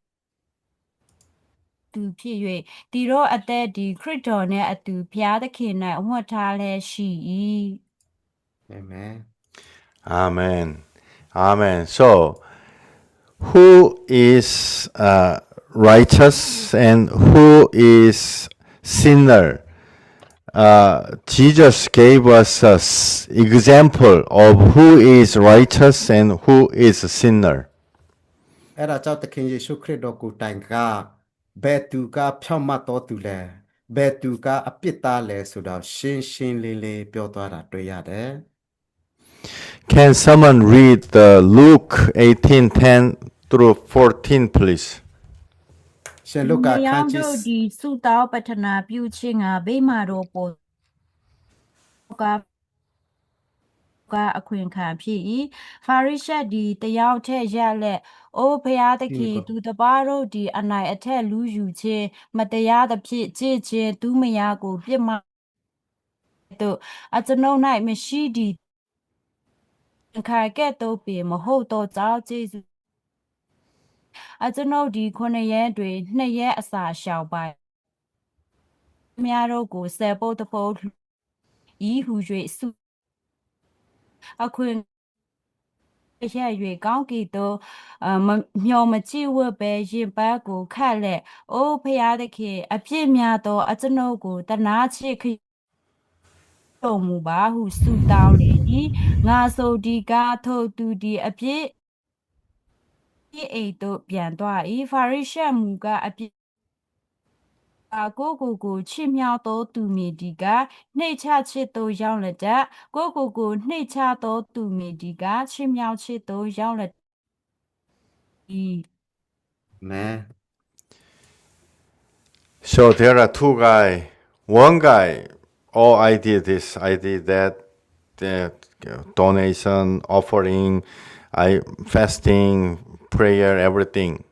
Speaker 2: သူဖြစ်၍တီတော့အသက်ဒီခရစ်တော်နဲ့အတူဖျားသခင်၌အဝတ်ထားလဲရှိ၏
Speaker 6: Amen
Speaker 4: Amen. Amen. So, who is righteous and who is sinner? Jesus gave us an example of who is righteous and who is a sinner.
Speaker 6: အဲ့ဒါကြောင့်သခင်ယေရှုခရစ်တော်ကိုတိုင်ကဘယ်သူကဖြောင့်မတ်တော်သူလဲဘယ်သူကအပြစ်သားလဲဆိုတော့ရှင်းရှင်းလေးလေးပြောသွားတာတွေ့ရတယ်
Speaker 4: Can someone read Luke 18:10-11, through 14, please.
Speaker 6: ရှင်လုကာ
Speaker 2: နေ
Speaker 6: ခ
Speaker 2: ရော
Speaker 6: န်း
Speaker 2: င်
Speaker 6: ကြီး
Speaker 2: တို့ဒီစုတောပထနာပြုခြင်းကဗိမာန်တော်ပေါ်ကအခွင့်ခံဖြစ်၏ဖာရိရှက်ဒီတယောက်ထက်ရလက်အိုးဖျားသခင်သူတပါးတို့ဒီအနိုင်အထက်လူယူခြင်းမတရားသဖြင့်ကြည်ခြင်းသူမယားကိုပြစ်မှားတို့အကျွန်ုပ်၌မရှိဒီခိုင်ကဲ့သို့ပင်မဟုတ်တော့ကြောင့်ကျေးဇူးအကျွန်ုပ်ဒီ9ရက်တွင်2ရက်အစာရှောင်ပါများတို့ကိုဆယ်ပုတ်တပုတ်ဤဟူ၍စုအခွင့်ရ၍ကောင်းကင်သို့မျောမကြည့်ဝတ်ပဲရင်ပတ်ကိုခတ်လက်အိုးဖျားသခင်အပြစ်များသောအကျွန်ုပ်ကိုတနာချစ်ခတော်မူပါဟုဆုတောင်းလေ၏ငါဆိုဒီကားထို့သူဒီအပြစ်အိတ်သို့ပြန်သွား၏ဖာရိရှက်မူကအပြစ်ကိုချစ်မြောက်သောသူမည်ဒီကနှိတ်ချချစ်သို့ရောက်လက်တကိုနှိတ်ချသောသူမည်ဒီကချစ်မြောက်ချစ်သို့ရောက်လက်၏
Speaker 6: Amen.
Speaker 4: So there are two guys. One guy, oh, I did this, I did that, donation, offering, fasting, prayer, everything.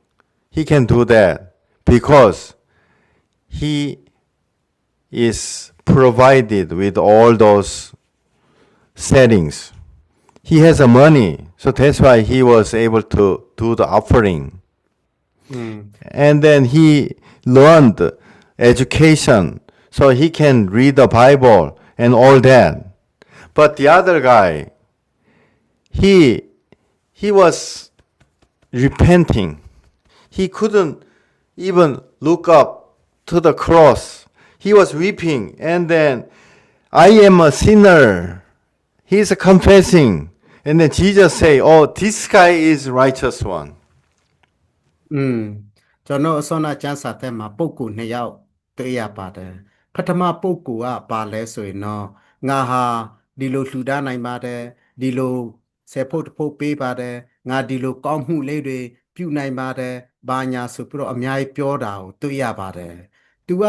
Speaker 4: He can do that because he is provided with all those settings. He has the money, so that's why he was able to do the offering. And then he learned education, so he can read the Bible and all that. But the other guy, he was repenting. He couldn't even look up to the cross. He was weeping, and then, I am a sinner. He's confessing. And then Jesus say, oh, this guy is righteous one.
Speaker 6: ကျွန်တော်အစောနာကျမ်းစာထဲမှာပုဂ္ဂိုလ်2ယောက်တွေ့ရပါတယ်ပထမပုဂ္ဂိုလ်ကပါလဲဆိုရင်တော့ငါဟာဒီလိုလှူဒါန်းနိုင်ပါတယ်ဒီလိုဆယ်ဖို့တစ်ဖို့ပေးပါတယ်ငါဒီလိုကောင်းမှုလေးတွေပြုနိုင်ပါတယ်ဘာညာဆိုပြီးတော့အများကြီးပြောတာကိုတွေ့ရပါတယ်သူက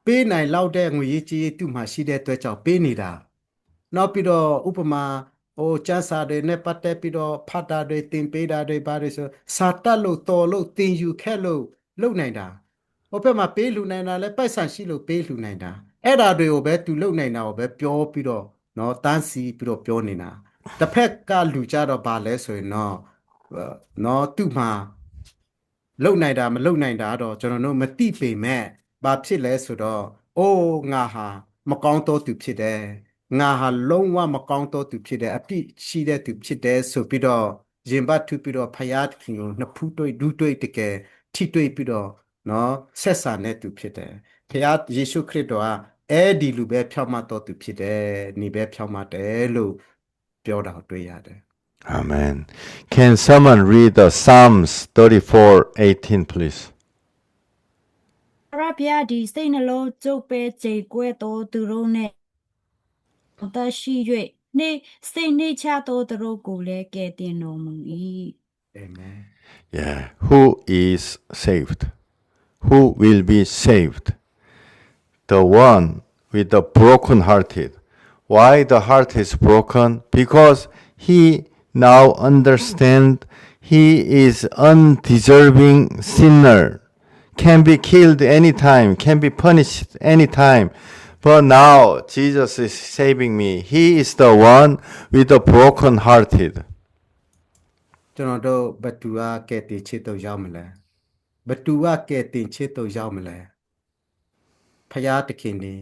Speaker 6: ပေးနိုင်လောက်တဲ့ငွေကြီးသူ့မှာရှိတဲ့အတွက်ကြောင့်ပေးနေတာနောက်ပြီးတော့ဥပမာကျန်းစာတွေနဲ့ပတ်သက်ပြီးတော့ဖတ်တာတွေတင်ပေးတာတွေပါတယ်ဆိုစာတက်လို့တော်လို့တင်ယူခဲ့လို့လုပ်နိုင်တာဟိုဘက်မှာပေးလူနိုင်တာလဲပိုက်ဆံရှိလို့ပေးလူနိုင်တာအဲ့ဒါတွေကိုပဲသူလုပ်နိုင်တာကိုပဲပြောပြီးတော့နော်တန်းစီပြီးတော့ပြောနေတာတစ်ဖက်ကလူကြတော့ဗာလဲဆိုရင်နော်သူ့မှာလုံနိုင်တာမလုံနိုင်တာတော့ကျွန်တော်တို့မသိပေမဲ့ဘာဖြစ်လဲဆိုတော့ငါဟာမကောင်းတော့သူဖြစ်တယ်ငါဟာလုံးဝမကောင်းတော့သူဖြစ်တယ်အပြစ်ရှိတဲ့သူဖြစ်တယ်ဆိုပြီးတော့ရင်ဘတ်ထူပြီးတော့ဖယားခင်ကိုနှစ်ဖူးတွေ့ဒူးတွေ့တကယ်ထိတွေ့ပြီးတော့နော်ဆက်ဆံတဲ့သူဖြစ်တယ်ဖယားယေရှုခရစ်တော်ကအဲ့ဒီလူပဲဖြောင့်မတ်တော်သူဖြစ်တယ်နေပဲဖြောင့်မတ်တယ်လို့ပြောတာတွေ့ရတယ်
Speaker 4: Amen. Can someone read the Psalms 34:18, please?
Speaker 2: ရဗျာဒီစိတ်နှလုံးကျုပ်ပဲကြေကွဲတော်သူတို့နဲ့တရှိ၍နေစိတ်နှိချတော်သူတို့ကိုလည်းကယ်တင်တော်မူ၏
Speaker 6: Amen.
Speaker 4: Yeah. Who is saved? Who will be saved? The one with the broken hearted. Why the heart is broken? Because he now understand he is undeserving sinner. Can be killed anytime, can be punished anytime. But now Jesus is saving me. He is the one with the broken hearted.
Speaker 6: ကျွန်တော်တို့ဘသူကကဲတင်ချစ်တော့ရောက်မလဲဘသူကကဲတင်ချစ်တော့ရောက်မလဲဖယားတခင်နေ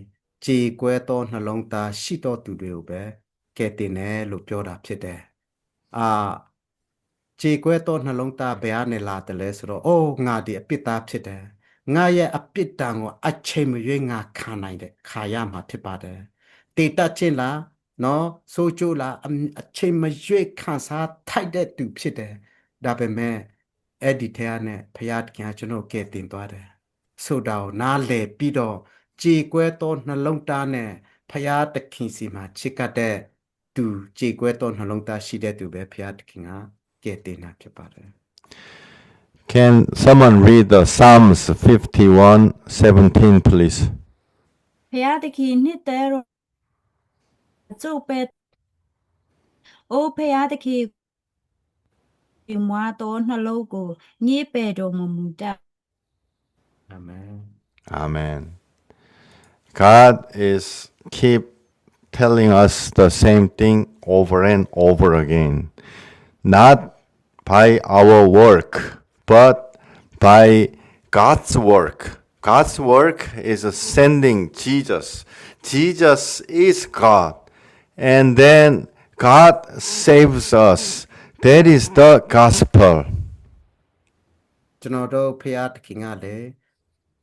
Speaker 6: ကြေကွဲသောနှလုံးသားရှိတော်သူတွေကိုပဲကဲတင်တယ်လို့ပြောတာဖြစ်တယ်ကြေကွဲသောနှလုံးသားဘယ်ကနေလာတယ်လဲဆိုတော့ငါဒီအပြစ်သားဖြစ်တယ်ငါရဲ့အပြစ်တန်ကိုအချိန်မရွေးငါခံနိုင်တယ်ခါရမှာဖြစ်ပါတယ်တေတချင်းလားနော်ဆိုချိုးလားအချိန်မရွေးခံစားထိုက်တဲ့သူဖြစ်တယ်ဒါပေမဲ့အဲ့ဒီထဲကနေဖယားတခင်ကျွန်တော်ကဲတင်သွားတယ်ဆိုတော့နားလေပြီးတော့ကြေကွဲသောနှလုံးသားနဲ့ဖယားတခင်စီမှာချစ်ကတဲ့သူကြေကွဲသောနှလုံးသားရှိတဲ့သူပဲဖယားတခင်ကကဲတင်တာဖြစ်ပါတယ်
Speaker 4: Can someone read the Psalms 51:17, please?
Speaker 2: ဖျားသခင်နှစ်သက်တော်ကျုပ်ပဲအိုဖျားသခင်မွားတော်နှလုံးကိုညစ်ပယ်တော်မမူတတ်
Speaker 6: Amen.
Speaker 4: Amen. God is keep telling us the same thing over and over again. Not by our work, but by God's work. God's work is sending Jesus. Jesus is God. And then God saves us. That is the gospel.
Speaker 6: ကျွန်တော်တို့ဖျားသခင်ကလည်း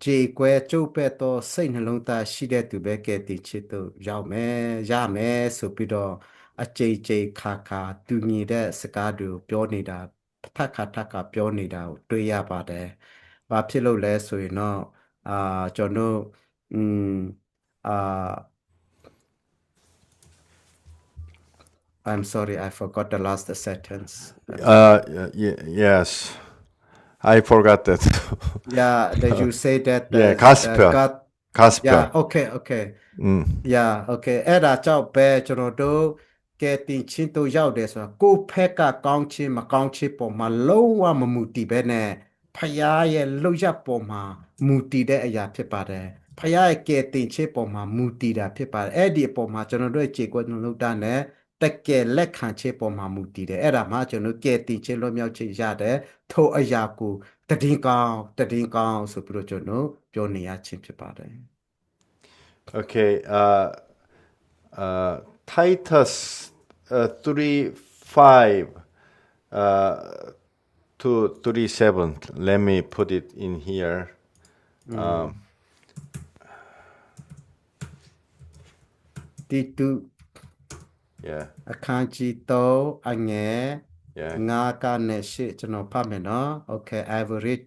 Speaker 6: ခြေကွယ်ကျုပ်ပဲ့သောစိတ်နှလုံးသားရှိတဲ့သူပဲကဲ့တင်ချစ်သူရောက်မယ်ရမယ်ဆိုပြီးတော့အကြိမ်ကြိမ်ခါခါတူညီတဲ့စကားတွေပြောနေတာထပ်ခါပြောနေတာကိုတွေ့ရပါတယ်။ဘာဖြစ်လို့လဲဆိုရင်တော့ကျွန်တော်I'm sorry, I forgot the last sentence.
Speaker 4: Yes, I forgot that.
Speaker 6: Yeah, that you say that.
Speaker 4: Gospel. Gospel.
Speaker 6: Yeah, okay. Yeah, okay. အဲ့ဒါကြောင့်ပဲကျွန်တော်တို့ကဲတင်ချင်းတို့ရောက်တယ်ဆိုတာကိုဖက်ကကောင်းချင်းမကောင်းချင်းပေါ်မှာလုံးဝမမူတည်ပဲနဲ့ဖယားရဲ့လှုပ်ရပေါ်မှာမူတည်တဲ့အရာဖြစ်ပါတယ်ဖယားရဲ့ကဲတင်ချင်းပေါ်မှာမူတည်တာဖြစ်ပါတယ်အဲ့ဒီအပေါ်မှာကျွန်တော်တို့ကြေကွက်နှလုံးသားနဲ့တကယ်လက်ခံခြင်းပေါ်မှာမူတည်တယ်အဲ့ဒါမှကျွန်တော်ကဲတင်ချင်းလွတ်မြောက်ခြင်းရတယ်ထိုအရာကိုတည်င်းကောင်းဆိုပြီးတော့ကျွန်တော်ပြောနေရခြင်းဖြစ်ပါတယ်
Speaker 4: Okay, Titus 3:5 to 37. Let me put it in here.
Speaker 6: Titu.
Speaker 4: Yeah.
Speaker 6: အခန်းကြီး3အငယ်
Speaker 4: Yeah.
Speaker 6: 9ကနေ10ကျွန်တော်ဖတ်မယ်နော် Okay, I will read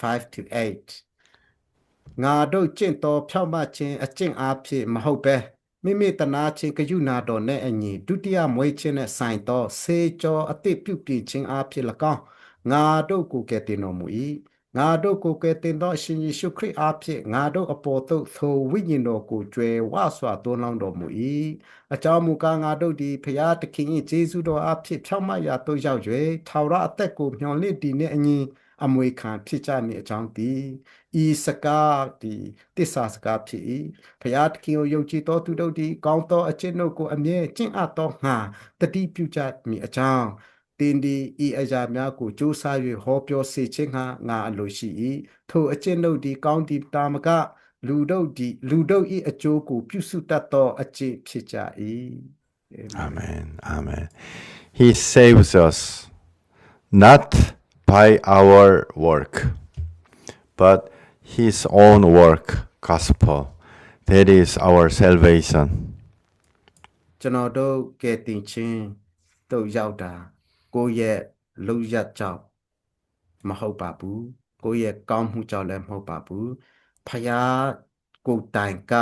Speaker 6: 5 to 8. ငါတို့ကျင့်တော်ဖြောင့်မခြင်းအကျင့်အားဖြင့်မဟုတ်ပဲမိမိတနာခြင်းကယူနာတော်နဲ့အညီဒုတိယမွေးခြင်းနဲ့ဆိုင်သောစေကျော်အတိပြုပြင်ခြင်းအားဖြင့်၎င်းငါတို့ကိုကယ်တင်တော်မူ၏ငါတို့ကိုကယ်တင်သောအရှင်ယေရှုခရစ်အားဖြင့်ငါတို့အပေါ်သို့သို့ဝိညာဉ်တော်ကိုကြွယ်ဝစွာသွန်းလောင်းတော်မူ၏အကြောင်းမူကားငါတို့သည်ဖျားသခင်၏ကျေးဇူးတော်အားဖြင့်ဖြောင့်မတ်ရာသို့ရောက်၍ထာဝရအသက်ကိုမျှော်လင့်တည်နှင့်အညီအမွေခံဖြစ်ကြမည်အကြောင်းသည်ဤစကားသည်တစ္ဆာစကားဖြစ်၏ဖျားသခင်ကိုယုံကြည်သောသူတို့သည်ကောင်းသောအကျင့်တို့ကိုအမြဲကျင့်အပ်သောငှာတတိပြုကြမည်အကြောင်းတင်ဒီဤအရာများကိုကြိုးစား၍ဟောပြောစေခြင်းငါအလိုရှိ၏ထိုအကျင့်တို့သည်ကောင်းသည်တာမကလူတို့ဤအကျိုးကိုပြုစုတတ်သောအကျင့်ဖြစ်ကြ၏.
Speaker 4: Amen. Amen. He saves us not by our work, but His own work, gospel. That is our salvation.
Speaker 6: ကျွန်တော်တို့ကယ်တင်ခြင်းတို့ရောက်တာကိုယ့်ရဲ့လုံရကြောင့်မဟုတ်ပါဘူးကိုယ့်ရဲ့ကောင်းမှုကြောင့်လည်းမဟုတ်ပါဘူးဖယားကိုတိုင်က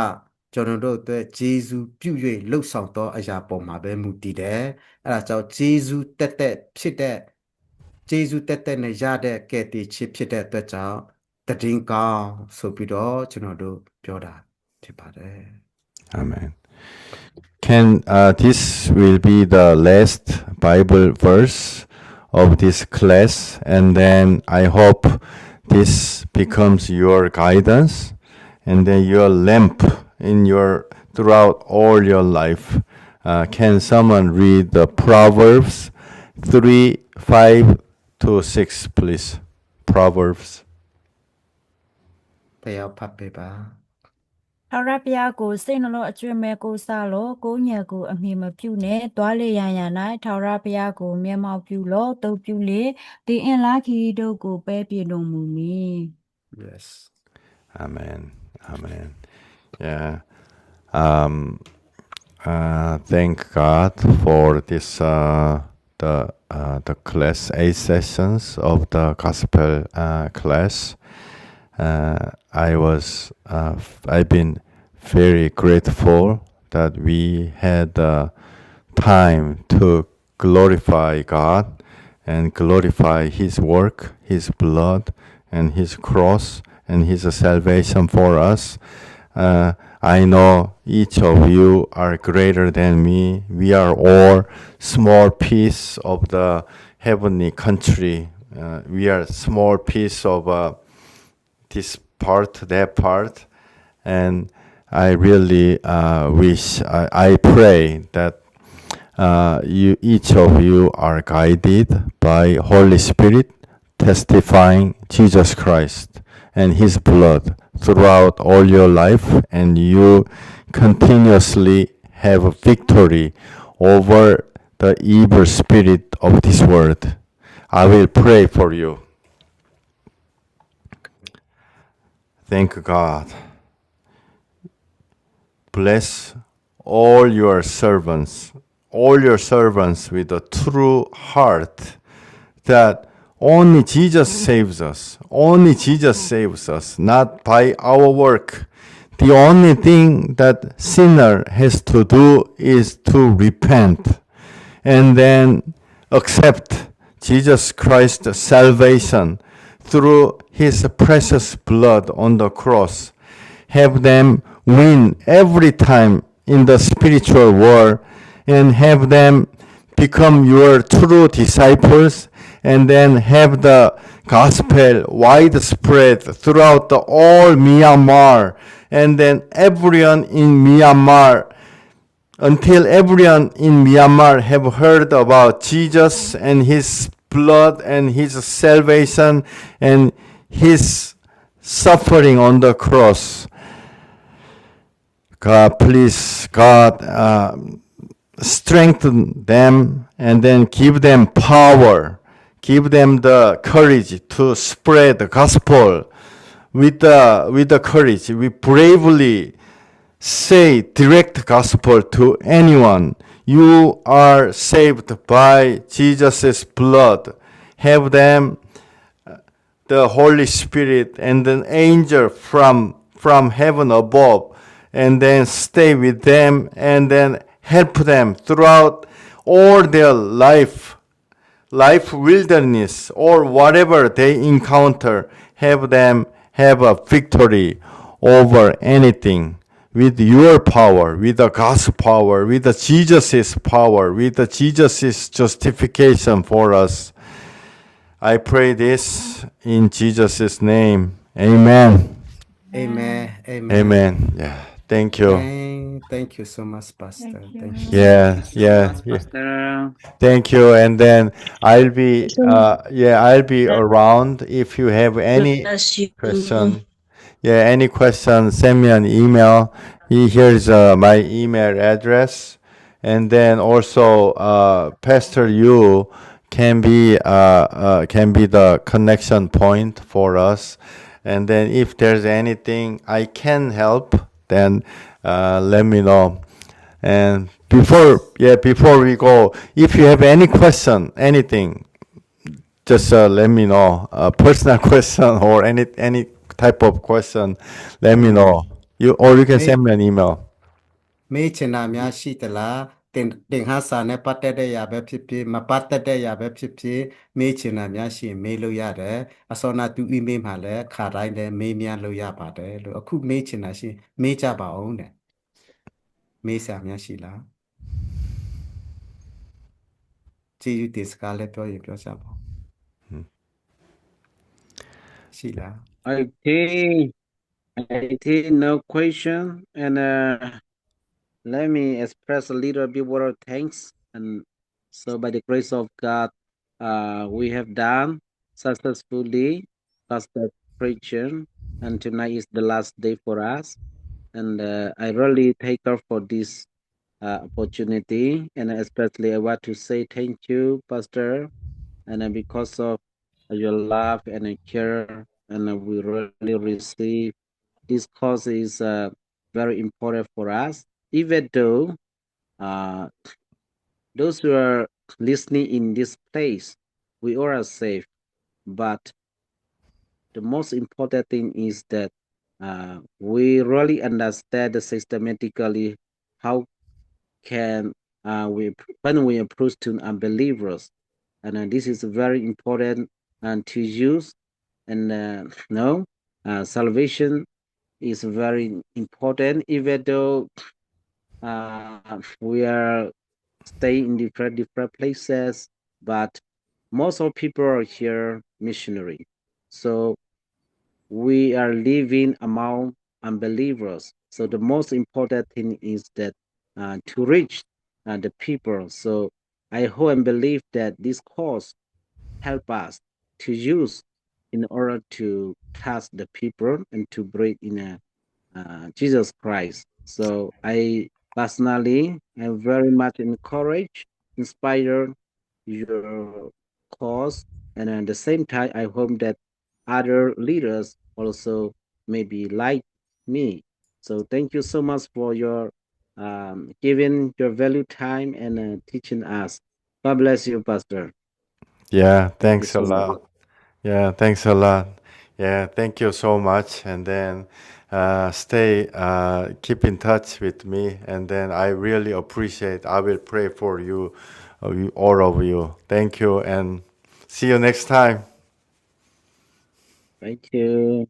Speaker 6: ကျွန်တော်တို့အတွက်ဂျေဇုပြု၍လှုပ်ဆောင်သောအရာပေါ်မှာပဲမူတည်တယ်အဲဒါကြောင့်ဂျေဇုတက်ဖြစ်တဲ့ဂျေဇုတက်နဲ့ရတဲ့ကယ်တင်ခြင်းဖြစ်တဲ့အတွက်ကြောင့်တည်င်းကောင်းဆိုပြီးတော့ကျွန်တော်တို့ပြောတာဖြစ်ပါတယ်
Speaker 4: Amen. Can this will be the last Bible verse of this class, and then I hope this becomes your guidance and then your lamp in your throughout all your life. Can someone read the Proverbs 3:5 to 6, please? Proverbs.
Speaker 6: တရားဖတ်ပေးပါ
Speaker 2: ထာဝရဘုရားကိုစိတ်နှလုံးအကျွင့်မဲ့ကိုစားလို့ကိုညံကိုအမိမပြုနဲ့တွားလေရန်ရန်၌ထာဝရဘုရားကိုမျက်မှောက်ပြုလို့တုတ်ပြုလေဒီအင်လာခီတို့ကိုပဲပြတော်မူမည်
Speaker 6: Yes.
Speaker 4: Amen. Amen. Yeah. Thank God for this the class 8 sessions of the gospel class. I've been very grateful that we had the time to glorify God and glorify His work, His blood, and His cross, and His salvation for us. I know each of you are greater than me. We are all small piece of the heavenly country. We are small piece of this part, that part, and I really I pray that each of you are guided by Holy Spirit, testifying Jesus Christ and His blood throughout all your life, and you continuously have victory over the evil spirit of this world. I will pray for you. Thank God. Bless all your servants with a true heart, that only Jesus saves us. Only Jesus saves us, not by our work. The only thing that sinner has to do is to repent and then accept Jesus Christ's salvation through His precious blood on the cross. Have them win every time in the spiritual world, and have them become your true disciples, and then have the gospel widespread throughout all Myanmar, and then everyone in Myanmar, until everyone in Myanmar have heard about Jesus and His blood and His salvation and His suffering on the cross. God, please, God, strengthen them and then give them power. Give them the courage to spread the gospel with the courage. We bravely say direct gospel to anyone. You are saved by Jesus' blood. Have them the Holy Spirit and an angel from heaven above, and then stay with them and then help them throughout all their life wilderness or whatever they encounter. Have them have a victory over anything with your power, with the God's power, with the Jesus' power, with the Jesus' justification for us. I pray this in Jesus' name. Amen.
Speaker 6: Amen. Amen.
Speaker 4: Amen. Yeah. Thank you.
Speaker 6: Thank you so much, Pastor.
Speaker 2: Thank you.
Speaker 6: Thank you.
Speaker 4: Yeah, yeah,
Speaker 1: Much,
Speaker 4: yeah.
Speaker 1: Pastor.
Speaker 4: Thank you. And then I'll be around if you have any
Speaker 5: Bless you.
Speaker 4: question. Yeah, any question, send me an email. Here's my email address. And then also Pastor Yu can be the connection point for us. And then if there's anything I can help, then let me know. And before we go, if you have any question, anything, just let me know. A personal question or any type of question, let me know. You can send me an email.
Speaker 6: မေးချင်တာများရှိသလားတင်ဟာစာနဲ့ပတ်သက်တဲ့ຢာပဲဖြစ်ဖြစ်မပတ်သက်တဲ့ຢာပဲဖြစ်ဖြစ်မေးချင်တာများရှိရင်မေးလို့ရတယ်အစောနာသူ email မှာလည်းခါတိုင်းလည်းမေးမြန်းလို့ရပါတယ်လို့အခုမေးချင်တာရှိမေးကြပါအောင်တဲ့မေးစရာများရှိလားကြည့်ယူဒီစကားလည်းပြောရင်ပြောကြပါဦးရှိလား
Speaker 1: I think no question, and let me express a little bit word of thanks. And so, by the grace of God, we have done successfully Pastor preaching, and tonight is the last day for us. And I really thank God for this opportunity, and especially I want to say thank you, Pastor, and because of your love and care, and we really receive this cause is very important for us, even though those who are listening in this place, we all are safe. But the most important thing is that we really understand systematically how can when we approach to unbelievers, and this is very important to use. And salvation is very important, even though we are staying in different places, but most of people are here missionary. So we are living among unbelievers. So the most important thing is that to reach the people. So I hope and believe that this course help us to use in order to touch the people and to bring in Jesus Christ. So I personally am very much encouraged, inspired your cause, and at the same time, I hope that other leaders also maybe like me. So thank you so much for your giving your value time and teaching us. God bless you, Pastor.
Speaker 4: Yeah,
Speaker 1: Thank you
Speaker 4: thanks a
Speaker 1: so much.
Speaker 4: lot. Yeah, thanks a lot. Yeah, thank you so much. And then keep in touch with me. And then I really appreciate, I will pray for you, all of you. Thank you and see you next time.
Speaker 1: Thank you.